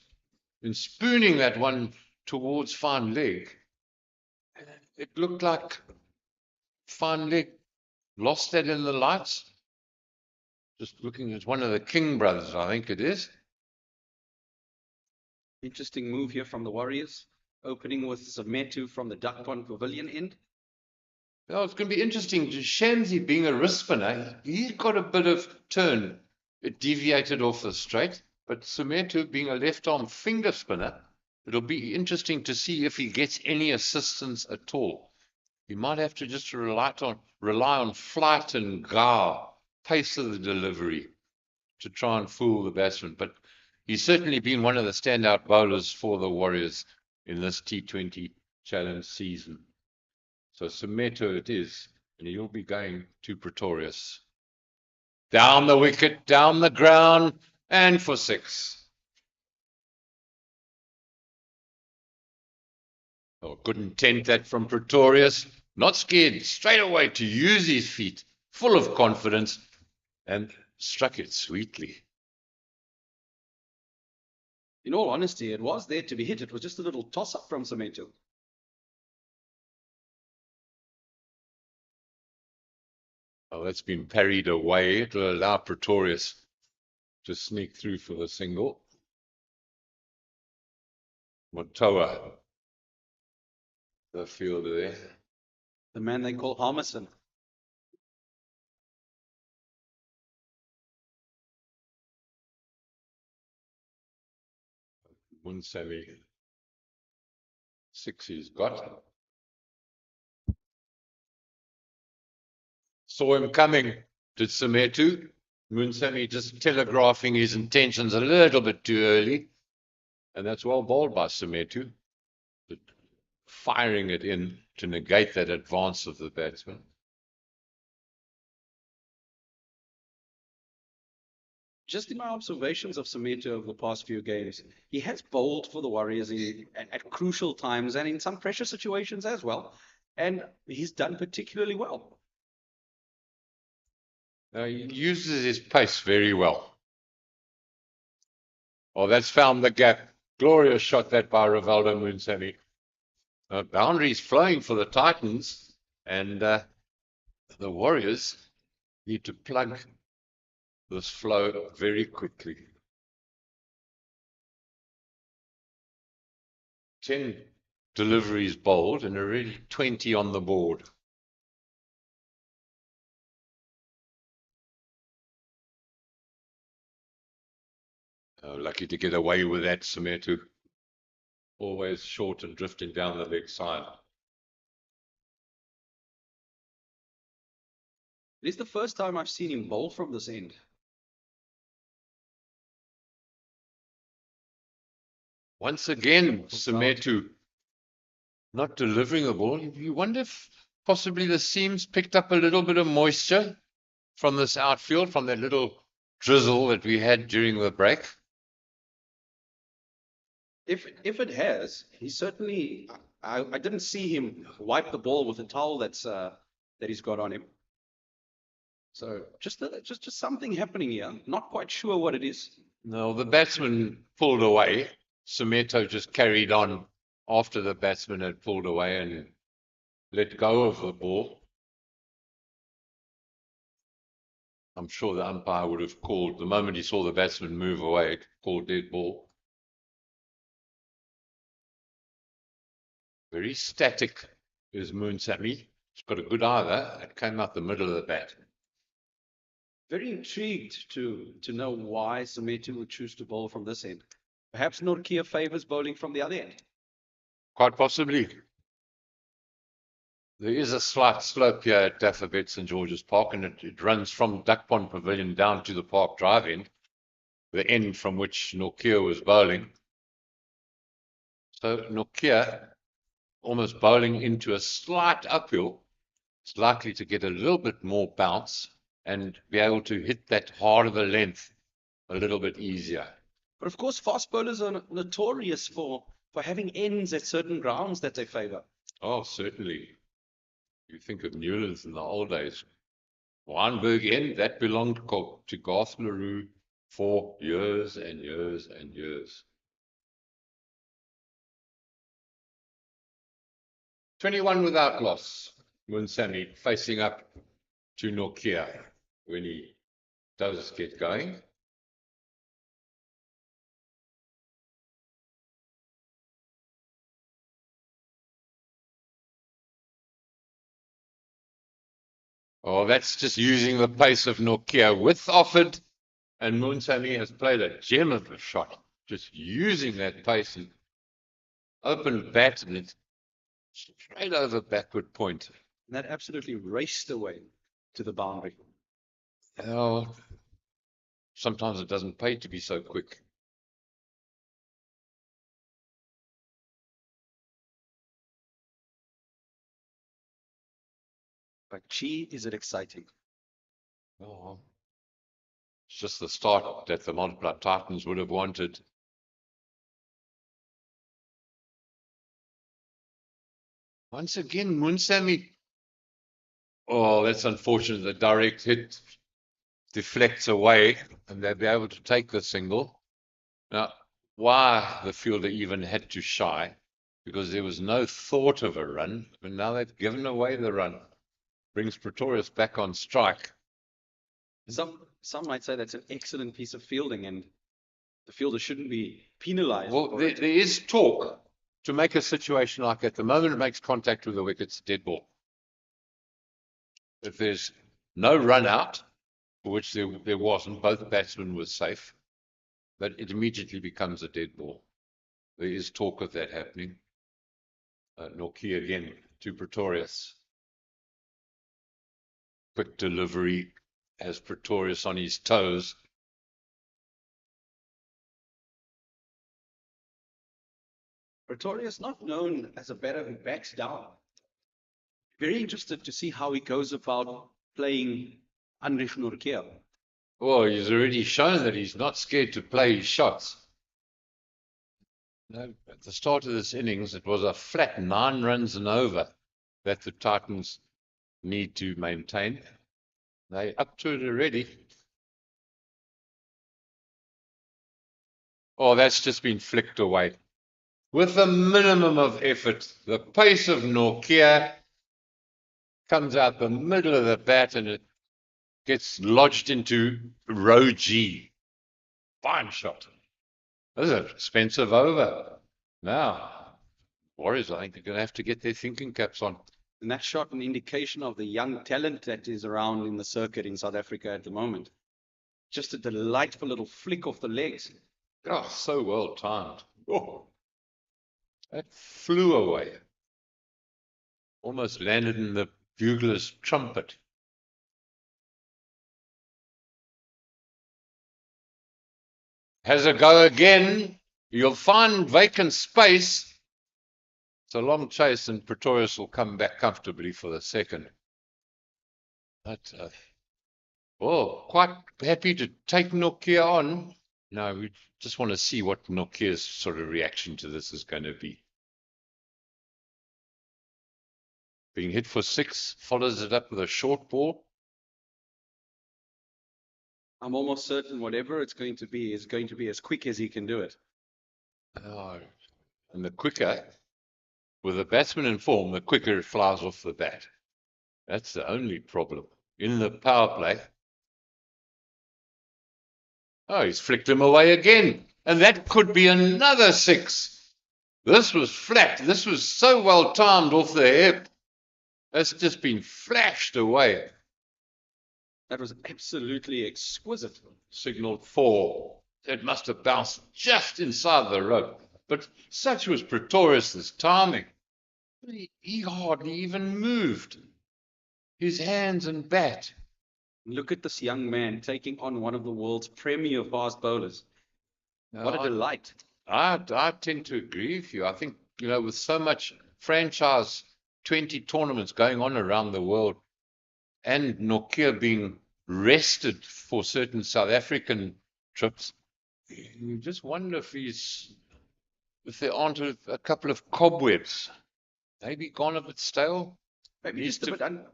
Speaker 4: in spooning that one towards fine leg, it looked like fine leg lost that in the lights. Just looking at one of the King brothers, I think it is.
Speaker 5: Interesting move here from the Warriors, opening with Zametu from the duck pond pavilion end.
Speaker 4: Well, it's going to be interesting. Shanzi being a wrist spinner, he's got a bit of turn. It deviated off the straight, but Zametu being a left-arm finger spinner, it'll be interesting to see if he gets any assistance at all. He might have to just rely on flight and pace of the delivery to try and fool the batsman. But he's certainly been one of the standout bowlers for the Warriors in this T20 challenge season. So Zametu it is, and he'll be going to Pretorius. Down the wicket, down the ground, and for 6. Oh, good intent that from Pretorius. Not scared, straight away to use his feet, full of confidence, and struck it sweetly.
Speaker 5: In all honesty, it was there to be hit. It was just a little toss-up from Zametu.
Speaker 4: Oh, that's been parried away. It will allow Pretorius to sneak through for the single. Motoa, the fielder there.
Speaker 5: The man they call Harmison.
Speaker 4: Munsami, 6 he's got. Saw him coming, did Zametu. Munsami just telegraphing his intentions a little bit too early. And that's well bowled by Zametu. But firing it in to negate that advance of the batsman.
Speaker 5: Just in my observations of Zametu over the past few games, he has bowled for the Warriors at crucial times and in some pressure situations as well. And he's done particularly well.
Speaker 4: He uses his pace very well. Oh, that's found the gap. Glorious shot that by Rivaldo Munsami. Boundaries flowing for the Titans, and the Warriors need to plug this flow very quickly. 10 deliveries bowled and already 20 on the board. Lucky to get away with that, Zametu. Always short and drifting down the leg side.
Speaker 5: It is the first time I've seen him bowl from this end.
Speaker 4: Once again, Zametu not delivering the ball. You wonder if possibly the seams picked up a little bit of moisture from this outfield, from that little drizzle that we had during the break.
Speaker 5: If it has, he certainly. I didn't see him wipe the ball with a towel that he's got on him. So just something happening here. Not quite sure what it is.
Speaker 4: No, the batsman pulled away. Zametu just carried on after the batsman had pulled away and let go of the ball. I'm sure the umpire would have called, the moment he saw the batsman move away, called dead ball. Very static is Munsami. He's got a good eye there. It came out the middle of the bat.
Speaker 5: Very intrigued to know why Zametu would choose to bowl from this end. Perhaps Nortje favors bowling from the other end.
Speaker 4: Quite possibly. There is a slight slope here at Dafabet St George's Park, and it runs from Duck Pond Pavilion down to the park drive-in, the end from which Nokia was bowling. So Nokia, almost bowling into a slight uphill, is likely to get a little bit more bounce and be able to hit that hard of a length a little bit easier.
Speaker 5: But of course, fast bowlers are notorious for having ends at certain grounds that they favor.
Speaker 4: Oh, certainly. You think of Newlands in the old days. Wynberg end, that belonged to Garth LaRue for years and years and years. 21 without loss. Munsami facing up to Nokia when he does get going. Oh, that's just using the pace of Nokia. Width offered, and Munsami has played a gem of a shot, just using that pace and open bat and it's straight over backward point.
Speaker 5: And that absolutely raced away to the boundary.
Speaker 4: Oh, sometimes it doesn't pay to be so quick.
Speaker 5: But gee, is it exciting.
Speaker 4: Oh, it's just the start that the Multiplied Titans would have wanted. Once again, Munsami. Oh, that's unfortunate. The direct hit deflects away and they'll be able to take the single. Now, why the fielder even had to shy? Because there was no thought of a run, but now they've given away the run. Brings Pretorius back on strike.
Speaker 5: Some might say that's an excellent piece of fielding and the fielder shouldn't be penalized.
Speaker 4: Well, there is talk to make a situation like that. The moment it makes contact with the wicket, it's a dead ball. If there's no run out, for which there wasn't, both batsmen were safe, but it immediately becomes a dead ball. There is talk of that happening. Nokia again to Pretorius. Quick delivery has Pretorius on his toes.
Speaker 5: Pretorius not known as a batter who backs down. Very interested to see how he goes about playing Heinrich Nokia.
Speaker 4: Well, he's already shown that he's not scared to play his shots. No, at the start of this innings, it was a flat 9 runs and over that the Titans need to maintain. They're up to it already. Oh, that's just been flicked away. With a minimum of effort, the pace of Nokia comes out the middle of the bat and it gets lodged into row G. Fine shot. This is an expensive over. Now, Warriors, I think they're going to have to get their thinking caps on.
Speaker 5: And that shot an indication of the young talent that is around in the circuit in South Africa at the moment. Just a delightful little flick off the legs.
Speaker 4: Oh, so well timed. Oh, that flew away. Almost landed in the bugler's trumpet. Has a go again. You'll find vacant space. It's a long chase and Pretorius will come back comfortably for the second. But, quite happy to take Nokia on. No, we just want to see what Nokia's sort of reaction to this is going to be. Being hit for 6, follows it up with a short ball.
Speaker 5: I'm almost certain whatever it's going to be is going to be as quick as he can do it.
Speaker 4: Oh, and the quicker, with a batsman in form, the quicker it flies off the bat. That's the only problem. In the power play. Oh, he's flicked him away again. And that could be another 6. This was flat. This was so well timed off the hip. It's just been flashed away.
Speaker 5: That was absolutely exquisite.
Speaker 4: Signal 4. It must have bounced just inside the rope. But such was Pretorius' timing. He hardly even moved his hands and bat.
Speaker 5: Look at this young man taking on one of the world's premier fast bowlers. What a
Speaker 4: Uh,
Speaker 5: delight.
Speaker 4: I tend to agree with you. I think, with so much franchise 20 tournaments going on around the world and Nokia being rested for certain South African trips, you just wonder if there aren't a couple of cobwebs, maybe gone a bit stale,
Speaker 5: Maybe
Speaker 4: needs
Speaker 5: just a
Speaker 4: to
Speaker 5: bit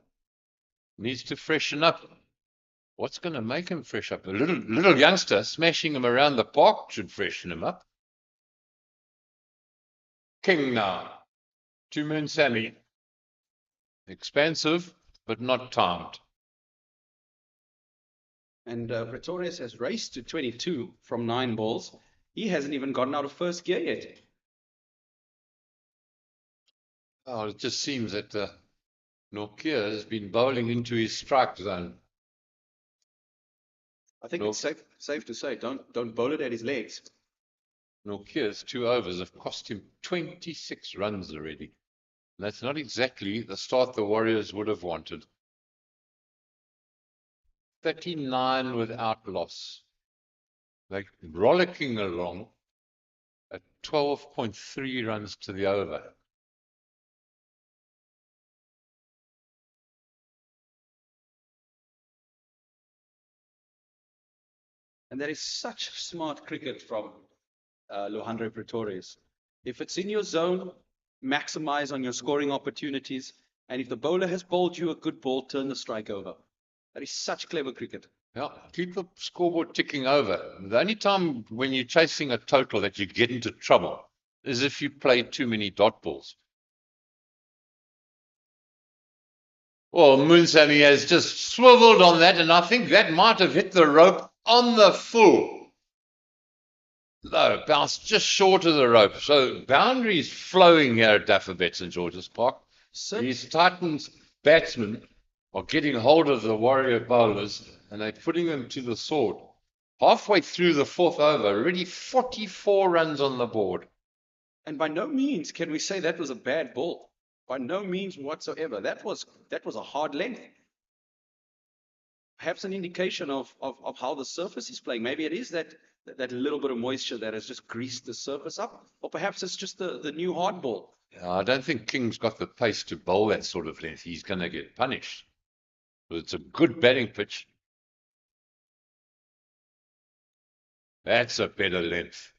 Speaker 4: needs to freshen up. What's going to make him fresh up? A little youngster smashing him around the park should freshen him up. King now. Two-man Sammy. Expansive, but not timed.
Speaker 5: And Pretorius has raced to 22 from 9 balls. He hasn't even gotten out of first gear yet.
Speaker 4: Oh, it just seems that Nokia has been bowling into his strike zone.
Speaker 5: I think it's safe to say, don't bowl it at his legs.
Speaker 4: Nokia's 2 overs have cost him 26 runs already. And that's not exactly the start the Warriors would have wanted. 39 without loss. They're rollicking along at 12.3 runs to the over.
Speaker 5: And that is such smart cricket from Lohandre Pretorius. If it's in your zone, maximize on your scoring opportunities. And if the bowler has bowled you a good ball, turn the strike over. That is such clever cricket.
Speaker 4: Yeah, keep the scoreboard ticking over. The only time when you're chasing a total that you get into trouble is if you play too many dot balls. Well, Moonsamy has just swiveled on that, and I think that might have hit the rope on the full. No, bounced just short of the rope. So boundaries flowing here at Dafabet St George's Park. These Titans batsmen are getting hold of the Warrior bowlers and they're putting them to the sword. Halfway through the 4th over, already 44 runs on the board.
Speaker 5: And by no means can we say that was a bad ball. By no means whatsoever. That was a hard length. Perhaps an indication of how the surface is playing. Maybe it is that little bit of moisture that has just greased the surface up. Or perhaps it's just the new hard ball.
Speaker 4: I don't think King's got the pace to bowl that sort of length. He's going to get punished. But it's a good batting pitch. That's a better length.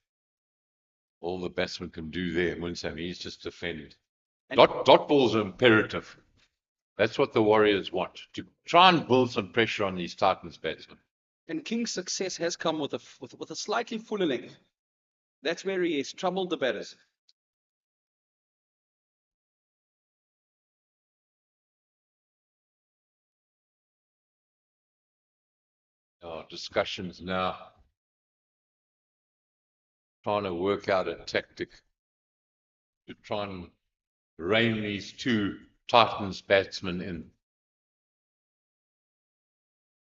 Speaker 4: All the batsman can do there, Moonsamy, he's just defended. Dot balls are imperative. That's what the Warriors want, to try and build some pressure on these Titans batsmen.
Speaker 5: And King's success has come with a slightly fuller length. That's where he has troubled the batters.
Speaker 4: Discussions now. Trying to work out a tactic to try and rein these 2 Titans batsmen in.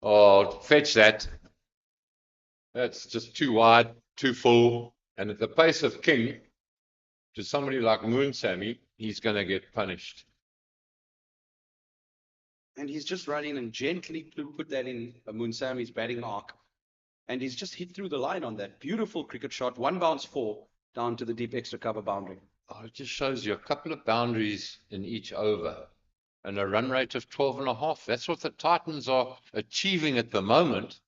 Speaker 4: Oh, fetch that. That's just too wide, too full. And at the pace of King, to somebody like Moonsamy, he's going to get punished.
Speaker 5: And he's just running and gently put that in Moonsamy's batting arc. And he's just hit through the line on that. Beautiful cricket shot. 1 bounce 4 down to the deep extra cover boundary.
Speaker 4: Oh, it just shows you a couple of boundaries in each over and a run rate of 12.5. That's what the Titans are achieving at the moment.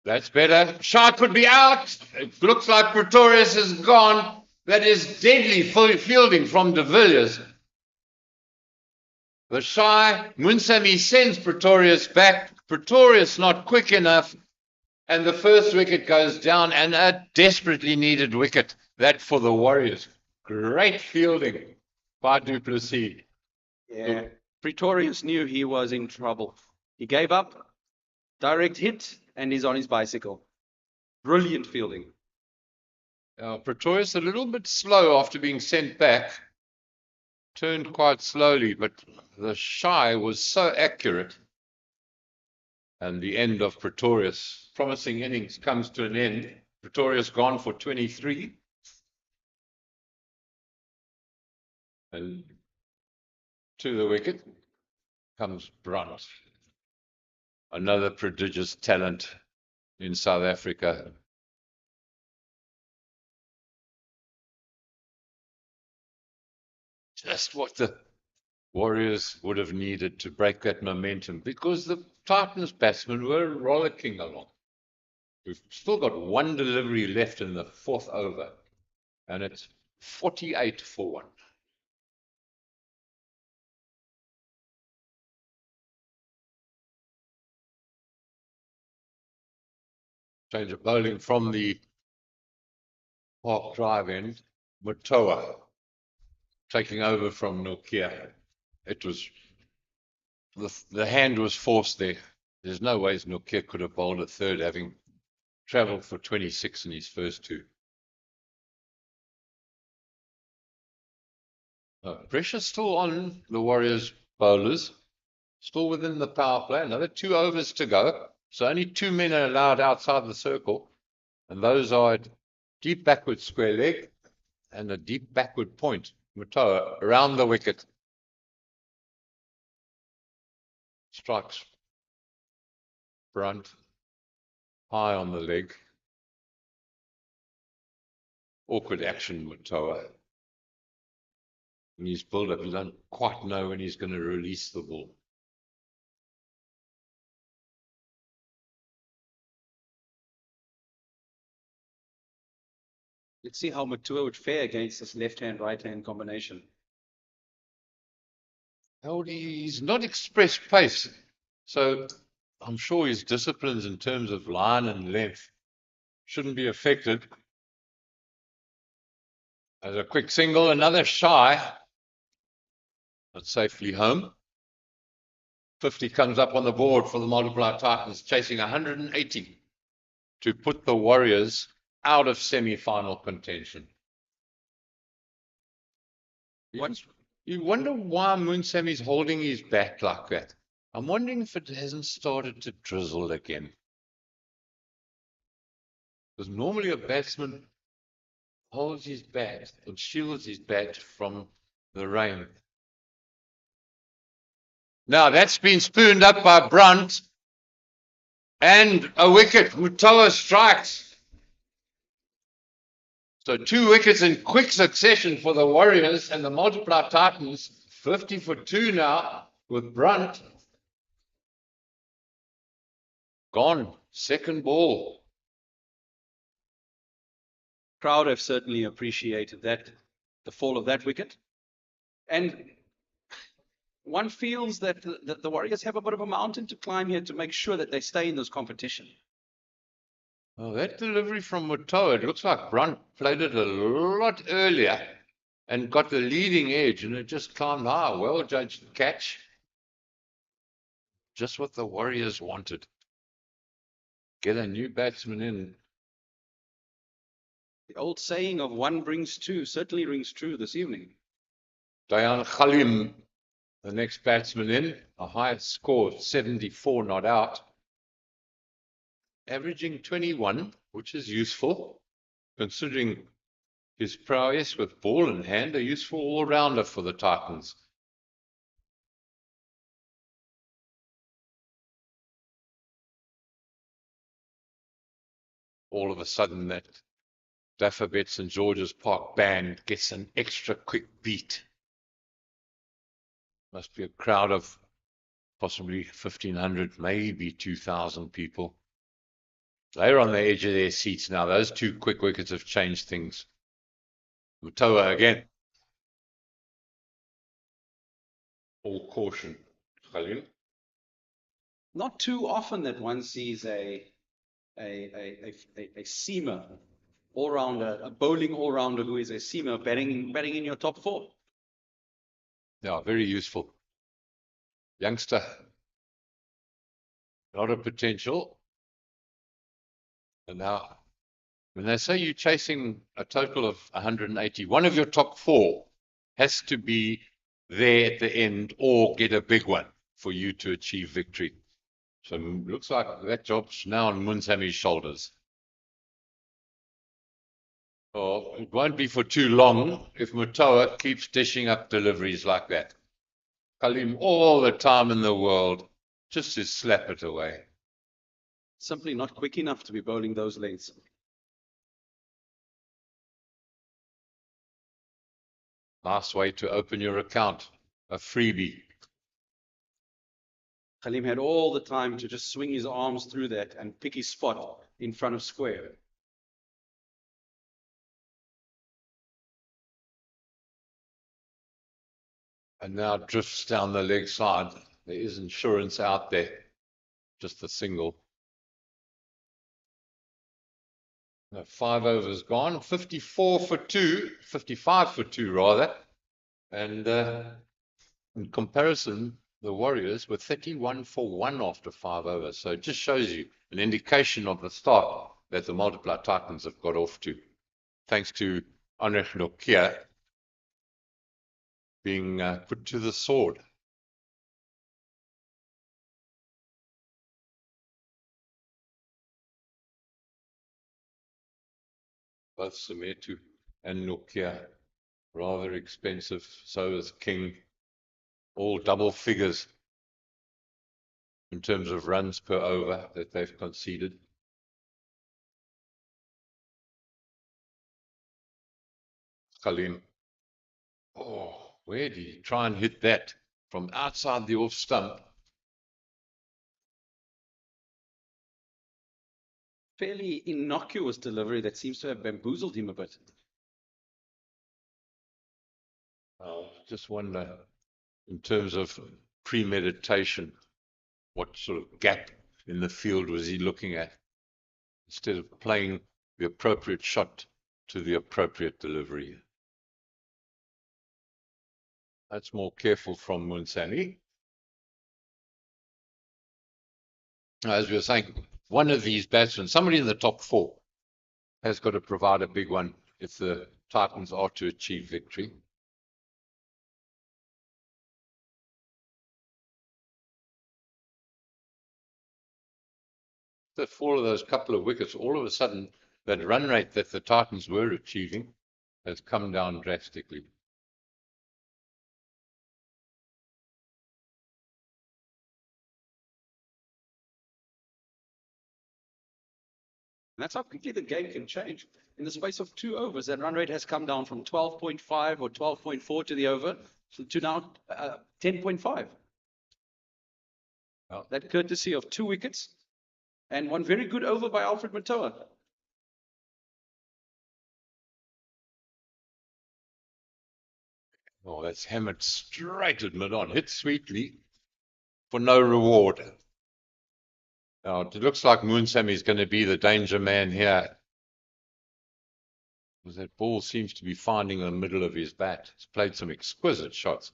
Speaker 4: That's better. Shot could be out. It looks like Pretorius is gone. That is deadly fielding from De Villiers. The shy Moonsamy sends Pretorius back. Pretorius not quick enough. And the first wicket goes down, and a desperately needed wicket. That for the Warriors. Great fielding by Du Plessis.
Speaker 5: Yeah. Pretorius knew he was in trouble. He gave up. Direct hit, and he's on his bicycle. Brilliant fielding.
Speaker 4: Pretorius a little bit slow after being sent back. Turned quite slowly, but the shy was so accurate. And the end of Pretorius' promising innings comes to an end. Pretorius gone for 23. And to the wicket comes Brunt, another prodigious talent in South Africa. Just what the Warriors would have needed to break that momentum, because the Titans batsmen were rollicking along. We've still got one delivery left in the fourth over, and it's 48 for 1. Change of bowling from the Park Drive end. Matoa taking over from Nokia. It was the hand was forced there. There's no ways Nokia could have bowled a third, having travelled for 26 in his first 2. Pressure still on the Warriors bowlers, still within the power play. Another 2 overs to go. So only 2 men are allowed outside the circle. And those are deep backward square leg and a deep backward point. Matoa around the wicket. Strikes Brunt high on the leg. Awkward action, Matoa. In his build-up, you don't quite know when he's going to release the ball.
Speaker 5: Let's see how Matua would fare against this left-hand, right-hand combination.
Speaker 4: He's not express pace, so I'm sure his disciplines in terms of line and length shouldn't be affected. As a quick single, another shy, but safely home. 50 comes up on the board for the Multiply Titans, chasing 180 to put the Warriors out of semi-final contention. You wonder why Moonsami's holding his bat like that. I'm wondering if it hasn't started to drizzle again. Because normally a batsman holds his bat and shields his bat from the rain. Now that's been spooned up by Brunt, and a wicket. Matoa strikes. So 2 wickets in quick succession for the Warriors, and the Multiply Titans 50 for 2 now with Brunt. Gone. Second ball.
Speaker 5: Crowd have certainly appreciated that, the fall of that wicket. And one feels that the Warriors have a bit of a mountain to climb here to make sure that they stay in this competition.
Speaker 4: Oh, that delivery from Matoa, it looks like Brunt played it a lot earlier and got the leading edge, and it just climbed high. Well judged catch. Just what the Warriors wanted. Get a new batsman in.
Speaker 5: The old saying of 1 brings 2 certainly rings true this evening.
Speaker 4: Dayan Khalim, the next batsman in, a high score, 74 not out. Averaging 21, which is useful, considering his prowess with ball in hand, a useful all-rounder for the Titans. All of a sudden, that Dafabet St. George's Park band gets an extra quick beat. Must be a crowd of possibly 1,500, maybe 2,000 people. They're on the edge of their seats now. Those 2 quick wickets have changed things. Matoa again. All caution. Khalil.
Speaker 5: Not too often that one sees a seamer, all-rounder, a bowling all-rounder who is a seamer batting in your top 4.
Speaker 4: Yeah, very useful. Youngster. A lot of potential. And now, when they say you're chasing a total of 180, one of your top 4 has to be there at the end or get a big one for you to achieve victory. So it looks like that job's now on Moonsami's shoulders. Oh, it won't be for too long if Matoa keeps dishing up deliveries like that. Kalim all the time in the world just to slap it away.
Speaker 5: Simply not quick enough to be bowling those lengths.
Speaker 4: Nice way to open your account. A freebie.
Speaker 5: Khalim had all the time to just swing his arms through that and pick his spot in front of square.
Speaker 4: And now drifts down the leg side. There is insurance out there. Just a single. No, 5 overs gone. 54 for 2. 55 for 2 rather. And in comparison, the Warriors were 31 for 1 after 5 overs. So it just shows you an indication of the start that the Multiply Titans have got off to. Thanks to Anrich Nokia being put to the sword. Both Sometu and Nokia, rather expensive. So is King. All double figures in terms of runs per over that they've conceded. Khalim. Oh, where did he try and hit that? From outside the off stump.
Speaker 5: Fairly innocuous delivery that seems to have bamboozled him a bit.
Speaker 4: I just wonder, in terms of premeditation, what sort of gap in the field was he looking at? Instead of playing the appropriate shot to the appropriate delivery. That's more careful from Munsani. As we were saying, one of these batsmen, somebody in the top 4, has got to provide a big one if the Titans are to achieve victory. The fall of those couple of wickets, all of a sudden, that run rate that the Titans were achieving has come down drastically.
Speaker 5: And that's how quickly the game can change. In the space of 2 overs, that run rate has come down from 12.5 or 12.4 to the over to now 10.5.
Speaker 4: Well,
Speaker 5: that courtesy of 2 wickets and one very good over by Alfred Matoa.
Speaker 4: oh, that's hammered straight at mid-on. Hit sweetly for no reward. Now, it looks like Moonsamy is going to be the danger man here. Because that ball seems to be finding the middle of his bat. He's played some exquisite shots.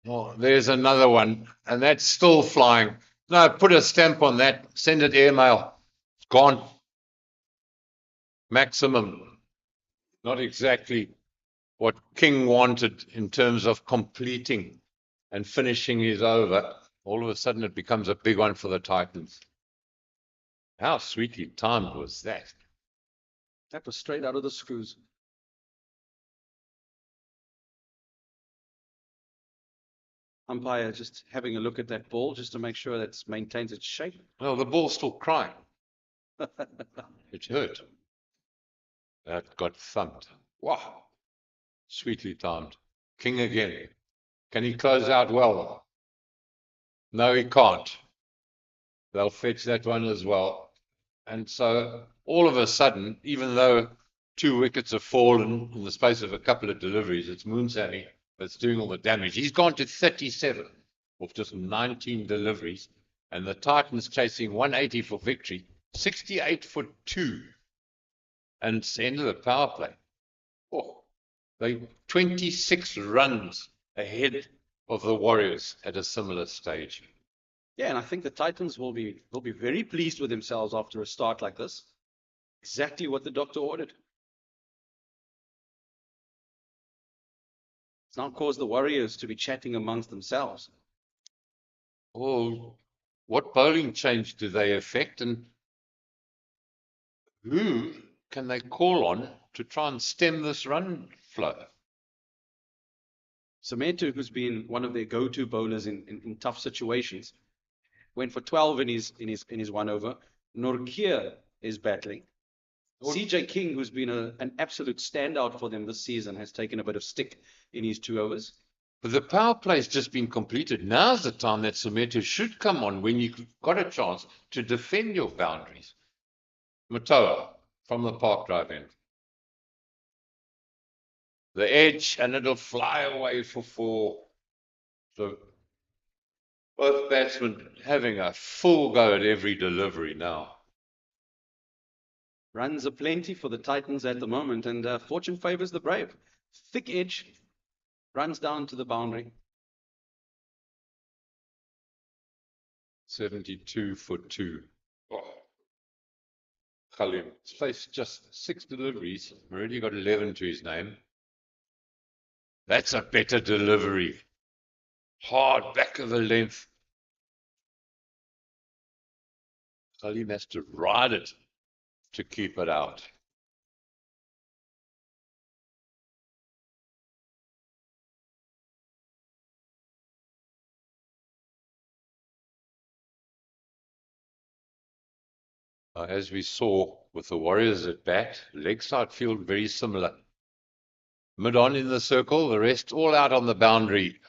Speaker 4: Oh, there's another one, and that's still flying. No, put a stamp on that. Send it airmail. It's gone. Maximum. Not exactly what King wanted in terms of completing and finishing his over. All of a sudden, it becomes a big one for the Titans. How sweetly timed was that?
Speaker 5: That was straight out of the screws. Umpire just having a look at that ball just to make sure that it maintains its shape.
Speaker 4: Well, the ball's still crying. It hurt. That got thumped. Wow. Sweetly timed. King again. Can he close out well? No, he can't. They'll fetch that one as well. And so all of a sudden, even though 2 wickets have fallen in the space of a couple of deliveries, it's Moonsamy that's doing all the damage. He's gone to 37 of just 19 deliveries, and the Titans chasing 180 for victory, 68 for 2, and it's the end of the power play. Oh, they 26 runs ahead of the Warriors at a similar stage.
Speaker 5: Yeah, and I think the Titans will be very pleased with themselves after a start like this. Exactly what the doctor ordered. It's now caused the Warriors to be chatting amongst themselves.
Speaker 4: Oh, what bowling change do they affect, and who can they call on to try and stem this run flow?
Speaker 5: Someto, who's been one of their go-to bowlers in tough situations, went for 12 in his one over. Nortje is battling. CJ King, who's been an absolute standout for them this season, has taken a bit of stick in his 2 overs.
Speaker 4: But the power play's just been completed. Now's the time that Someto should come on when you've got a chance to defend your boundaries. Matoa from the Park Drive end. The edge, and it'll fly away for 4. So both batsmen having a full go at every delivery now.
Speaker 5: Runs are plenty for the Titans at the moment, and fortune favors the brave. Thick edge, runs down to the boundary.
Speaker 4: 72 for 2. Oh. Khalim, he's faced just 6 deliveries, already got 11 to his name. That's a better delivery. Hard back of the length. Khalim has to ride it to keep it out. As we saw with the Warriors at bat, leg side field very similar. Mid on in the circle, the rest all out on the boundary.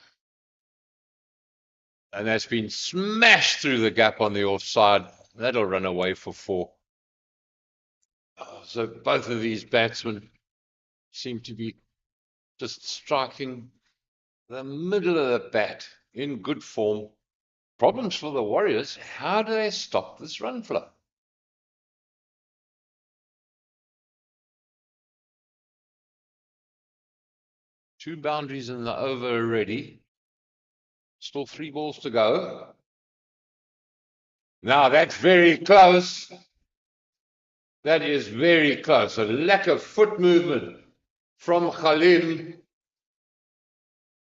Speaker 4: And that's been smashed through the gap on the offside. That'll run away for 4. So both of these batsmen seem to be just striking the middle of the bat in good form. Problems for the Warriors. How do they stop this run flow? Two boundaries in the over already. Still 3 balls to go. Now that's very close. That is very close. A lack of foot movement from Khalim.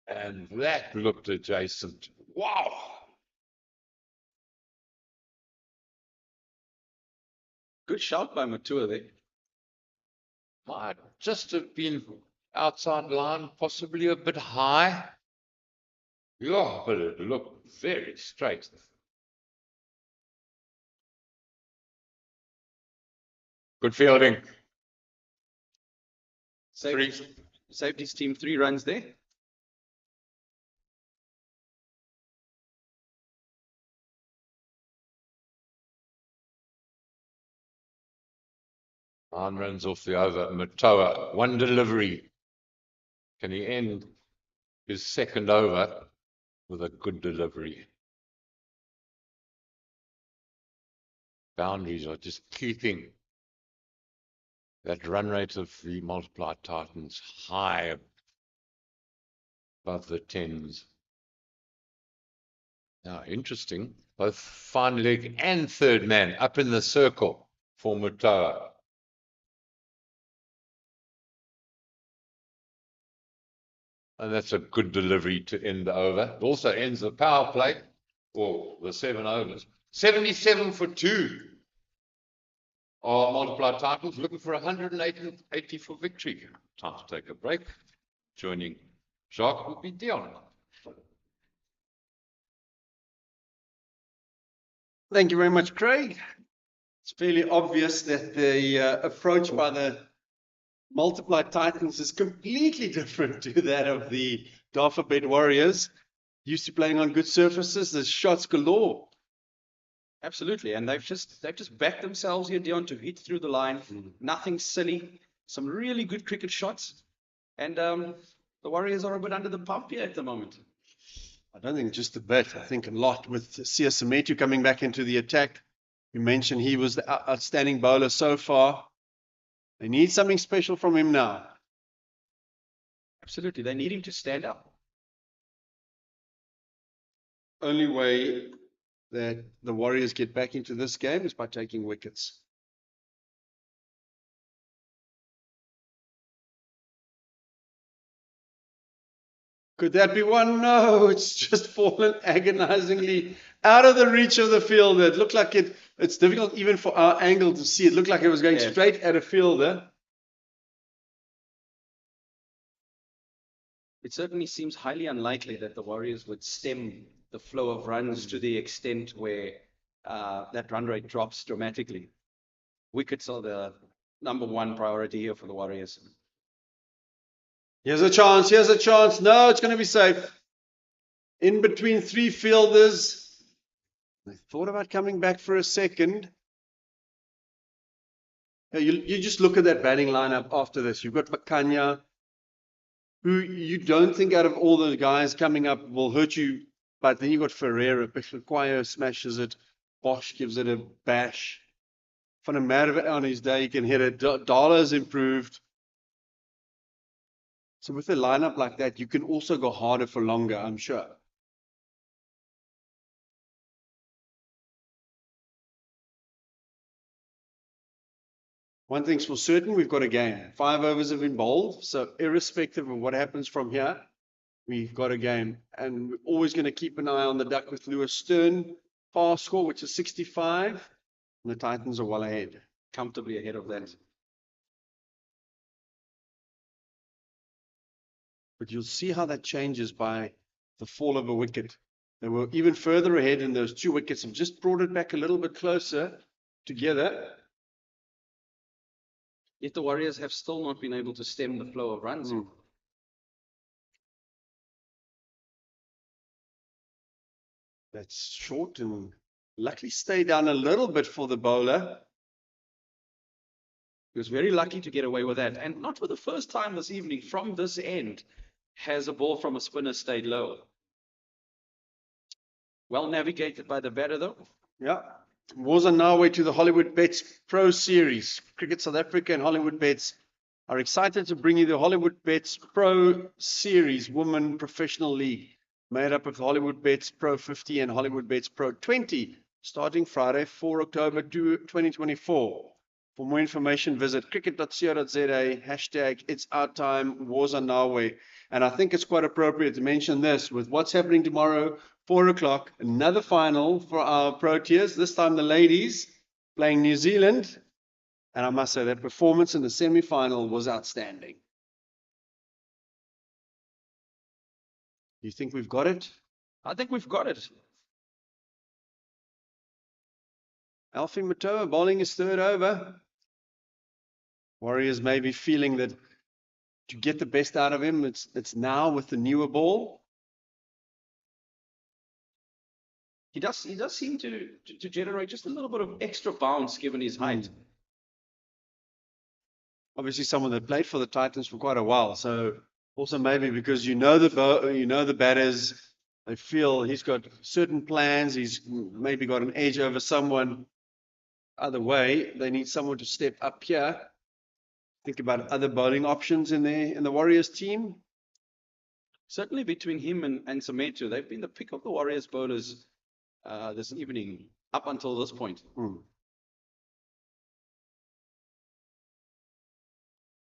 Speaker 4: And that looked adjacent. Wow.
Speaker 5: Good shout by Matua there.
Speaker 4: Might just have been outside line, possibly a bit high. Yeah, but it looked very straight. Good fielding.
Speaker 5: Saved his team 3 runs there.
Speaker 4: Nine runs off the over. Matoa, 1 delivery. Can he end his second over with a good delivery? Boundaries are just keeping that run rate of the multiplied Titans high above the 10s. Now, interesting, both fine leg and third man up in the circle for Matoa. And that's a good delivery to end the over. It also ends the power play, or the 7 overs. 77 for 2 are multiplied Titans, looking for 180 for victory. Time to take a break. Joining Jacques will be Dion.
Speaker 2: Thank you very much, Craig. It's fairly obvious that the approach by the multiplied Titans is completely different to that of the Dafabet Warriors. Used to playing on good surfaces, there's shots galore.
Speaker 5: Absolutely, and they've just backed themselves here, Dion, to hit through the line. Nothing silly. Some really good cricket shots. And the Warriors are a bit under the pump here at the moment.
Speaker 2: I don't think just a bit. I think a lot with CSA coming back into the attack. You mentioned he was the outstanding bowler so far. They need something special from him now.
Speaker 5: Absolutely, they need him to stand up.
Speaker 2: Only way that the Warriors get back into this game is by taking wickets. Could that be one? No, it's just fallen agonizingly out of the reach of the fielder. It looked like it's difficult even for our angle to see. It looked like it was going straight at a fielder.
Speaker 5: It certainly seems highly unlikely that the Warriors would stem the flow of runs to the extent where that run rate drops dramatically. Wickets are the #1 priority here for the Warriors.
Speaker 2: Here's a chance. Here's a chance. No, it's going to be safe. In between 3 fielders. They thought about coming back for a second. You just look at that batting lineup after this. You've got Makanya, who you don't think out of all the guys coming up will hurt you. But then you've got Ferreira. Pekwayo smashes it. Bosch gives it a bash. Van der Merwe on his day, he can hit it. Dala's improved. So with a lineup like that, you can also go harder for longer, I'm sure. One thing's for certain, we've got a game. 5 overs have been bowled, so irrespective of what happens from here, we've got a game. And we're always going to keep an eye on the duck with Lewis Stern. Fast score, which is 65. And the Titans are well ahead.
Speaker 5: Comfortably ahead of that.
Speaker 2: But you'll see how that changes by the fall of a wicket. They were even further ahead, and those 2 wickets have just brought it back a little bit closer together.
Speaker 5: Yet the Warriors have still not been able to stem the flow of runs.
Speaker 2: That's short and luckily stayed down a little bit for the bowler.
Speaker 5: He was very lucky to get away with that. And not for the first time this evening, from this end, has a ball from a spinner stayed low. Well navigated by the batter, though.
Speaker 2: Yeah. Was on our way to the Hollywood Bets Pro Series. Cricket South Africa and Hollywood Bets are excited to bring you the Hollywood Bets Pro Series Women Professional League, made up of the Hollywood Bets Pro 50 and Hollywood Bets Pro 20, starting Friday, 4 October 2024. For more information, visit cricket.co.za, hashtag It's Our Time, Wars on Norway. And I think it's quite appropriate to mention this with what's happening tomorrow, 4 o'clock, another final for our Proteas, this time the ladies playing New Zealand. And I must say that performance in the semi-final was outstanding. You think we've got it?
Speaker 5: I think we've got it.
Speaker 2: Alfie Matoa bowling his 3rd over. Warriors may be feeling that to get the best out of him, it's now with the newer ball.
Speaker 5: He does seem to generate just a little bit of extra bounce given his height.
Speaker 2: Obviously, someone that played for the Titans for quite a while. So also maybe because you know the batters, they feel he's got certain plans. He's maybe got an edge over someone. Other way, they need someone to step up here. Think about other bowling options in the Warriors team.
Speaker 5: Certainly between him and Sametu, they've been the pick of the Warriors bowlers this evening up until this point.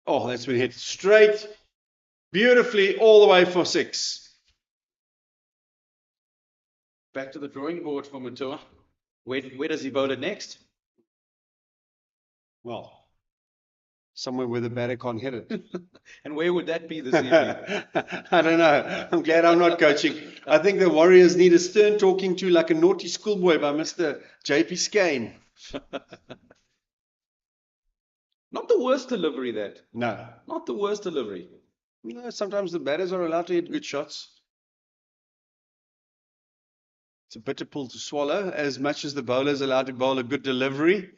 Speaker 2: Oh, that's been hit straight, beautifully, all the way for 6.
Speaker 5: Back to the drawing board for Matoa. Where does he bowl it next?
Speaker 2: Well, somewhere where the batter can't hit it.
Speaker 5: And where would that be this evening?
Speaker 2: I don't know. I'm glad I'm not coaching. I think the Warriors need a stern talking to like a naughty schoolboy by Mr. J.P. Skane.
Speaker 5: Not the worst delivery, that.
Speaker 2: No.
Speaker 5: Not the worst delivery.
Speaker 2: No, sometimes the batters are allowed to hit good shots. It's a bitter pill to swallow. As much as the bowler is allowed to bowl a good delivery,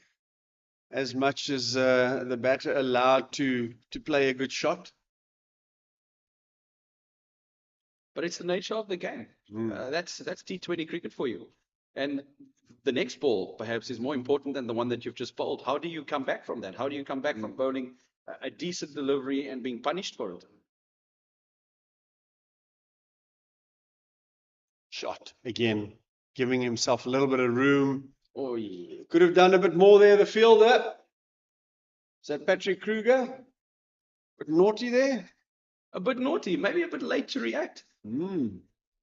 Speaker 2: as much as the batter allowed to play a good shot.
Speaker 5: But it's the nature of the game. That's T20 cricket for you. And the next ball, perhaps, is more important than the one that you've just bowled. How do you come back from that? How do you come back from bowling a decent delivery and being punished for it?
Speaker 2: Shot again, giving himself a little bit of room.
Speaker 5: Oh, yeah.
Speaker 2: Could have done a bit more there, the fielder. Is that Patrick Kruger? A bit naughty there?
Speaker 5: A bit naughty, maybe a bit late to react.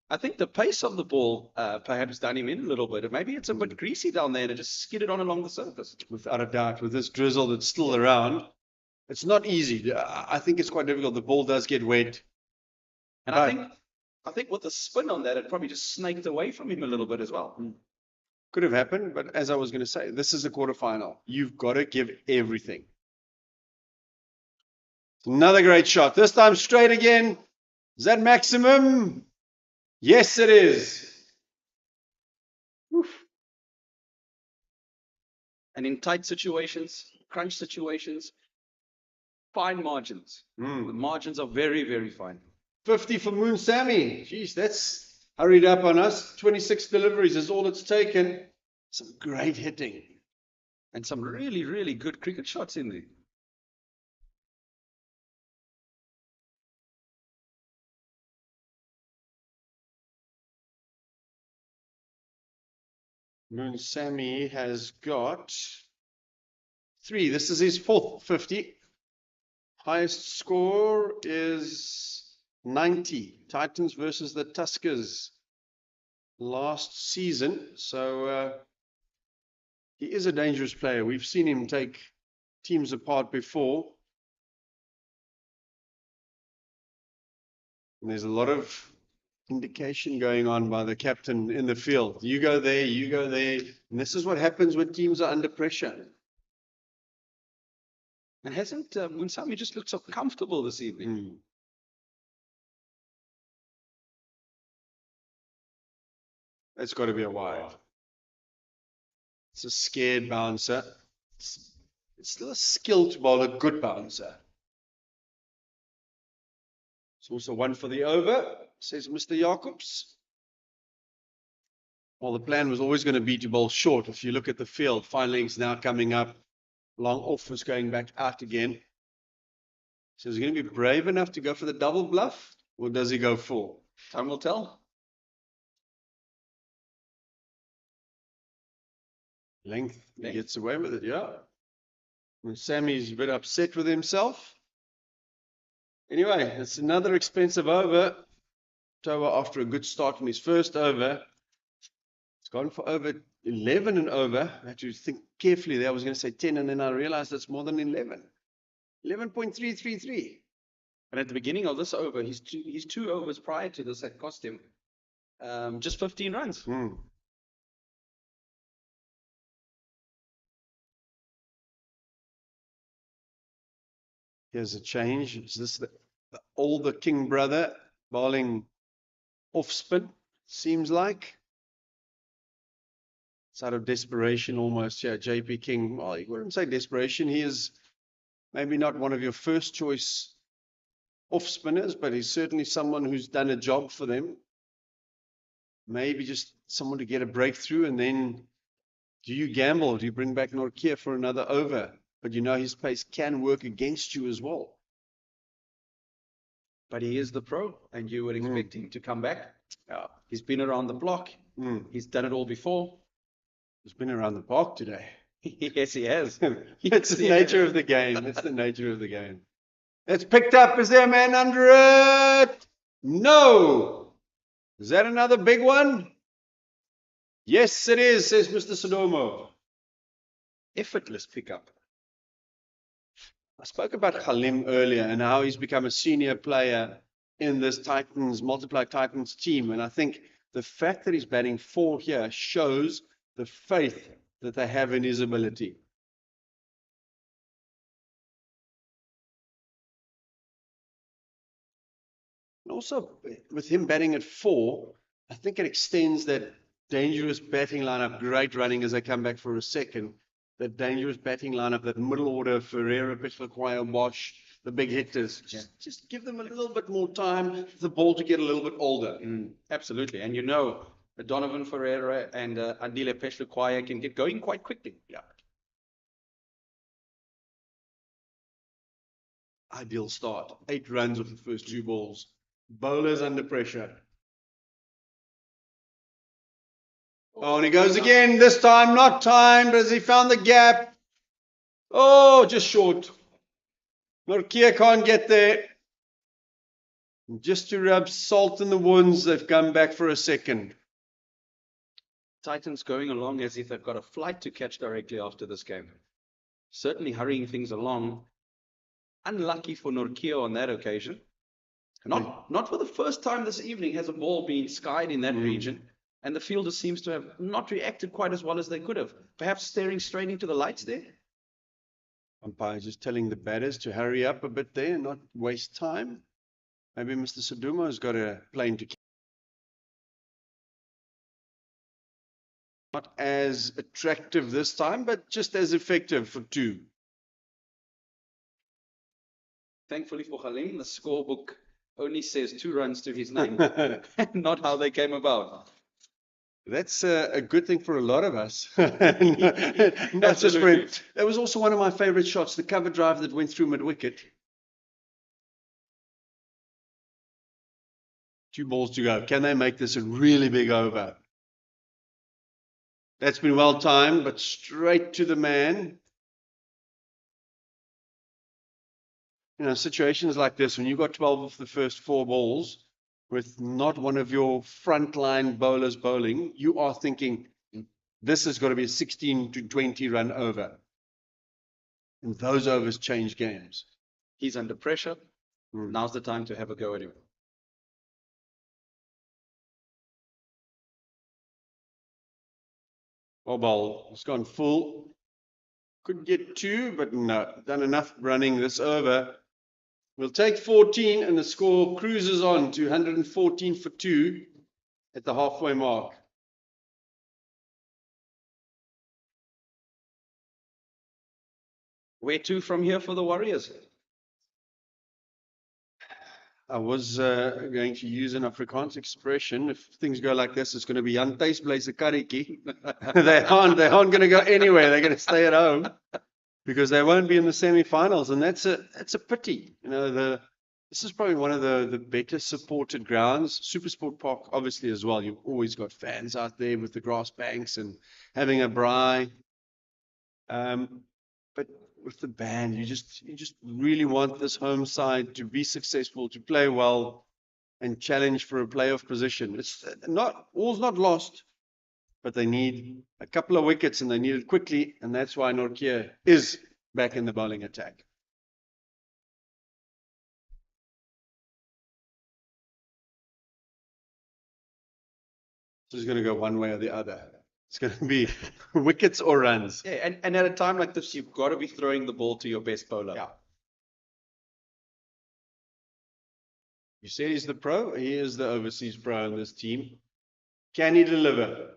Speaker 5: I think the pace of the ball perhaps done him in a little bit. Maybe it's a bit greasy down there and it just skidded on along the surface.
Speaker 2: Without a doubt, with this drizzle that's still around, it's not easy. I think it's quite difficult. The ball does get wet.
Speaker 5: And I think with the spin on that, it probably just snaked away from him a little bit as well.
Speaker 2: Could have happened, but as I was going to say, this is a quarterfinal. You've got to give everything. Another great shot. This time straight again. Is that maximum? Yes, it is. Oof.
Speaker 5: And in tight situations, crunch situations, fine margins. The margins are very, very fine.
Speaker 2: 50 for Moon Sammy. Jeez, that's hurried up on us. 26 deliveries is all it's taken. Some great hitting.
Speaker 5: And some really, really good cricket shots in there.
Speaker 2: Moon Sammy has got 3. This is his 4th 50. Highest score is 90. Titans versus the Tuskers last season. So he is a dangerous player. We've seen him take teams apart before. And there's a lot of indication going on by the captain in the field. You go there, you go there. And this is what happens when teams are under pressure.
Speaker 5: And hasn't Munsami just looked so comfortable this evening?
Speaker 2: It's got to be a wide. It's a scared bouncer. It's still a skilled bowler, good bouncer. It's also one for the over, says Mr. Jacobs. Well, the plan was always going to be to bowl short. If you look at the field, fine legs now coming up. Long off was going back out again. So is he going to be brave enough to go for the double bluff? Or does he go full?
Speaker 5: Time will tell.
Speaker 2: Length. He gets away with it, yeah. And Sammy's a bit upset with himself. Anyway, it's another expensive over. Toa, after a good start in his first over, it's gone for over 11 and over. I had to think carefully there. I was going to say 10, and then I realized it's more than 11. 11.333.
Speaker 5: And at the beginning of this over, his two overs prior to this had cost him just 15 runs.
Speaker 2: Here's a change. Is this the older King brother bowling off spin? Seems like. It's out of desperation almost. Yeah, JP King. Well, you wouldn't say desperation. He is maybe not one of your first choice off spinners, but he's certainly someone who's done a job for them. Maybe just someone to get a breakthrough, and then do you gamble? Do you bring back Nortje for another over? But you know his pace can work against you as well.
Speaker 5: But he is the pro, and you would expect him to come back. He's been around the block. He's done it all before.
Speaker 2: He's been around the park today.
Speaker 5: Yes, he has.
Speaker 2: It's the nature of the game. It's the nature of the game. It's picked up. Is there a man under it? No. Is that another big one? Yes, it is, says Mr. Sodomo.
Speaker 5: Effortless pickup.
Speaker 2: I spoke about Khalim earlier and how he's become a senior player in this Titans, Multiply Titans team. And I think the fact that he's batting 4 here shows the faith that they have in his ability. And also, with him batting at 4, I think it extends that dangerous batting lineup, great running as they come back for a second. That dangerous batting lineup, that middle order, Ferreira, Petlaquayo, Bosch, the big hitters. Just give them a little bit more time for the ball to get a little bit older.
Speaker 5: Absolutely. And you know, Donovan Ferreira and Andile Petlaquayo can get going quite quickly.
Speaker 2: Yeah. Ideal start. 8 runs with the first 2 balls. Bowlers under pressure. Oh, and he goes again. This time not timed as he found the gap. Oh, just short. Nortje can't get there. And just to rub salt in the wounds, they've come back for a second.
Speaker 5: Titans going along as if they've got a flight to catch directly after this game. Certainly hurrying things along. Unlucky for Norkia on that occasion. Not for the first time this evening has a ball been skied in that region, and the fielder seems to have not reacted quite as well as they could have. Perhaps staring straight into the lights there.
Speaker 2: Umpire just telling the batters to hurry up a bit there and not waste time. Maybe Mr. Sadumo's got a plane to catch. Not as attractive this time, but just as effective for 2.
Speaker 5: Thankfully for Halim, the scorebook only says 2 runs to his name, not how they came about.
Speaker 2: That's a good thing for a lot of us. Not just for him. That was also one of my favorite shots, the cover drive that went through mid-wicket. 2 balls to go. Can they make this a really big over? That's been well timed, but straight to the man. You know, situations like this, when you've got 12 of the first 4 balls with not one of your frontline bowlers bowling, you are thinking, this is going to be a 16 to 20 run over. And those overs change games.
Speaker 5: He's under pressure. Now's the time to have a go at him.
Speaker 2: Well, ball, it's gone full. Could get 2, but no, done enough running this over. We'll take 14, and the score cruises on to 114 for 2 at the halfway mark.
Speaker 5: Where to from here for the Warriors?
Speaker 2: I was going to use an Afrikaans expression. If things go like this, it's going to be Jan Thuis bly se karretjie. They aren't going to go anywhere. They're going to stay at home because they won't be in the semi-finals, and that's a pity. You know, this is probably one of the better supported grounds. Supersport Park, obviously, as well. You've always got fans out there with the grass banks and having a braai. But with the band, you just really want this home side to be successful, to play well, and challenge for a playoff position. It's all's not lost, but they need a couple of wickets, and they need it quickly, and that's why Norkia is back in the bowling attack. This is going to go one way or the other. It's going to be wickets or runs.
Speaker 5: Yeah, and at a time like this, you've got to be throwing the ball to your best bowler.
Speaker 2: Yeah. You said he's the pro. He is the overseas pro in this team. Can he deliver?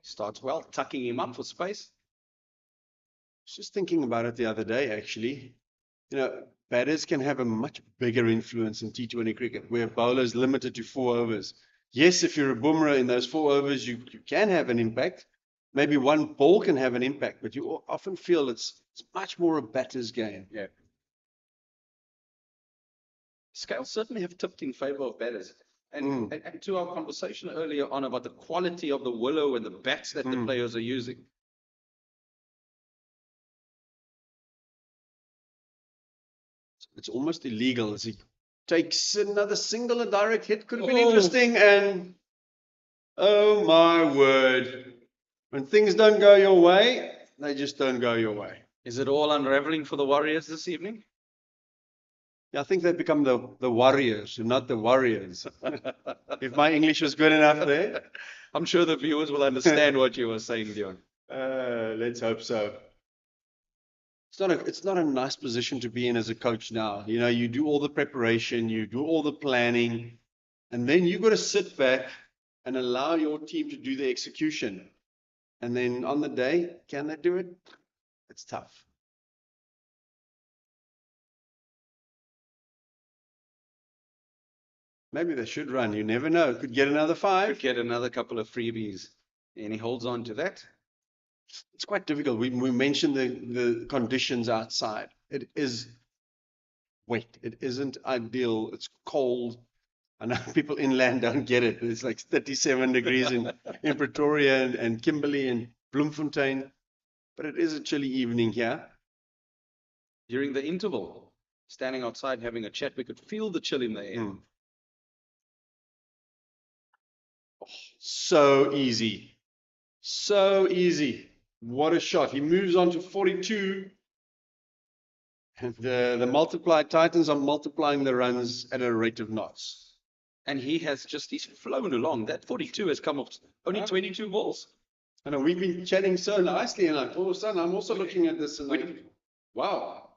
Speaker 5: Starts well, tucking him up for space.
Speaker 2: I was just thinking about it the other day, actually. You know, batters can have a much bigger influence in T20 cricket, where bowlers limited to 4 overs. Yes, if you're a boomerang in those 4 overs, you can have an impact. Maybe one ball can have an impact, but you often feel it's much more a batter's game.
Speaker 5: Yeah. Scales certainly have tipped in favor of batters. And to our conversation earlier on about the quality of the willow and the bats that the players are using.
Speaker 2: It's almost illegal as he takes another single, a direct hit. Could have been interesting. And oh my word, when things don't go your way, they just don't go your way.
Speaker 5: Is it all unraveling for the Warriors this evening?
Speaker 2: Yeah, I think they've become the warriors, not the warriors. If my English was good enough there.
Speaker 5: I'm sure the viewers will understand what you were saying, Leon.
Speaker 2: Let's hope so. It's not a nice position to be in as a coach now. You know, you do all the preparation, you do all the planning, and then you've got to sit back and allow your team to do the execution. And then on the day, can they do it? It's tough. Maybe they should run. You never know. Could get another 5.
Speaker 5: Could get another couple of freebies. And he holds on to that.
Speaker 2: It's quite difficult. We mentioned the conditions outside. It is wet. It isn't ideal. It's cold. I know people inland don't get it. It's like 37 degrees in Pretoria and Kimberley and Bloemfontein. But it is a chilly evening here.
Speaker 5: during the interval, standing outside having a chat. We could feel the chill in the air.
Speaker 2: So easy. So easy. What a shot. He moves on to 42. And the multiplied Titans are multiplying the runs at a rate of knots.
Speaker 5: And he's flown along. That 42 has come off only 22 balls.
Speaker 2: I know we've been chatting so nicely, and all of a sudden I'm also looking at this and like, wow,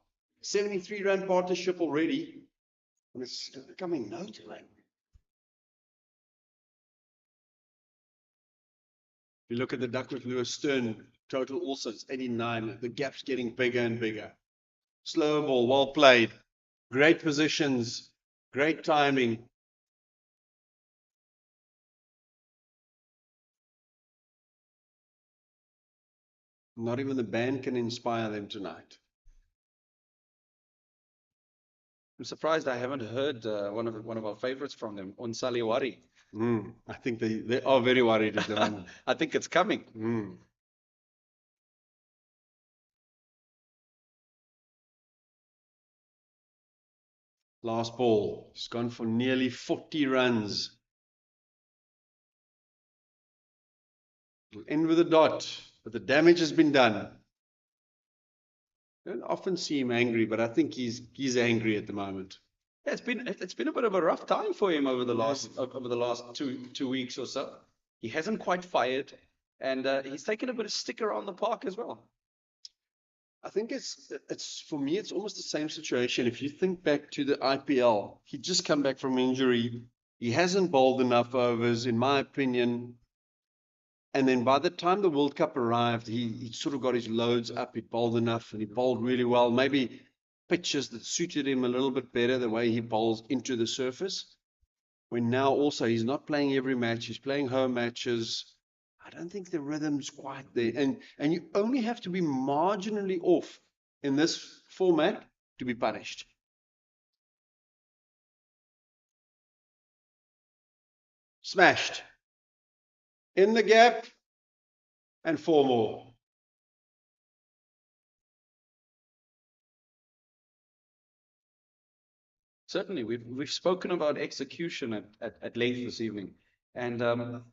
Speaker 2: 73-run partnership already. And it's becoming notable. If you look at the Duckworth Lewis Stern total also, it's 89. The gap's getting bigger and bigger. Slow ball, well played. Great positions, great timing. Not even the band can inspire them tonight.
Speaker 5: I'm surprised I haven't heard one of our favorites from them, Onsali Wari.
Speaker 2: I think they are very worried at the moment.
Speaker 5: I think it's coming.
Speaker 2: Last ball. He's gone for nearly 40 runs. It'll end with a dot, but the damage has been done. I don't often see him angry, but I think he's angry at the moment.
Speaker 5: Yeah, it's been a bit of a rough time for him over the last two weeks or so. He hasn't quite fired, and he's taken a bit of stick around the park as well.
Speaker 2: I think it's for me, it's almost the same situation. If you think back to the IPL, he'd just come back from injury. He hasn't bowled enough overs, in my opinion. And then by the time the World Cup arrived, he sort of got his loads up. He bowled enough and he bowled really well. Maybe pitches that suited him a little bit better, the way he bowls into the surface. When now also he's not playing every match. He's playing home matches. I don't think the rhythm's quite there. And you only have to be marginally off in this format to be punished. Smashed. In the gap. And 4 more.
Speaker 5: Certainly, we've spoken about execution at length this evening. And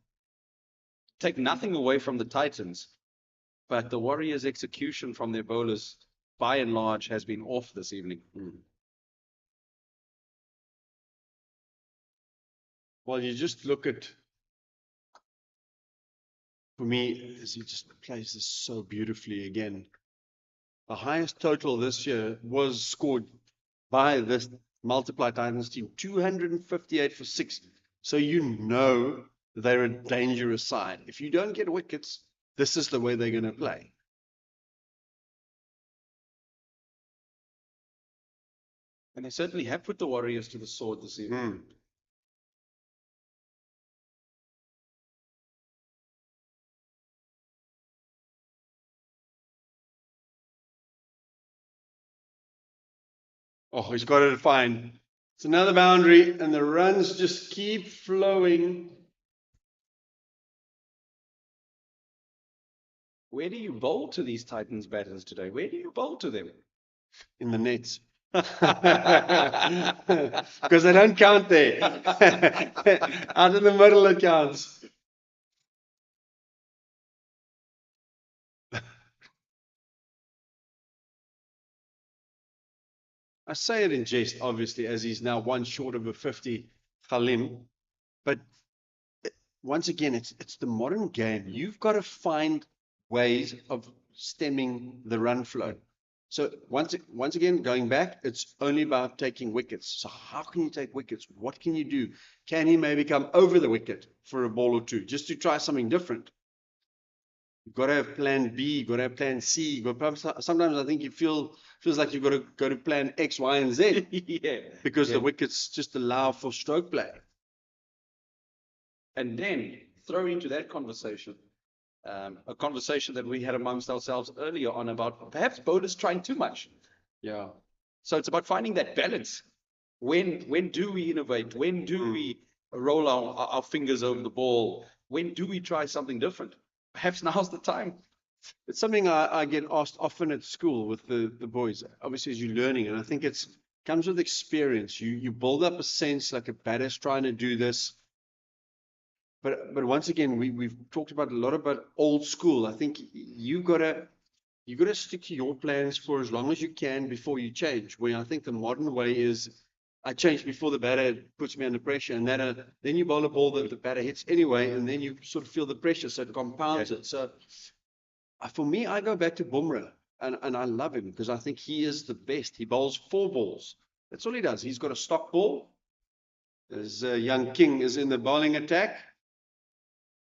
Speaker 5: take nothing away from the Titans, but the Warriors' execution from their bowlers, by and large, has been off this evening.
Speaker 2: Well, you just look at, for me, as he just plays this so beautifully again. The highest total this year was scored by this multiplied Titans team, 258 for 6. So you know they're a dangerous side. If you don't get wickets, this is the way they're going to play.
Speaker 5: And they certainly have put the Warriors to the sword this evening.
Speaker 2: Oh, he's got it fine. It's another boundary, and the runs just keep flowing.
Speaker 5: Where do you bowl to these Titans batters today? Where do you bowl to them?
Speaker 2: In the nets. Because they don't count there. Out of the middle it counts. I say it in jest, obviously, as he's now one short of a 50, Khalim. But once again, it's the modern game. You've got to find ways of stemming the run flow. So once again, going back, it's only about taking wickets. So how can you take wickets? What can you do? Can he maybe come over the wicket for a ball or two, just to try something different? You've got to have plan B, you've got to have plan C. But sometimes I think feels like you've got to go to plan X, Y, and Z. Because the wickets just allow for stroke play.
Speaker 5: And then throw into that conversation a conversation that we had amongst ourselves earlier on about perhaps bowlers trying too much.
Speaker 2: Yeah.
Speaker 5: So it's about finding that balance. When do we innovate? When do we roll our fingers over the ball? When do we try something different? Perhaps now's the time.
Speaker 2: It's something I get asked often at school with the boys, obviously as you're learning, and I think it's comes with experience. You build up a sense like a batter's trying to do this. But once again, we've talked about a lot about old school. I think you gotta stick to your plans for as long as you can before you change. Where I think the modern way is I change before the batter puts me under pressure, and then you bowl a ball that the batter hits anyway, and then you sort of feel the pressure, so it compounds it. So for me, I go back to Bumrah, and I love him because I think he is the best. He bowls 4 balls. That's all he does. He's got a stock ball. As young King is in the bowling attack.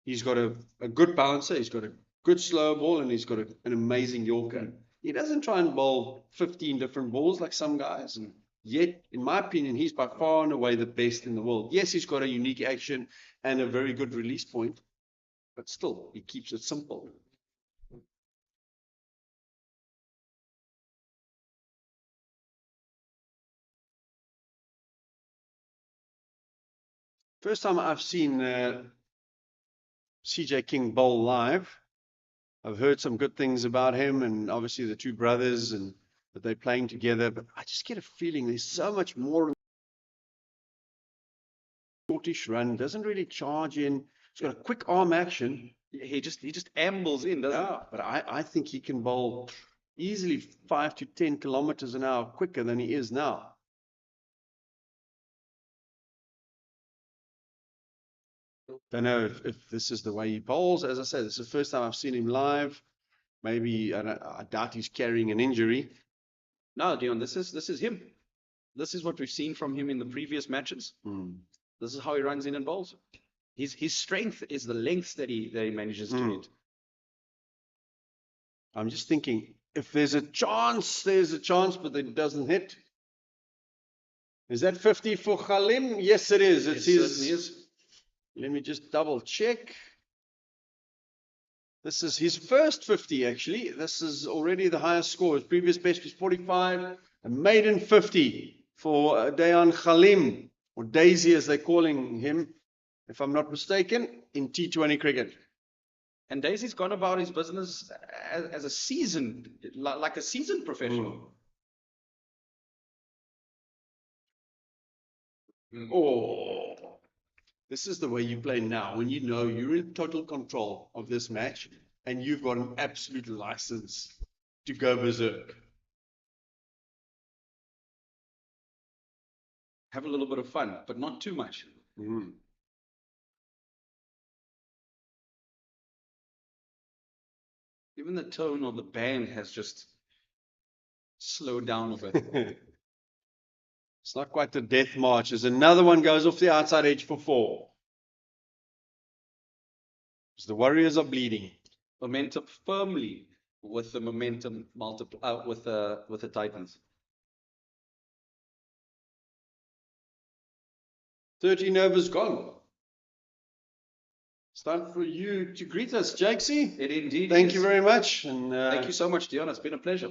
Speaker 2: He's got a good bouncer, he's got a good slow ball, and he's got an amazing Yorker. He doesn't try and bowl 15 different balls like some guys. And yet, in my opinion, he's by far and away the best in the world. Yes, he's got a unique action and a very good release point, but still, he keeps it simple. First time I've seen CJ King bowl live. I've heard some good things about him, and obviously the 2 brothers, and that they're playing together. But I just get a feeling there's so much more. Shortish run, doesn't really charge in. He's got a quick arm action.
Speaker 5: He just ambles in, doesn't he?
Speaker 2: But I think he can bowl easily 5 to 10 kilometers an hour quicker than he is now. Don't know if this is the way he bowls. As I said, this is the first time I've seen him live. Maybe I doubt he's carrying an injury.
Speaker 5: No, Dion, this is him. This is what we've seen from him in the previous matches. This is how he runs in and bowls. His strength is the lengths that he manages to hit.
Speaker 2: I'm just thinking, if there's a chance, but it doesn't hit. Is that 50 for Khalim? Yes, it is. It's his. Let me just double check. This is his first 50, actually. This is already the highest score. His previous best was 45. A maiden 50 for Dayan Khalim, or Daisy as they're calling him, if I'm not mistaken, in T20 cricket.
Speaker 5: And Daisy's gone about his business as a seasoned, like a seasoned professional.
Speaker 2: Oh, this is the way you play now, when you know you're in total control of this match and you've got an absolute license to go berserk.
Speaker 5: Have a little bit of fun, but not too much. Even the tone of the band has just slowed down a bit.
Speaker 2: It's not quite the death march. As another one goes off the outside edge for 4. As the Warriors are bleeding.
Speaker 5: Momentum firmly with the momentum with the Titans.
Speaker 2: 13 overs gone. It's time for you to greet us, Jakesy.
Speaker 5: It indeed
Speaker 2: Thank
Speaker 5: is.
Speaker 2: you very much. And
Speaker 5: Thank you so much, Dion. It's been a pleasure.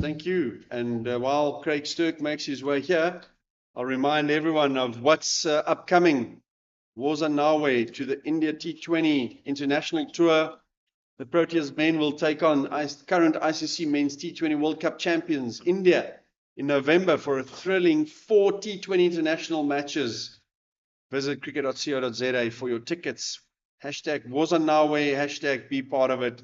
Speaker 2: Thank you. And while Craig Sturck makes his way here, I'll remind everyone of what's upcoming. Wars on Norway to the India T20 International Tour. The Proteas men will take on current ICC Men's T20 World Cup champions, India, in November for a thrilling 4 T20 international matches. Visit cricket.co.za for your tickets. Hashtag Wars on Norway, hashtag be part of it.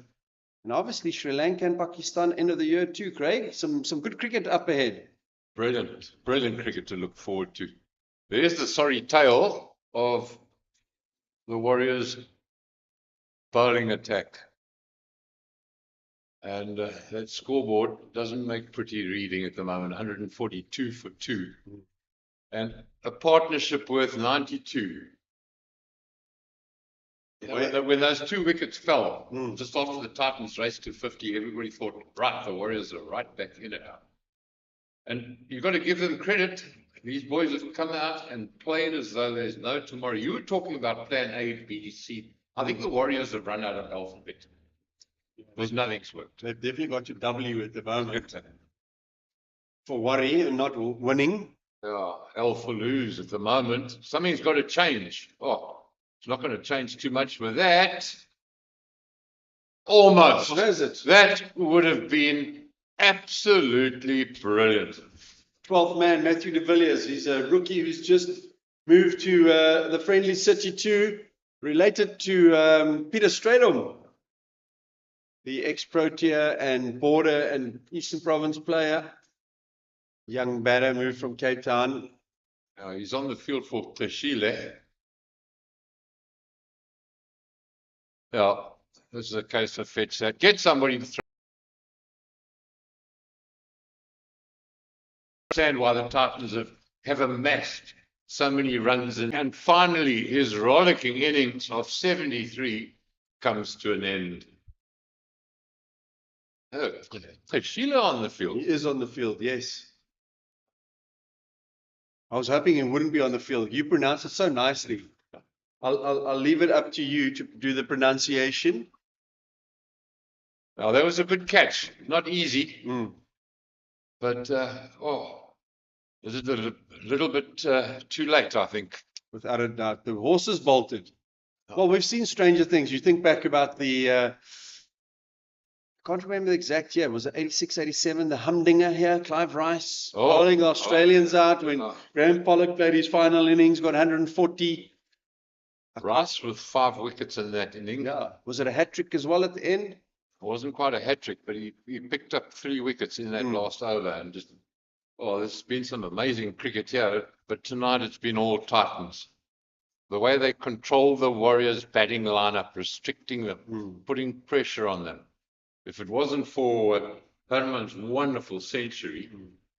Speaker 2: And obviously Sri Lanka and Pakistan end of the year too, Craig. Some good cricket up ahead.
Speaker 4: Brilliant cricket to look forward to. There's the sorry tale of the Warriors' bowling attack. And that scoreboard doesn't make pretty reading at the moment, 142 for 2. And a partnership worth 92. When those 2 wickets fell, just after the Titans raced to 50, everybody thought, right, the Warriors are right back in it now. And you've got to give them credit. These boys have come out and played as though there's no tomorrow. You were talking about plan A, B, C. I think the Warriors have run out of alphabet. There's nothing's worked.
Speaker 2: They've definitely got to W at the moment. For worry and not winning.
Speaker 4: Yeah, L for lose at the moment. Something's got to change. Oh, it's not going to change too much with that. Almost.
Speaker 2: What is it?
Speaker 4: That would have been absolutely brilliant.
Speaker 2: 12th man, Matthew de Villiers. He's a rookie who's just moved to the friendly city too, related to Peter Stradom, the ex-Protea and Border and Eastern Province player. Young batter moved from Cape Town.
Speaker 4: Now, he's on the field for Teshile. Yeah, this is a case of fetch that. Get somebody to throw. Understand why the Titans have amassed so many runs. And finally, his rollicking innings of 73 comes to an end. Oh, Teshile on the field.
Speaker 2: He is on the field, yes. I was hoping he wouldn't be on the field. You pronounce it so nicely. I'll leave it up to you to do the pronunciation.
Speaker 4: Now, that was a good catch. Not easy, but, is it a little bit too late, I think.
Speaker 2: Without a doubt. The horses bolted. Well, we've seen stranger things. You think back about the, I can't remember the exact year. Was it 86, 87? The humdinger here, Clive Rice, bowling the Australians out when Graham Pollock played his final innings, got 140.
Speaker 4: Rice with 5 wickets in that inning.
Speaker 2: Yeah. Was it a hat-trick as well at the end?
Speaker 4: It wasn't quite a hat-trick, but he picked up 3 wickets in that last over. And just, there's been some amazing cricket here, but tonight it's been all Titans. The way they control the Warriors' batting lineup, restricting them, putting pressure on them. If it wasn't for Herman's wonderful century,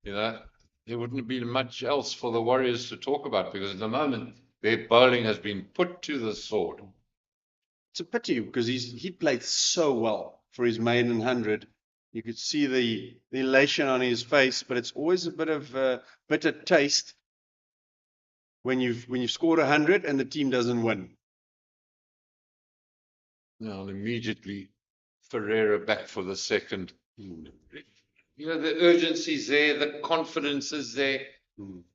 Speaker 4: there wouldn't have been much else for the Warriors to talk about, because at the moment their bowling has been put to the sword.
Speaker 2: It's a pity because he played so well for his maiden 100. You could see the elation on his face, but it's always a bit of bitter taste when you've scored 100 and the team doesn't win.
Speaker 4: Now immediately Ferreira back for the second. The urgency's there, the confidence is there,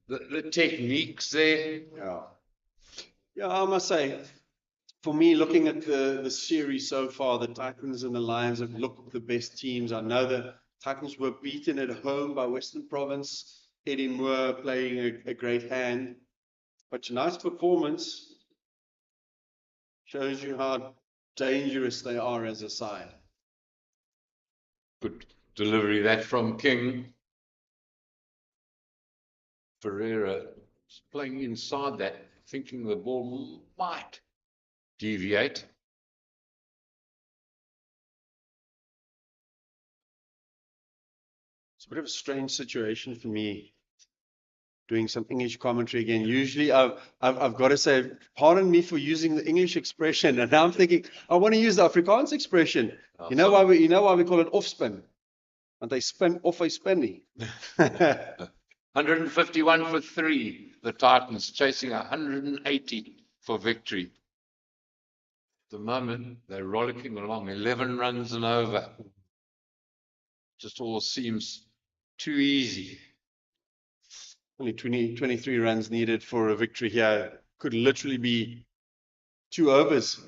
Speaker 4: the technique's there.
Speaker 2: Yeah, I must say, for me, looking at the series so far, the Titans and the Lions have looked the best teams. I know the Titans were beaten at home by Western Province. Eddie Moore playing a great hand. But tonight's performance shows you how dangerous they are as a side.
Speaker 4: Good delivery that from King. Ferreira is playing inside that, thinking the ball might deviate.
Speaker 2: It's a bit of a strange situation for me, doing some English commentary again. Usually I've got to say, pardon me for using the English expression, and now I'm thinking I want to use the Afrikaans expression. You know why we call it offspin? And they spin off a spinny.
Speaker 4: 151 for 3. The Titans chasing 180 for victory. At the moment, they're rollicking along 11 runs and over. Just all seems too easy.
Speaker 2: Only 23 runs needed for a victory here. Could literally be 2 overs.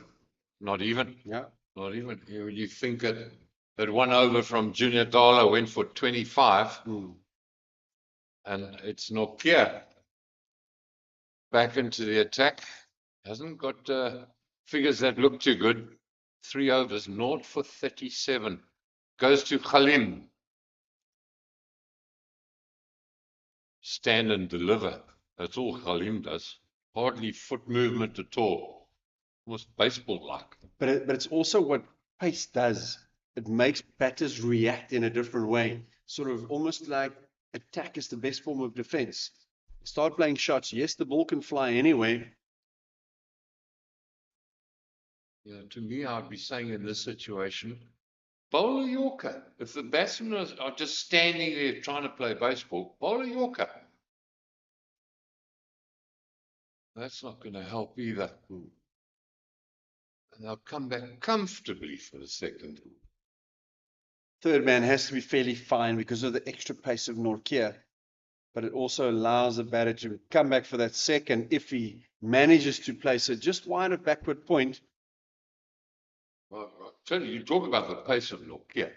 Speaker 4: Not even.
Speaker 2: Yeah.
Speaker 4: Not even. You think that 1 over from Junior Dala went for 25. And it's Nokia back into the attack. Hasn't got figures that look too good. 3 overs, 0 for 37. Goes to Khalim. Stand and deliver. That's all Khalim does. Hardly foot movement at all. Almost baseball-like.
Speaker 2: But it's also what pace does. It makes batters react in a different way. Sort of almost like attack is the best form of defense. Start playing shots. Yes, the ball can fly anyway.
Speaker 4: To me, I'd be saying in this situation, bowl a Yorker. If the batsmen are just standing there trying to play baseball, bowl a Yorker. That's not going to help either. And they'll come back comfortably for the second.
Speaker 2: Third man has to be fairly fine because of the extra pace of Nortje. But it also allows the batter to come back for that second if he manages to place it just wide of backward point.
Speaker 4: Well, tell you talk about the pace of Nokia.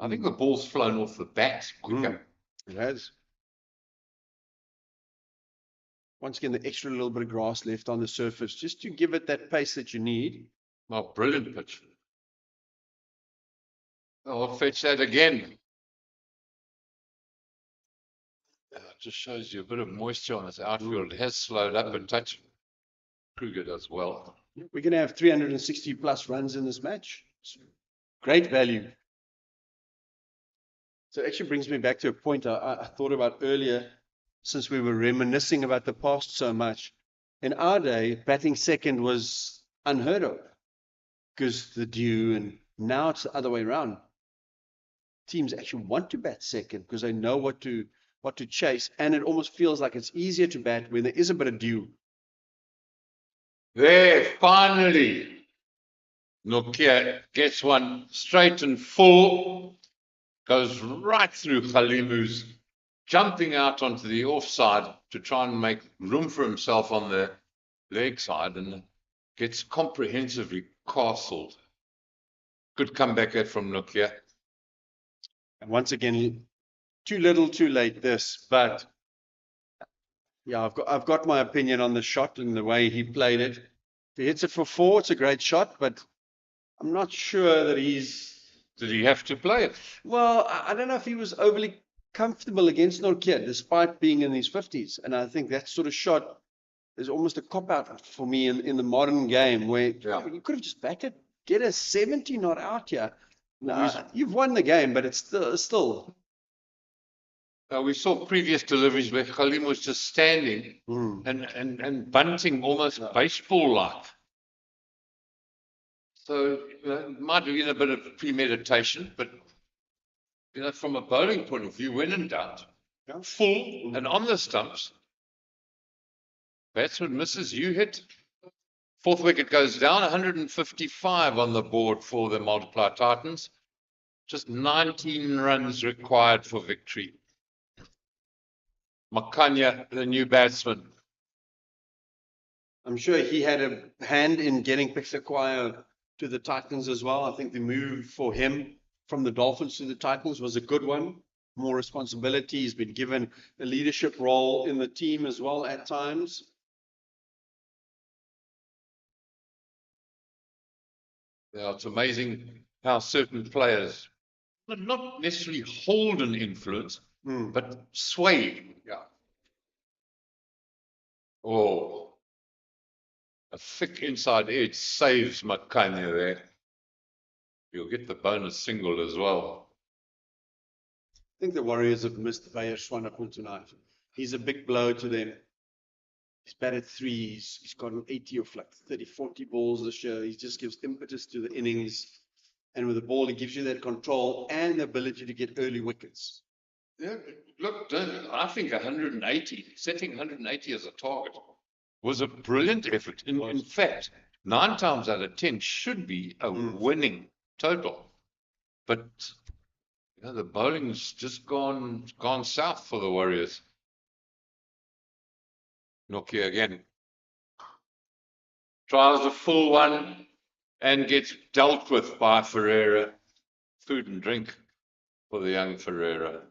Speaker 4: I think the ball's flown off the bat quicker.
Speaker 2: It has. Once again, the extra little bit of grass left on the surface, just to give it that pace that you need.
Speaker 4: Oh, brilliant pitch. I'll fetch that again. It just shows you a bit of moisture on this outfield. It has slowed up a touch. Kruger does well.
Speaker 2: We're going to have 360 plus runs in this match. It's great value. So it actually brings me back to a point I thought about earlier, since we were reminiscing about the past so much. In our day, batting second was unheard of because the dew, and now it's the other way around. Teams actually want to bat second because they know what to chase, and it almost feels like it's easier to bat when there is a bit of dew.
Speaker 4: There, finally, Nokia gets one straight and full, goes right through Khalim, who's jumping out onto the offside to try and make room for himself on the leg side, and gets comprehensively castled. Good comeback there from Nokia.
Speaker 2: And once again, too little, too late. This, but yeah, I've got my opinion on the shot and the way he played it. If he hits it for 4, it's a great shot, but I'm not sure that he's.
Speaker 4: Did he have to play it?
Speaker 2: Well, I don't know if he was overly comfortable against Nokia, despite being in his 50s. And I think that sort of shot is almost a cop-out for me in the modern game, where you could have just batted, get a 70 not out here. No, you've won the game, but it's still.
Speaker 4: We saw previous deliveries where Khalim was just standing and bunting almost baseball-like. So it might have been a bit of premeditation, but from a bowling point of view, when in doubt, full and on the stumps, batsman misses, you hit. 4th wicket goes down, 155 on the board for the Multiply Titans. Just 19 runs required for victory. Makanya, the new batsman.
Speaker 2: I'm sure he had a hand in getting Gqeberha to the Titans as well. I think the move for him from the Dolphins to the Titans was a good one. More responsibility. He's been given a leadership role in the team as well at times.
Speaker 4: Yeah, it's amazing how certain players not necessarily hold an influence, but sway. Yeah. Oh, a thick inside edge saves Makanya there. You'll get the bonus single as well.
Speaker 2: I think the Warriors have missed Bayer Swanepoel tonight. He's a big blow to them. He's batted 3. He's got an 80 or 30, 40 balls this year. He just gives impetus to the innings. And with the ball, he gives you that control and the ability to get early wickets.
Speaker 4: Yeah, look, I think 180, setting 180 as a target was a brilliant effort. In fact, 9 times out of 10 should be a winning total. But the bowling's just gone south for the Warriors. Nokia again. Tries a full one and gets dealt with by Ferreira. Food and drink for the young Ferreira.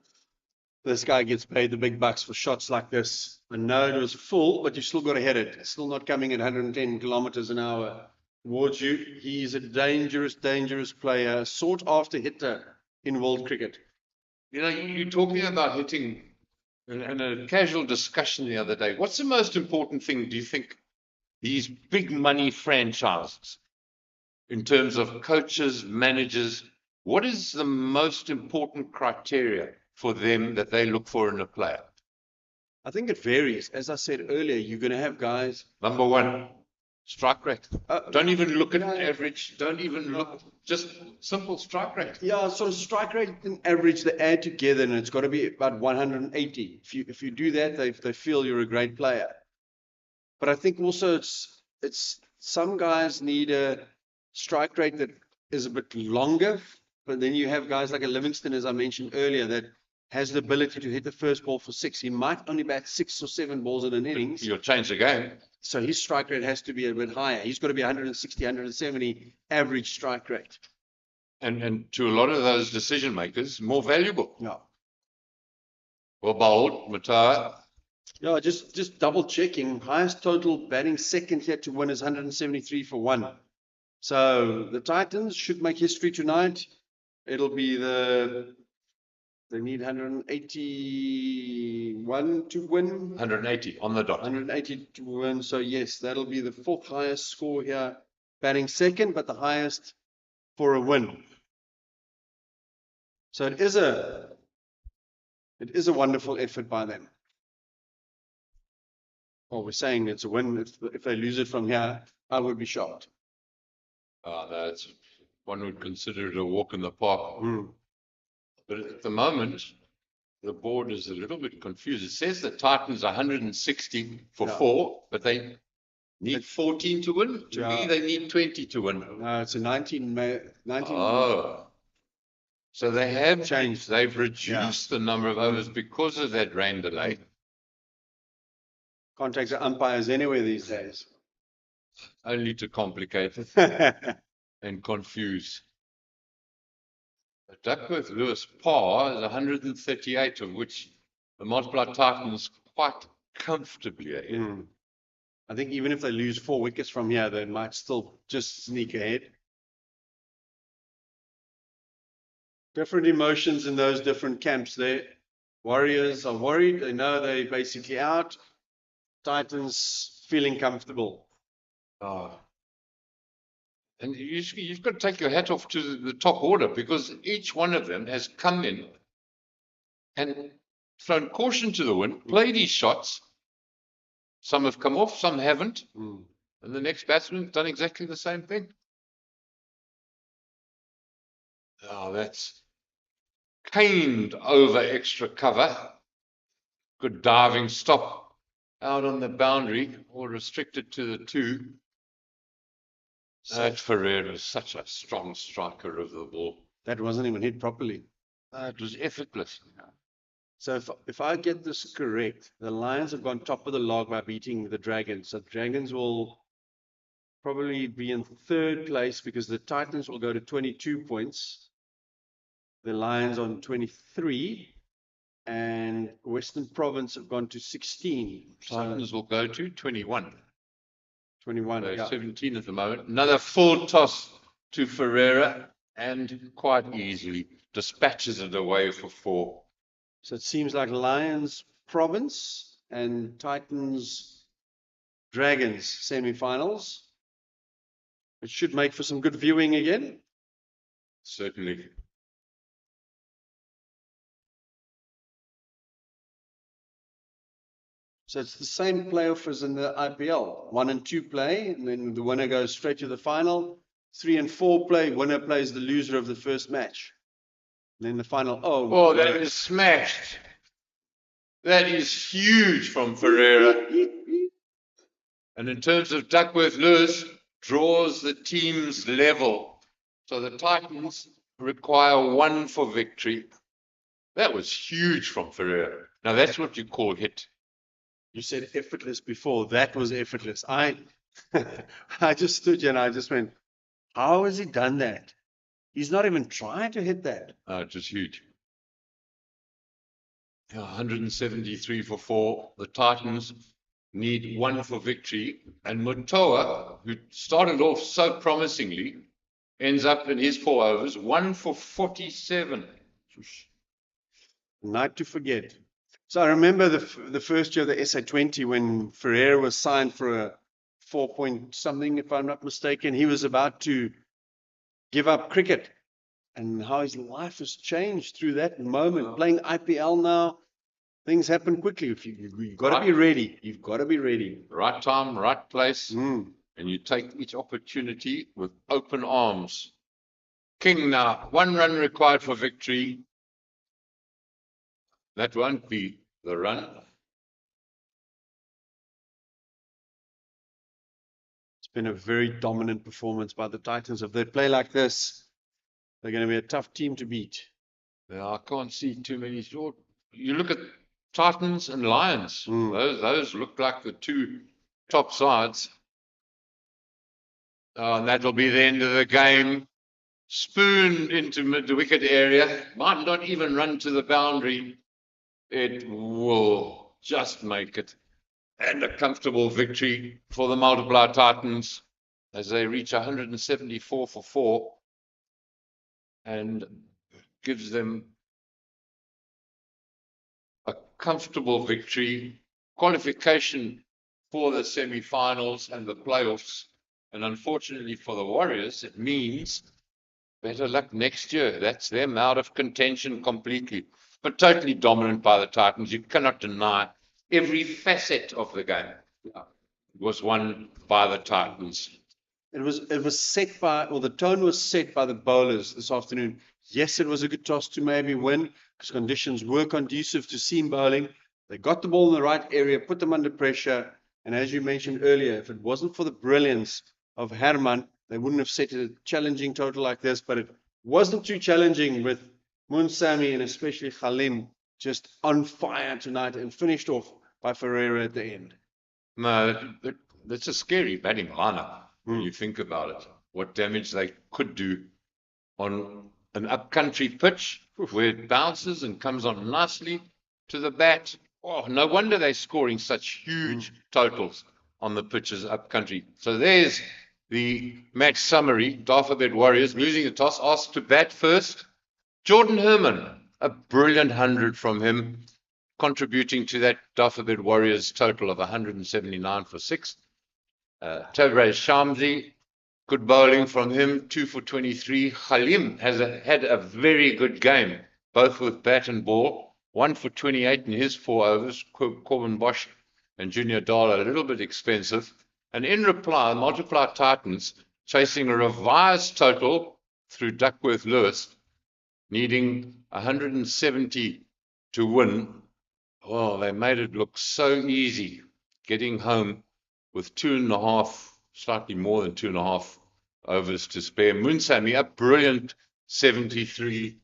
Speaker 2: This guy gets paid the big bucks for shots like this. I know it was full, but you still got to hit it. It's still not coming at 110 kilometers an hour towards you. He's a dangerous, dangerous player, a sought-after hitter in world cricket.
Speaker 4: You're talking about hitting. In a casual discussion the other day, what's the most important thing, do you think, these big money franchises, in terms of coaches, managers, what is the most important criteria for them that they look for in a player?
Speaker 2: I think it varies. As I said earlier, you're going to have guys.
Speaker 4: Number 1, strike rate. Don't even look at average. Don't even look. Just simple strike rate.
Speaker 2: Yeah, sort of strike rate and average, they add together, and it's got to be about 180. If you do that, they feel you're a great player. But I think also it's some guys need a strike rate that is a bit longer. But then you have guys like a Livingston, as I mentioned earlier, that has the ability to hit the first ball for 6. He might only bat 6 or 7 balls in an innings.
Speaker 4: You'll change the game.
Speaker 2: So his strike rate has to be a bit higher. He's got to be 160, 170 average strike rate.
Speaker 4: and to a lot of those decision makers, more valuable.
Speaker 2: Yeah.
Speaker 4: Well bowled, Matawa.
Speaker 2: Yeah, just double checking. Highest total batting second here to win is 173 for 1. So the Titans should make history tonight. It'll be they need 181 to win.
Speaker 4: 180 on the dot.
Speaker 2: 180 to win. So yes, that'll be the 4th highest score here, batting second, but the highest for a win. So it is a wonderful effort by them. Well, we're saying it's a win. If they lose it from here, I would be shocked.
Speaker 4: That's, one would consider it a walk in the park.
Speaker 2: Mm.
Speaker 4: But at the moment, the board is a little bit confused. It says the Titans 160 for 4, but they need 14 to win. To me, they need 20 to win.
Speaker 2: No, it's a 19.
Speaker 4: Oh. So they have
Speaker 2: Changed.
Speaker 4: They've reduced the number of overs because of that rain delay.
Speaker 2: Contacts are umpires anywhere these days.
Speaker 4: Only to complicate it and confuse. Duckworth Lewis par is 138, of which the multiplied Titans quite comfortably ahead.
Speaker 2: Mm. I think even if they lose 4 wickets from here, they might still just sneak ahead. Different emotions in those different camps there. Warriors are worried. They know they're basically out. Titans feeling comfortable.
Speaker 4: And you've got to take your hat off to the top order, because each one of them has come in and thrown caution to the wind, played his shots. Some have come off, some haven't.
Speaker 2: Mm.
Speaker 4: And the next batsman's done exactly the same thing. Oh, that's caned over extra cover. Good diving stop out on the boundary, or restricted to the 2. That Ferreira is such a strong striker of the ball.
Speaker 2: That wasn't even hit properly.
Speaker 4: It was effortless.
Speaker 2: So if I get this correct, the Lions have gone top of the log by beating the Dragons. So the Dragons will probably be in 3rd place, because the Titans will go to 22 points. The Lions on 23, and Western Province have gone to 16.
Speaker 4: Titans will go to 21.
Speaker 2: 21.
Speaker 4: So
Speaker 2: Yeah.
Speaker 4: 17 at the moment. Another full toss to Ferreira, and quite easily dispatches it away for 4.
Speaker 2: So it seems like Lions Province and Titans Dragons semi-finals. It should make for some good viewing again.
Speaker 4: Certainly.
Speaker 2: So it's the same playoff as in the IPL. 1 and 2 play, and then the winner goes straight to the final. 3 and 4 play, winner plays the loser of the first match. And then the final.
Speaker 4: Oh, that is smashed. That is huge from Ferreira. And in terms of Duckworth Lewis, draws the team's level. So the Titans require 1 for victory. That was huge from Ferreira. Now that's what you call hit.
Speaker 2: You said effortless before. That was effortless. I just stood here and I just went, how has he done that? He's not even trying to hit that.
Speaker 4: It was huge. 173 for 4. The Titans need 1 for victory. And Mutoa, who started off so promisingly, ends up in his 4 overs, 1 for 47.
Speaker 2: Night to forget. So I remember the first year of the SA20 when Ferreira was signed for a 4 point something, if I'm not mistaken. He was about to give up cricket, and how his life has changed through that moment. Playing IPL now, things happen quickly. You've got to be ready. You've got to be ready.
Speaker 4: Right time, right place.
Speaker 2: Mm.
Speaker 4: And you take each opportunity with open arms. King now, 1 run required for victory. That won't be the run.
Speaker 2: It's been a very dominant performance by the Titans. If they play like this, they're going to be a tough team to beat.
Speaker 4: Yeah, I can't see too many short. You look at Titans and Lions. Those look like the 2 top sides. And that'll be the end of the game. spoon into the wicket area, might not even run to the boundary. It will just make it. And a comfortable victory for the Multiply Titans as they reach 174 for 4 and gives them a comfortable victory, qualification for the semi-finals and the playoffs. And unfortunately for the Warriors, it means better luck next year. That's them out of contention completely, but totally dominant by the Titans. You cannot deny every facet of the game was won by the Titans.
Speaker 2: It was set by, or the tone was set by the bowlers this afternoon. Yes, it was a good toss to maybe win because conditions were conducive to seam bowling. They got the ball in the right area, put them under pressure. And as you mentioned earlier, if it wasn't for the brilliance of Herman, they wouldn't have set a challenging total like this. But it wasn't too challenging with Munsami and especially Khalim just on fire tonight and finished off by Ferreira at the end.
Speaker 4: No, that's a scary batting lineup when you think about it. What damage they could do on an up-country pitch where it bounces and comes on nicely to the bat. Oh, no wonder they're scoring such huge totals on the pitches up-country. So there's the match summary. Dafabet Warriors losing the toss, asked to bat first. Jordan Herman, a brilliant 100 from him, contributing to that Dafabet Warriors total of 179 for 6. Gqeberha Shamsi, good bowling from him, 2 for 23. Khalim has had a very good game, both with bat and ball, 1 for 28 in his 4 overs. Corbin Bosch and Junior Dala a little bit expensive. And in reply, the Multiply Titans chasing a revised total through Duckworth Lewis, needing 170 to win. Oh, they made it look so easy, getting home with 2.5, slightly more than 2.5 overs to spare. Munsami, a brilliant 73.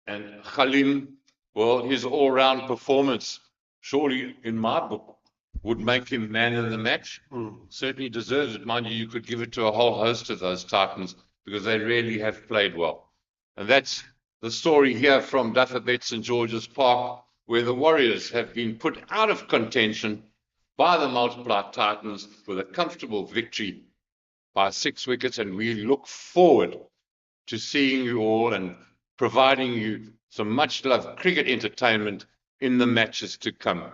Speaker 4: And Khalim, well, his all-round performance, surely in my book, would make him man of the match. Certainly deserves it. Mind you, you could give it to a whole host of those Titans because they really have played well. And that's the story here from Dafabet St. George's Park, where the Warriors have been put out of contention by the Multiply Titans with a comfortable victory by 6 wickets. And we look forward to seeing you all and providing you some much loved cricket entertainment in the matches to come.